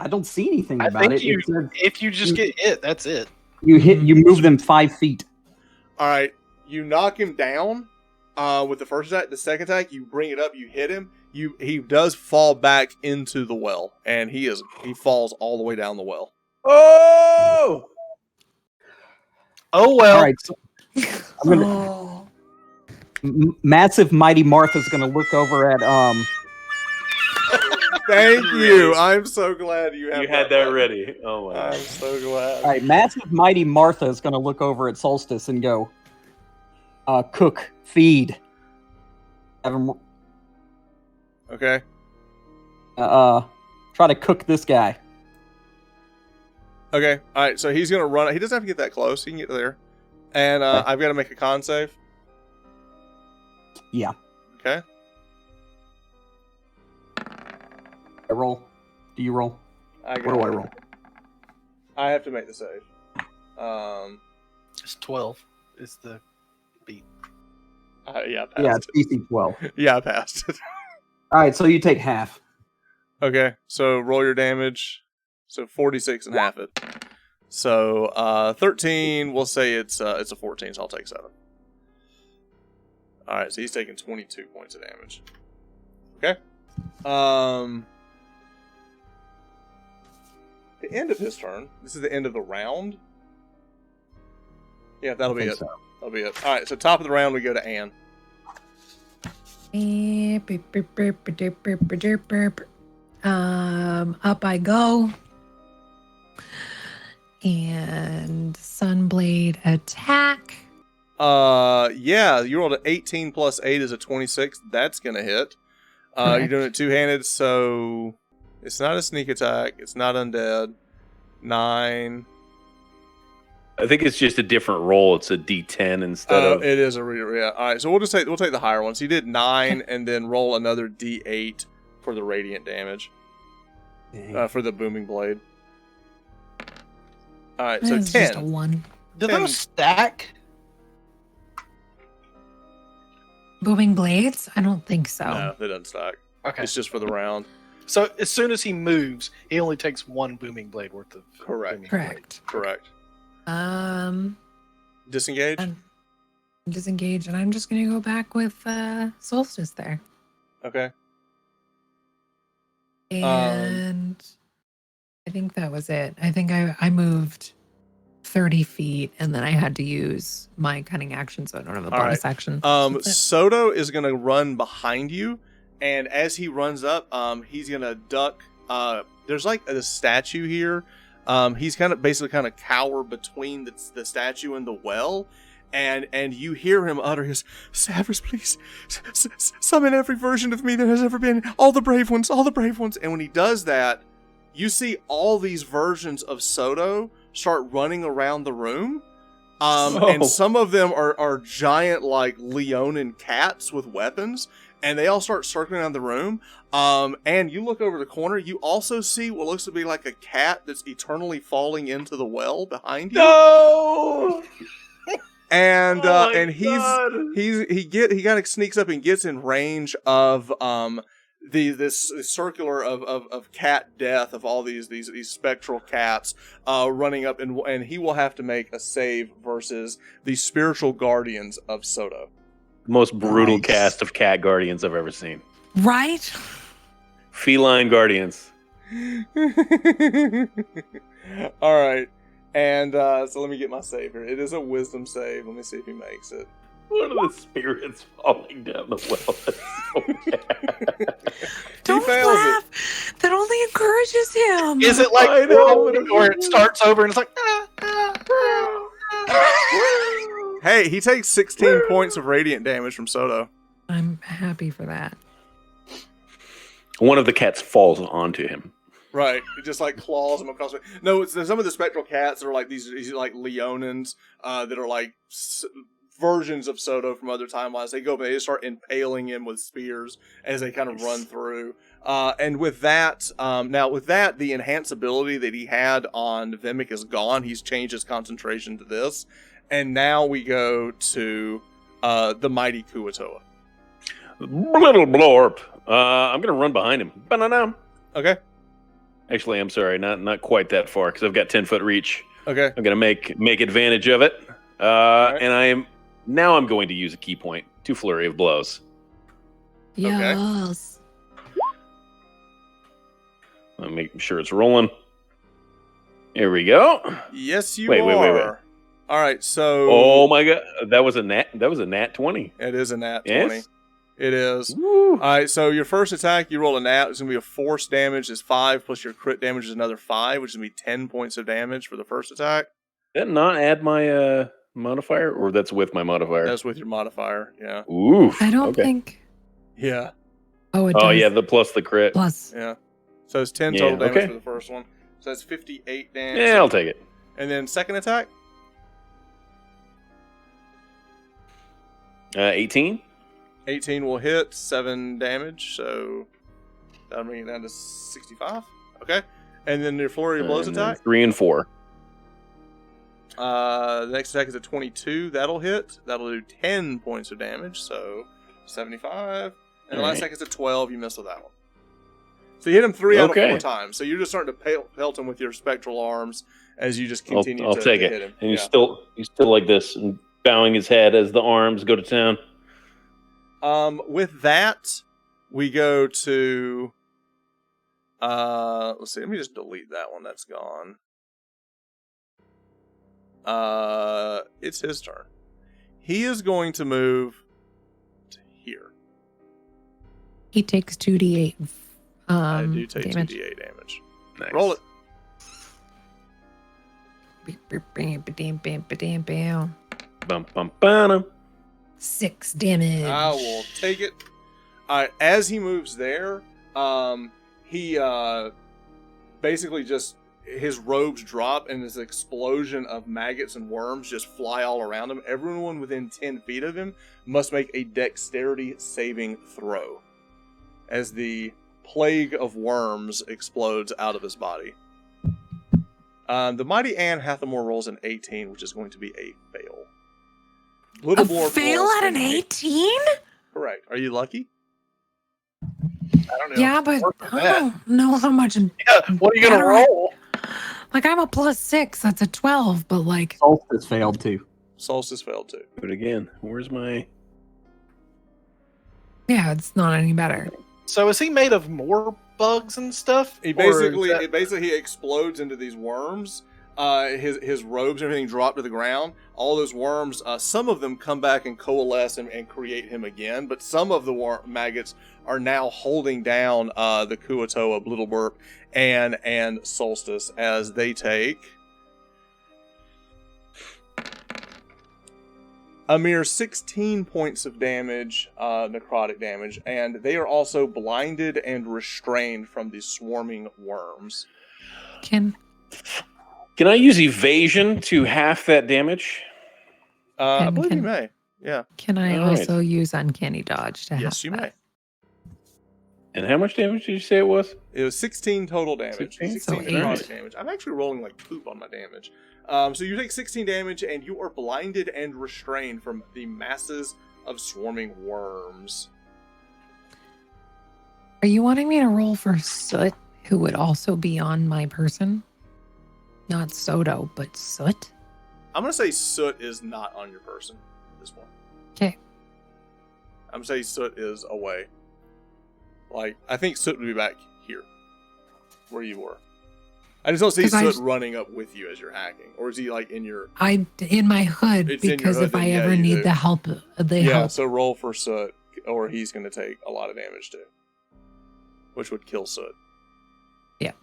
don't see anything I about think it. you, It says if you just get hit, that's it. you move them 5 feet. All right, you knock him down with the first attack. The second attack, you bring it up, you hit him. He does fall back into the well, and he falls all the way down the well. Oh! Oh, well. All right, so I'm gonna, Massive Mighty Martha's going to look over at Thank you. I'm so glad you You had that ready. Oh my I'm god. so glad. All right, Massive Mighty Martha is going to look over at Solstice and go, cook, feed. Have him, Okay. try to cook this guy. Okay. All right. So he's gonna run. He doesn't have to get that close. He can get there. And Okay. I've got to make a con save. Yeah. Okay. I roll. Do you roll? What What do I roll? I have to make the save. It's 12 is the beat. Yeah, I Yeah, passed. it's DC 12. Yeah, I passed. All right, so you take half. Okay. So roll your damage. So 46 and half it. So 13. We'll say it's a 14. So I'll take 7. All right. So he's taking 22 points of damage. Okay. The end of his turn. This is the end of the round. Yeah, that'll be it. So. That'll be it. All right. So top of the round, we go to Anne. Up I go. And Sunblade attack. Yeah, you rolled an 18 plus 8 is a 26. That's gonna hit. You're Correct. doing it two-handed, so it's not a sneak attack. It's not undead. 9. I think it's just a different roll. It's a D10 instead of. It is a yeah. All right, so we'll take the higher one. So you did 9, and then roll another D8 for the radiant damage for the booming blade. All right, so It's 10. just a 1. Do 10. those stack? Booming blades? I don't think so. No, they don't stack. Okay. It's just for the round. So as soon as he moves, he only takes one booming blade worth of. Correct. booming blade. Correct. Correct. Um, Disengage. I'm disengaged, and I'm just gonna go back with Solstice there. Okay. And I think that was it. I think I moved 30 feet, and then I had to use my cunning action, so I don't have a All bonus action. Um, Soto is gonna run behind you, and as he runs up, he's gonna duck. There's like a statue here. He's kind of cower between the statue and the well, and you hear him utter his Savers, please summon every version of me there has ever been, all the brave ones. And when he does that, you see all these versions of Soto start running around the room. And some of them are giant, like Leonin cats with weapons, and they all start circling around the room. And you look over the corner, you also see what looks to be like a cat that's eternally falling into the well behind you. No! And Oh my and God. he kind of sneaks up and gets in range of this circular of cat death of all these spectral cats running up, and he will have to make a save versus the spiritual guardians of Soto. Most brutal Nice. cast of cat guardians I've ever seen. Right? Feline guardians. All right. And so let me get my save here. It is a wisdom save. Let me see if he makes it. One of the spirits falling down the well. That's so bad. Don't fails laugh. That only encourages him. Is it like I know. where it starts over and it's like Hey, he takes 16 points of radiant damage from Soto. I'm happy for that. One of the cats falls onto him. Right, it just like claws him across. No, it's some of the spectral cats that are like these like Leonins that are like versions of Soto from other timelines. They go, they just start impaling him with spears as they kind of run through. And with that, the enhance ability that he had on Vimak is gone. He's changed his concentration to this, and now we go to the mighty Kuatoa. Little blorp. I'm gonna run behind him. Ba-na-na. Okay. Actually, I'm sorry, not quite that far because I've got 10-foot reach. Okay. I'm gonna make advantage of it, right. and I'm going to use a key point to flurry of blows. Yes. I'm making sure it's rolling. Here we go. Yes, you Wait. are. All right. So. Oh my god, that was a nat 20. It is a nat 20. Yes. It is. Woo. All right, so your first attack, you roll a nat. It's going to be a force damage is 5, plus your crit damage is another 5, which is going to be 10 points of damage for the first attack. Did that not add my modifier, or that's with my modifier? That's with your modifier, yeah. Ooh. I don't okay. think. Yeah, Oh, it does. Oh yeah, the plus the crit. Plus. yeah. So it's 10 Yeah, total damage okay. for the first one. So that's 58 damage. Yeah, I'll take it. And then second attack? 18. 18 will hit, 7 damage, so that'll bring it down to 65. Okay. And then your flurry of blows And then attack? 3 and 4. The next attack is a 22. That'll hit. That'll do 10 points of damage, so 75. And the last attack is a 12. You miss with that one. So you hit him 3 out of 4 times. So you're just starting to pelt him with your spectral arms as you just continue I'll to take it. hit him. And he's still like this and bowing his head as the arms go to town. With that, we go to let's see, let me just delete that one. That's gone. It's his turn. He is going to move to here. He takes 2d8. I do take damage. 2d8 damage. Nice. Roll it. Bum, bum, bum. 6 damage. I will take it. As he moves there, he basically just, his robes drop and this explosion of maggots and worms just fly all around him. Everyone within 10 feet of him must make a dexterity saving throw as the plague of worms explodes out of his body. The mighty Anne Hathamore rolls an 18, which is going to be a fail. Little A Dwarf fail rolls at an 18? Correct. Are you lucky? I don't know. Yeah, but Work with I that. don't know how much. Yeah, what are you gonna better I- roll? Like, I'm a +6. That's a 12, but like. Solstice failed too. Solstice failed too. Do it again. Where's my... Yeah, it's not any better. So is he made of more bugs and stuff? He Or is basically that- he explodes into these worms. His robes and everything drop to the ground. All those worms, some of them come back and coalesce and create him again, but some of the maggots are now holding down the Kuatoa, Little Burp, and Solstice as they take a mere 16 points of damage, necrotic damage, and they are also blinded and restrained from these swarming worms. Can Can I use evasion to half that damage? I believe you may. Yeah. I All right. also use Uncanny Dodge to Yes, have you that? may. And how much damage did you say it was? It was 16 total damage. 16? 16 So necrotic 8. damage. I'm actually rolling like poop on my damage. So you take 16 damage, and you are blinded and restrained from the masses of swarming worms. Are you wanting me to roll for Soot, who would also be on my person? Not Soto, but Soot? I'm going to say Soot is not on your person at this point. Okay. I'm saying Soot is away. Like, I think Soot would be back here, where you were. I just don't see 'Cause I Soot just- running up with you as you're hacking, or is he like in your? in my hood It's in your because hood, if I then, yeah, ever you need do. the help, Yeah, help. so roll for Soot, or he's going to take a lot of damage too, which would kill Soot. Yeah.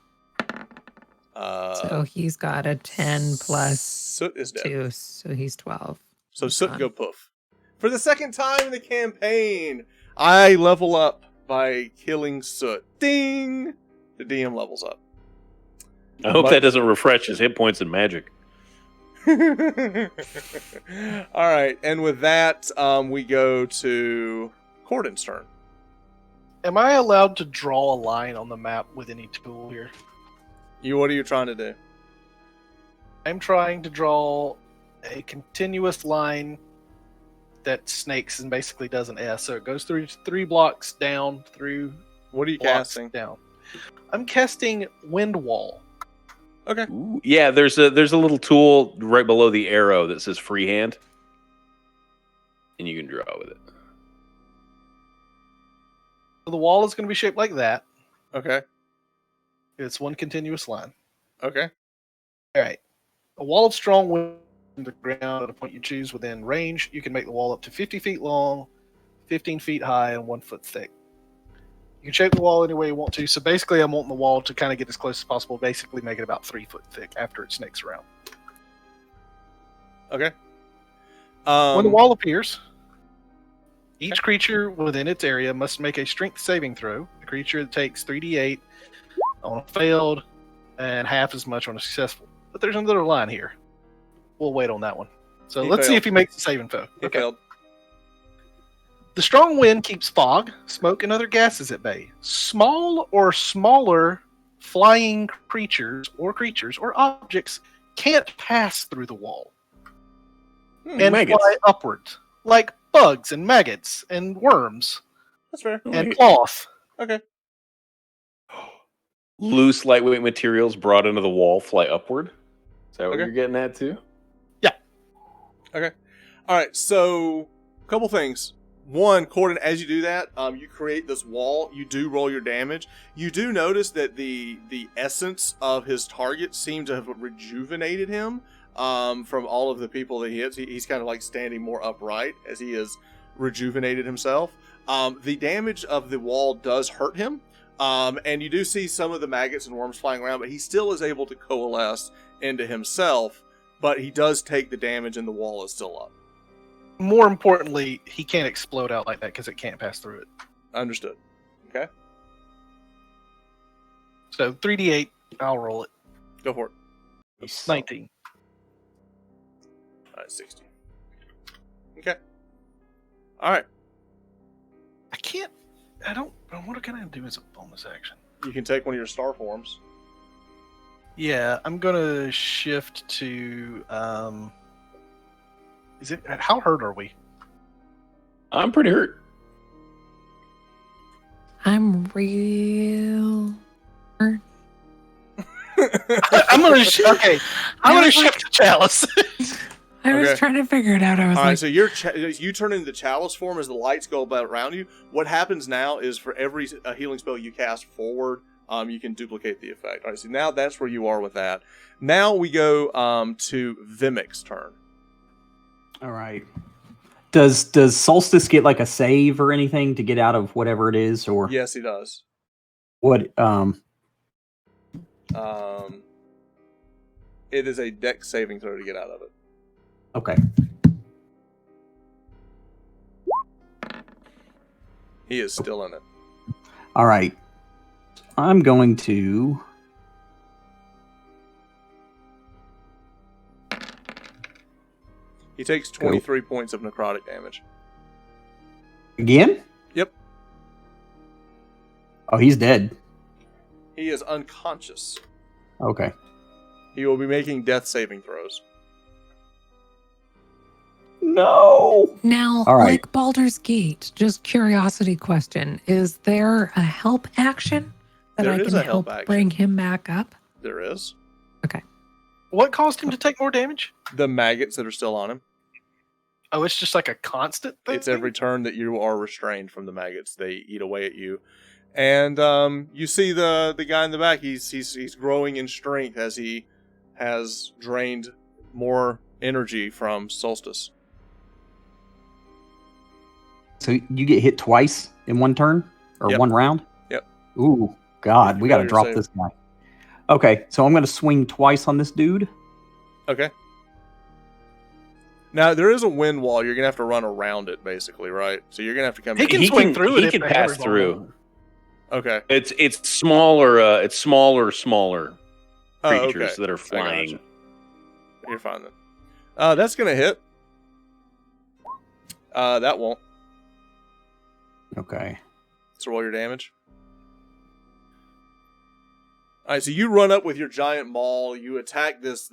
So So he's got a 10 plus Soot is dead. 2, so he's 12. So He's Soot gone. go poof. For the second time in the campaign, I level up by killing Soot. Ding! The DM levels up. I hope But- that doesn't refresh his hit points in magic. All right, and with that, we go to Cordan's turn. Am I allowed to draw a line on the map with any tool here? What are you trying to do? I'm trying to draw a continuous line that snakes and basically does an S. So it goes through 3 blocks down, through What are you blocks casting? down. I'm casting Wind Wall. Okay. Ooh, yeah, there's a little tool right below the arrow that says freehand, and you can draw with it. So the wall is going to be shaped like that. Okay. It's one continuous line. Okay. All right. A wall of strong wind in the ground at a point you choose within range. You can make the wall up to 50 feet long, 15 feet high, and 1 foot thick. You can shape the wall any way you want to. So basically, I'm wanting the wall to kind of get as close as possible. Basically, make it about 3 foot thick after it snakes around. Okay. When the wall appears, each creature within its area must make a strength saving throw. The creature takes 3d8 on a failed and half as much on a successful. But there's another line here. We'll wait on that one. So He let's see failed. if he makes the saving throw. He Okay. failed. The strong wind keeps fog, smoke, and other gases at bay. Small or smaller flying creatures or objects can't pass through the wall and Maggots. fly upwards, like bugs and maggots and worms That's fair. and cloth. Okay. Loose, lightweight materials brought into the wall fly upward. Is that what Okay. you're getting at too? All right. So, a couple things. One, Cordan, as you do that, you create this wall. You do roll your damage. You do notice that the essence of his target seems to have rejuvenated him from all of the people that he hits. He's kind of like standing more upright as he has rejuvenated himself. The damage of the wall does hurt him. And you do see some of the maggots and worms flying around, but he still is able to coalesce into himself. But he does take the damage, and the wall is still up. More importantly, he can't explode out like that because it can't pass through it. Understood. Okay, So 3d8, I'll roll it. go for it. 19. All right, 60. Okay. All right. I don't. What can I do as a bonus action? You can take one of your star forms. Yeah, I'm gonna shift to. Is it? How hurt are we? I'm pretty hurt. I'm real. hurt. I'm gonna. Okay, I'm I gonna was like- shift to chalice. I was Okay. trying to figure it out. I was All like, right, so you turn into the chalice form as the lights go about around you. What happens now is for every healing spell you cast forward, you can duplicate the effect. All right, so now that's where you are with that. Now we go to Vimik's turn. All right. Does Solstice get like a save or anything to get out of whatever it is, or Yes, he does. what? It is a dex saving throw to get out of it. Okay. He is still in it. All right. I'm going to. He takes 23 points of necrotic damage. Again? Yep. Oh, he's dead. He is unconscious. Okay. He will be making death saving throws. No. now, All right. like Baldur's Gate, just curiosity question: is there a help action that There I is can a help help action. bring him back up? There is. What caused him to take more damage? The maggots that are still on him. Oh, it's just like a constant thing? It's every turn that you are restrained from the maggots. They eat away at you. And you see the guy in the back. He's growing in strength as he has drained more energy from Solstice. So you get hit twice in one turn or Yep. one round? Yep. Ooh, God, we got to Failure drop save. this guy. Okay, so I'm going to swing twice on this dude. Okay. Now there is a wind wall. You're gonna have to run around it, basically, right? So you're gonna have to come. He can swing through it He if can the pass hammer's on through. Okay. It's smaller. It's smaller Oh, creatures okay. that are I gotcha. flying. You're fine then. That's gonna hit. That won't. Okay. So roll your damage. All right, so you run up with your giant maul. You attack this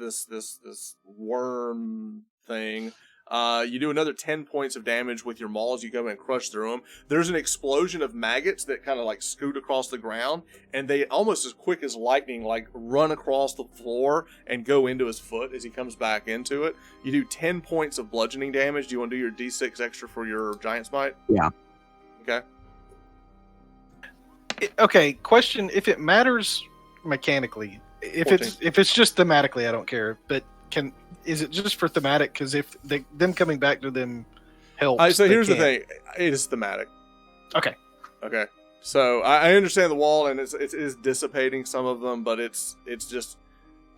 worm thing. You do another 10 points of damage with your maul as you go and crush through them. There's an explosion of maggots that kind of like scoot across the ground, and they almost as quick as lightning like run across the floor and go into his foot as he comes back into it. You do 10 points of bludgeoning damage. Do you want to do your D6 extra for your giant smite? Yeah. Okay. Okay, question: if it matters mechanically, if 14. it's just thematically, I don't care. But is it just for thematic? Because if them coming back to them helps. So they here's the can't. thing: it is thematic. Okay. Okay. So I understand the wall, and it is dissipating some of them, but it's just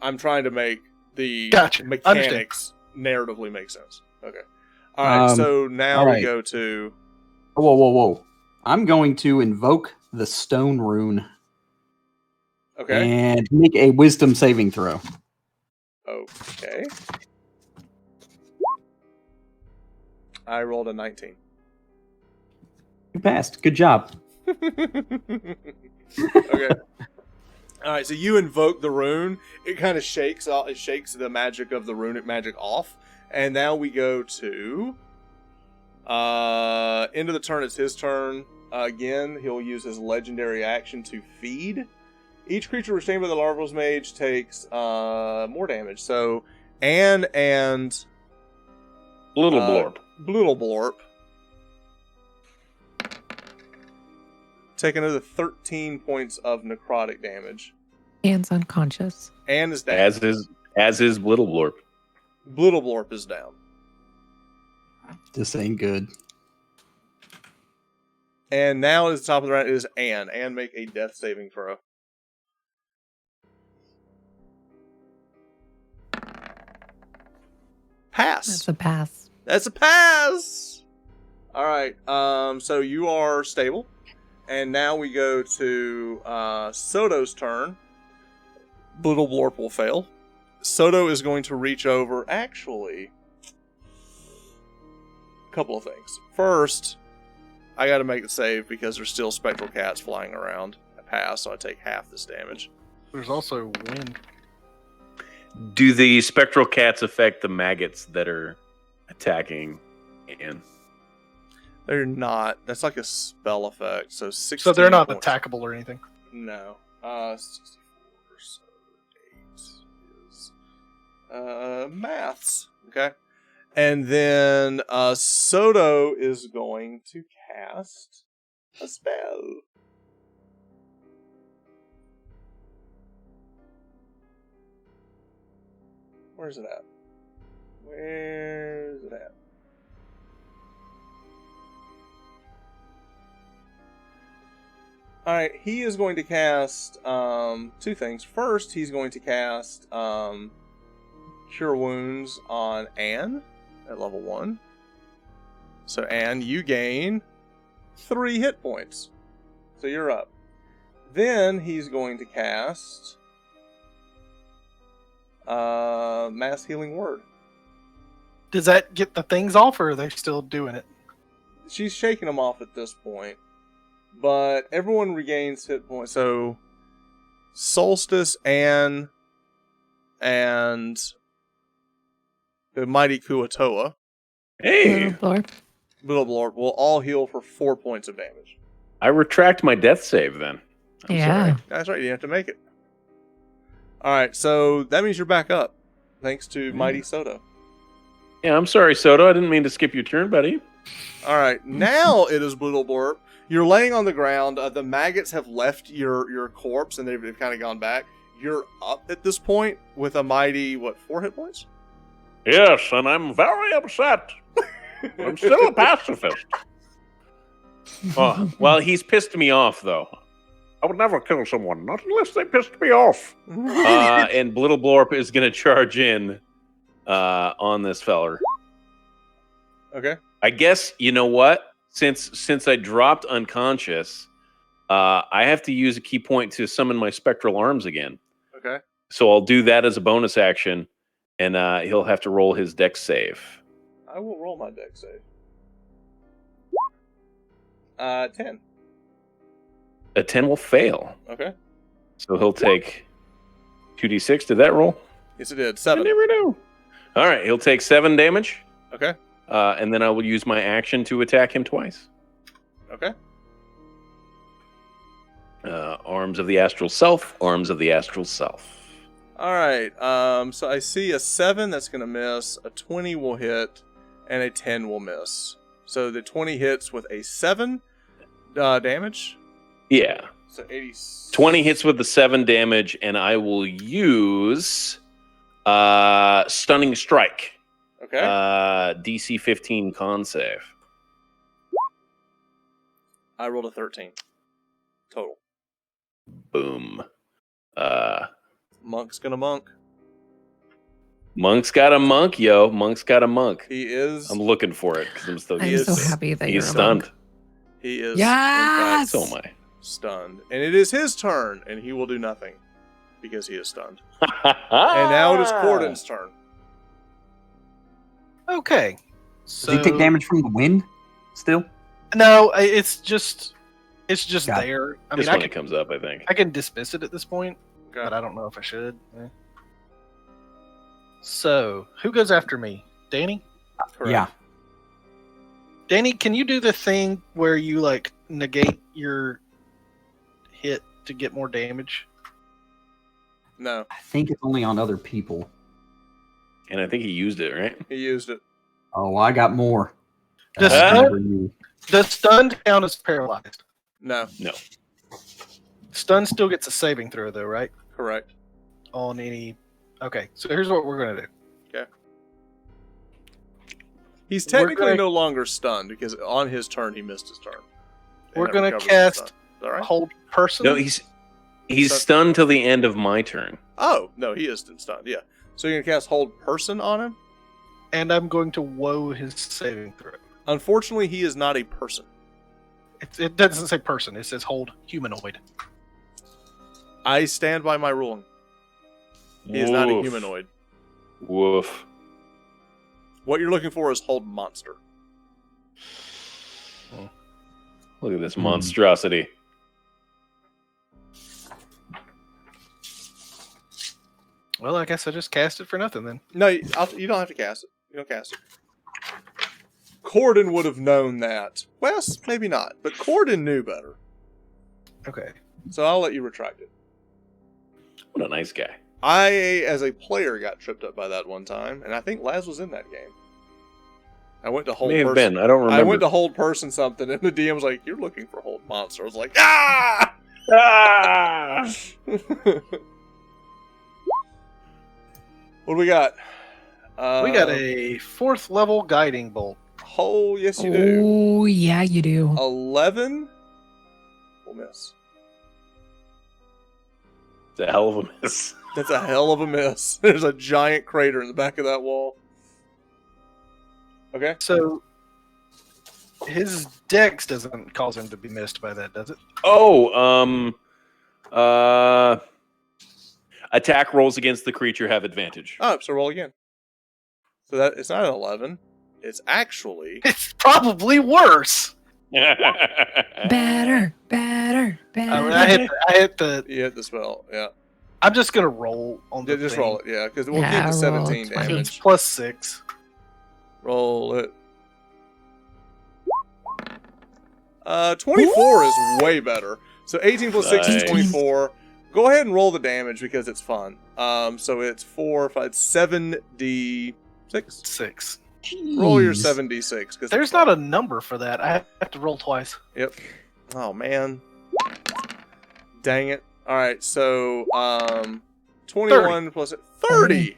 I'm trying to make the Gotcha. mechanics narratively make sense. Okay. All right. So now all we right. go to. Whoa. I'm going to invoke the stone rune Okay. and make a wisdom saving throw. Okay. I rolled a 19. You passed. Good job. Okay. All right, so you invoke the rune. It kind of shakes the magic of the runic magic off, and now we go to end of the turn. It's his turn again. He'll use his legendary action to feed. Each creature restrained by the larval's mage takes more damage. So Anne and Little blorp. Little Blorp take another 13 points of necrotic damage. Anne's unconscious. Anne is down. As is Little blorp. Little Blorp is down. This ain't good. And now at the top of the round is Anne. Anne, make a death saving throw. Pass. That's a pass. That's a pass. All right. So you are stable, and now we go to Soto's turn. Little Blorp will fail. Soto is going to reach over. Actually, a couple of things. First, I got to make the save because there's still spectral cats flying around. I pass, so I take half this damage. There's also wind. Do the spectral cats affect the maggots that are attacking Anne? They're not. That's like a spell effect. So 16. So they're not points. attackable or anything. No. 64. So 8 is maths. Okay. And then Soto is going to cast a spell. Where's it at? Where's it at? Alright, he is going to cast two things. First, he's going to cast Cure Wounds on Anne at level 1. So, Anne, you gain 3 hit points. So you're up. Then he's going to cast Mass Healing Word. Does that get the things off, or are they still doing it? She's shaking them off at this point. But everyone regains hit points. So Solstice, Anne, and the mighty Kuatoa, Hey, Little Blorp. Little Blorp, will all heal for 4 points of damage. I retract my death save then. I'm Yeah. sorry. That's right, you have to make it. Alright, so that means you're back up. Thanks to Mighty Soto. Yeah, I'm sorry, Soto. I didn't mean to skip your turn, buddy. All right, now it is Blue Blurp. You're laying on the ground. The maggots have left your corpse, and they've kind of gone back. You're up at this point with a mighty, 4 hit points? Yes, and I'm very upset. I'm still a pacifist. Oh, well, he's pissed me off, though. I would never kill someone, not unless they pissed me off. And Little Blorp is going to charge in on this feller. Okay. I guess, you know what? Since I dropped unconscious, I have to use a key point to summon my spectral arms again. Okay. So I'll do that as a bonus action, and he'll have to roll his dex save. I will roll my dex save. 10. A 10 will fail. Okay. So he'll take 2d6. Did that roll? Yes, it did. I 7. never know. All right, he'll take 7 damage. Okay. And then I will use my action to attack him twice. Okay. Arms of the Astral Self. Arms of the Astral Self. All right. So I see a 7 that's going to miss, a 20 will hit, and a 10 will miss. So the 20 hits with a 7 damage. Yeah. So 80. 20 hits with the 7 damage, and I will use Stunning Strike. Okay. DC 15 con save. I rolled a 13 total. Boom. Monk's gonna monk. Monk's got a monk, yo. Monk's got a monk. He is. I'm looking for it because I'm still. I'm so happy that you're He's stunned. He is. Yes! So am I. Stunned, and it is his turn, and he will do nothing because he is stunned. And now it is Cordan's turn. Okay. Does he take damage from the wind still? No, it's just Got it. there. I Just mean, when it comes up, I think. I can dismiss it at this point, Okay. but I don't know if I should. So, who goes after me? Danny? Correct. Yeah. Danny, can you do the thing where you like negate your hit to get more damage? No, I think it's only on other people. And I think he used it, right? he used it. Oh, I got more. Does Remember you. Does stunned count as paralyzed? No, No. Stun still gets a saving throw, though, right? correct. On any. Okay, so here's what we're gonna do. He's We're technically gonna- no longer stunned because on his turn he missed his turn. And We're I gonna recovered his cast stun. Is that right? Hold person. No, he's So- stunned till the end of my turn. Oh no, he is stunned. Yeah. So you're gonna cast Hold Person on him. And I'm going to woe his saving throw. Unfortunately, he is not a person. It doesn't say person. It says hold humanoid. I stand by my ruling. He is not a Woof. humanoid. Woof. What you're looking for is Hold Monster. Look at this monstrosity. Well, I guess I just cast it for nothing then. No, you don't have to cast it. You don't cast it. Cordan would have known that. Wes, maybe not, but Cordan knew better. Okay. So I'll let you retract it. What a nice guy. I, as a player, got tripped up by that one time, and I think Laz was in that game. I went to Hold May have Person. been. I don't remember. I went to Hold Person something, and the DM was like, "You're looking for Hold Monster." I was like, "Ah!" Ah! What do we got? We got a 4th level guiding bolt. Oh, yes, you do. Oh, yeah, you do. 11 will miss. It's a hell of a miss. That's a hell of a miss. There's a giant crater in the back of that wall. Okay. So his dex doesn't cause him to be missed by that, does it? Oh, attack rolls against the creature have advantage. Oh, so roll again. So that it's not an 11. It's actually It's probably worse. Better, better, better. I hit the. you hit the spell. Yeah. I'm just gonna roll on the. Yeah, just thing. roll it. Yeah, because we'll Yeah, keep the roll 17 20. So it's damage. plus 6. Roll it. 24 is way better. So 18 plus 6 is Nice. 24. Go ahead and roll the damage because it's fun. So it's 4, 5, 7d6. 6. Roll your Jeez. 7d6. Because There's not a number for that. I have to roll twice. Yep. Oh man. Dang it. All right. So 21 plus 30.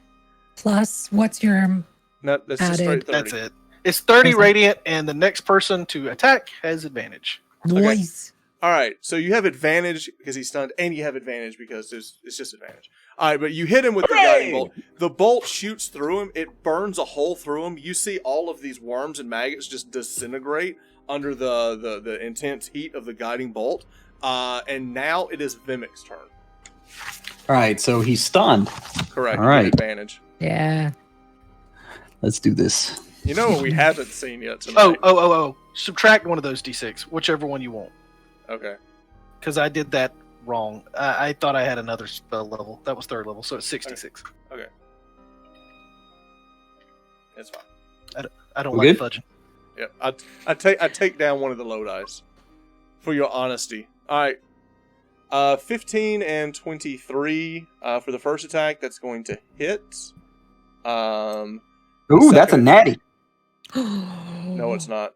Plus, what's your No, that's just straight 30. That's it. It's 30 Okay. radiant, and the next person to attack has advantage. noise? All right, so you have advantage because he's stunned, and you have advantage because it's just advantage. All right, but you hit him with the guiding bolt. The bolt shoots through him. It burns a hole through him. You see all of these worms and maggots just disintegrate under the intense heat of the guiding bolt. And now it is Vimik's turn. All right, so he's stunned. Correct. All you get right. advantage. Yeah. Let's do this. You know what we haven't seen yet tonight? Oh. Subtract one of those d6, whichever one you want. Okay. Because I did that wrong. I thought I had another spell level. That was 3rd level, so it's 66. Okay. It's fine. I don't We like good? fudging. Yeah, I take down one of the low dice for your honesty. All right, 15 and 23 for the first attack. That's going to hit. Ooh, that's a Second- natty. No, it's not.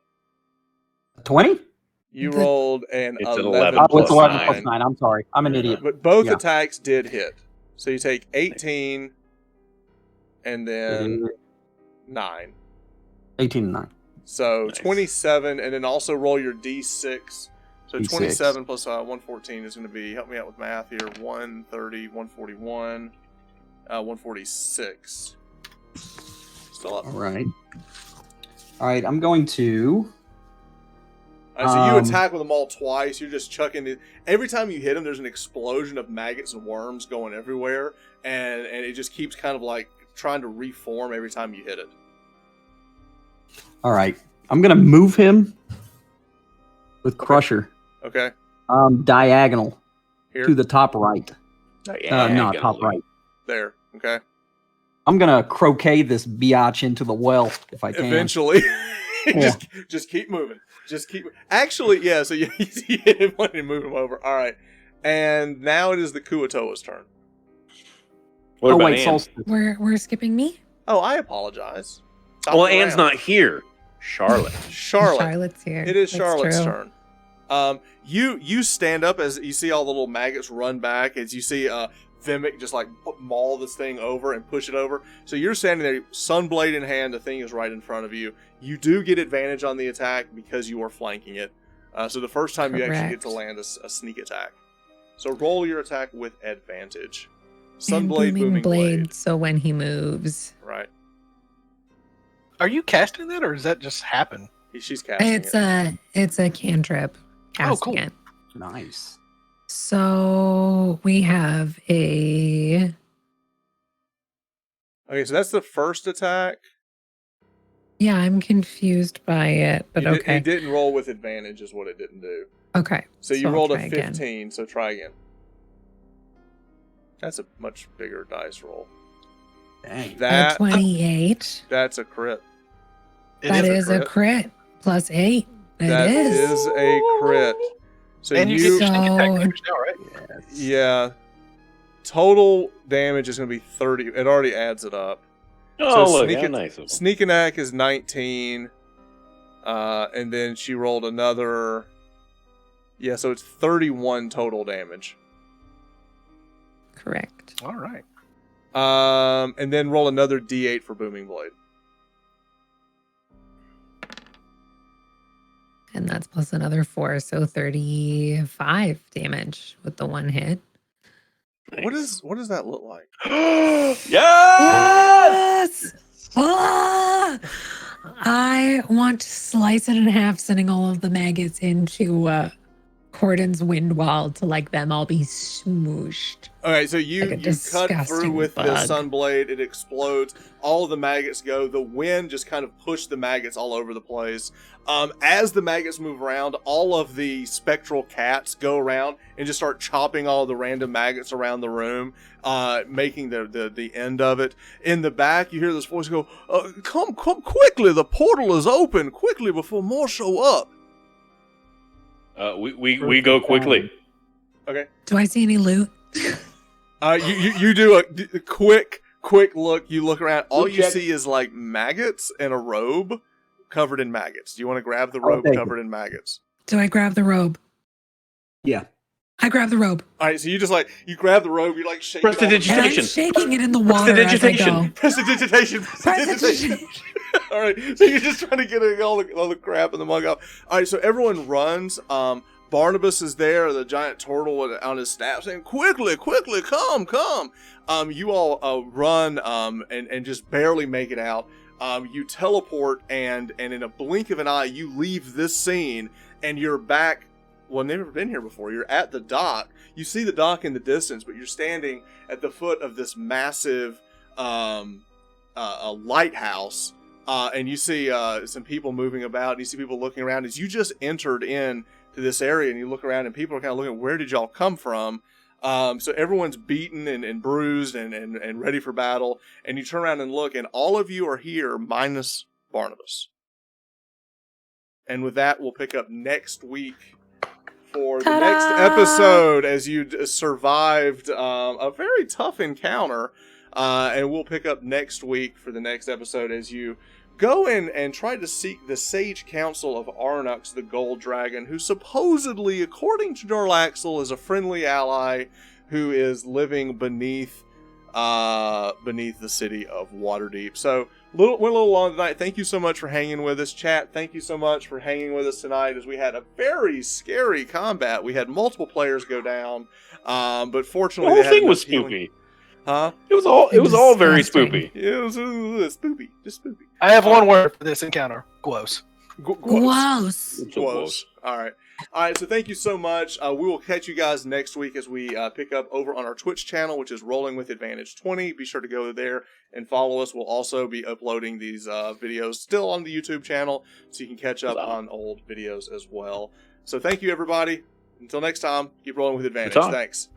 20? You The- rolled an It's 11, 11 Oh, plus it's 11 9. plus 9. I'm sorry. I'm an idiot. But both Yeah. attacks did hit. So you take 18 and then 9. 18 and 9. So Nice. 27, and then also roll your d6. So D6. 27 plus 114 is going to be, help me out with math here, 130, 141, 146. Still up. All right. All right, I'm going to... All right, so you Um, attack with them all twice. You're just chucking it. Every time you hit them, there's an explosion of maggots and worms going everywhere, and it just keeps kind of like trying to reform every time you hit it. All right. I'm going to move him with Crusher. Okay, Diagonal here, to the top right. No, top right. there. Okay, I'm going to croquet this biatch into the well if I can. eventually, Yeah. just keep moving. Just keep. Actually, yeah. So you hit him one and move him over. All right, and now it is the Kuatoa's turn. What Oh, about wait, Anne? Solstice. We're skipping me. Oh, I apologize. Top Well, of the Anne's round. not here. Charlotte. Charlotte. Charlotte's here. It is That's Charlotte's true. turn. You stand up as you see all the little maggots run back, as you see Vimik just like maul this thing over and push it over. So you're standing there, sunblade in hand, the thing is right in front of you. You do get advantage on the attack because you are flanking it. So the first time you actually get to land a sneak attack. So roll your attack with advantage. And Sunblade, booming blade. so when he moves. Right. Are you casting that, or does that just happen? She's casting it. It's a cantrip. Oh, cool. Casting it. Nice. So we have a Okay, so that's the first attack. yeah, I'm confused by it, but okay. It didn't roll with advantage is what it didn't do. Okay. So you I'll rolled a try again. 15, so try again. That's a much bigger dice roll. Dang. A That 28. that's a crit. That is a crit. Plus 8. That It is. is a crit. So And you you get sneak attack So- damage now, right? yeah. Total damage is going to be 30. It already adds it up. Oh, So look, sneak how it- nice of him. Sneak attack is 19. And then she rolled another. Yeah, so it's 31 total damage. Correct. All right. And then roll another D8 for booming blade. And that's plus another 4, so 35 damage with the one hit. What does that look like? Yes! Yes! Ah! I want to slice it in half, sending all of the maggots into Cordan's wind wall to like them all be smooshed. Okay, so you Like a cut through disgusting with the bug. sunblade. It explodes. All of the maggots go. The wind just kind of pushed the maggots all over the place. As the maggots move around, all of the spectral cats go around and just start chopping all the random maggots around the room, making the end of it. In the back, you hear this voice go, "Come quickly! The portal is open! Quickly before more show up!" We go quickly. Okay. Do I see any loot? You do a quick quick look. You look around. All We'll you check. see is like maggots and a robe covered in maggots. Do you want to grab the robe take covered in maggots? Do I grab the robe? Yeah. I grab the robe. All right, so you just like you grab the robe, you like shake it. Prestidigitation. And I'm shaking it in the water as I Prestidigitation. go. Prestidigitation. Prestidigitation. All right, so you're just trying to get all the crap in the mug off. All right, so everyone runs. Barnabas is there, the giant turtle on his staff, saying, "Quickly, quickly, come, come!" You all run and just barely make it out. You teleport, and in a blink of an eye, you leave this scene, and you're back. Well, never been here before. You're at the dock. You see the dock in the distance, but you're standing at the foot of this massive a lighthouse, and you see some people moving about. And you see people looking around as you just entered in to this area, and you look around, and people are kind of looking, where did y'all come from? So everyone's beaten and bruised and ready for battle, and you turn around and look, and all of you are here minus Barnabas. And with that, we'll pick up next week for the Ta-da! next episode as you survived a very tough encounter. And we'll pick up next week for the next episode as you go in and try to seek the sage counsel of Arnux, the gold dragon, who supposedly, according to Darlaxle, is a friendly ally who is living beneath the city of Waterdeep. So went a little long tonight. Thank you so much for hanging with us, chat. Thank you so much for hanging with us tonight as we had a very scary combat. We had multiple players go down, but fortunately The whole they had thing was enough healing. spoopy. Huh? It was all very Disgusting. spoopy. It was spoopy, just spoopy. I have one word for this encounter: gross. Gross. Close. All right. So thank you so much. We will catch you guys next week as we pick up over on our Twitch channel, which is Rolling with Advantage 20. Be sure to go there and follow us. We'll also be uploading these videos still on the YouTube channel, so you can catch up on old videos as well. So thank you, everybody. Until next time, keep rolling with advantage. Good time. Thanks.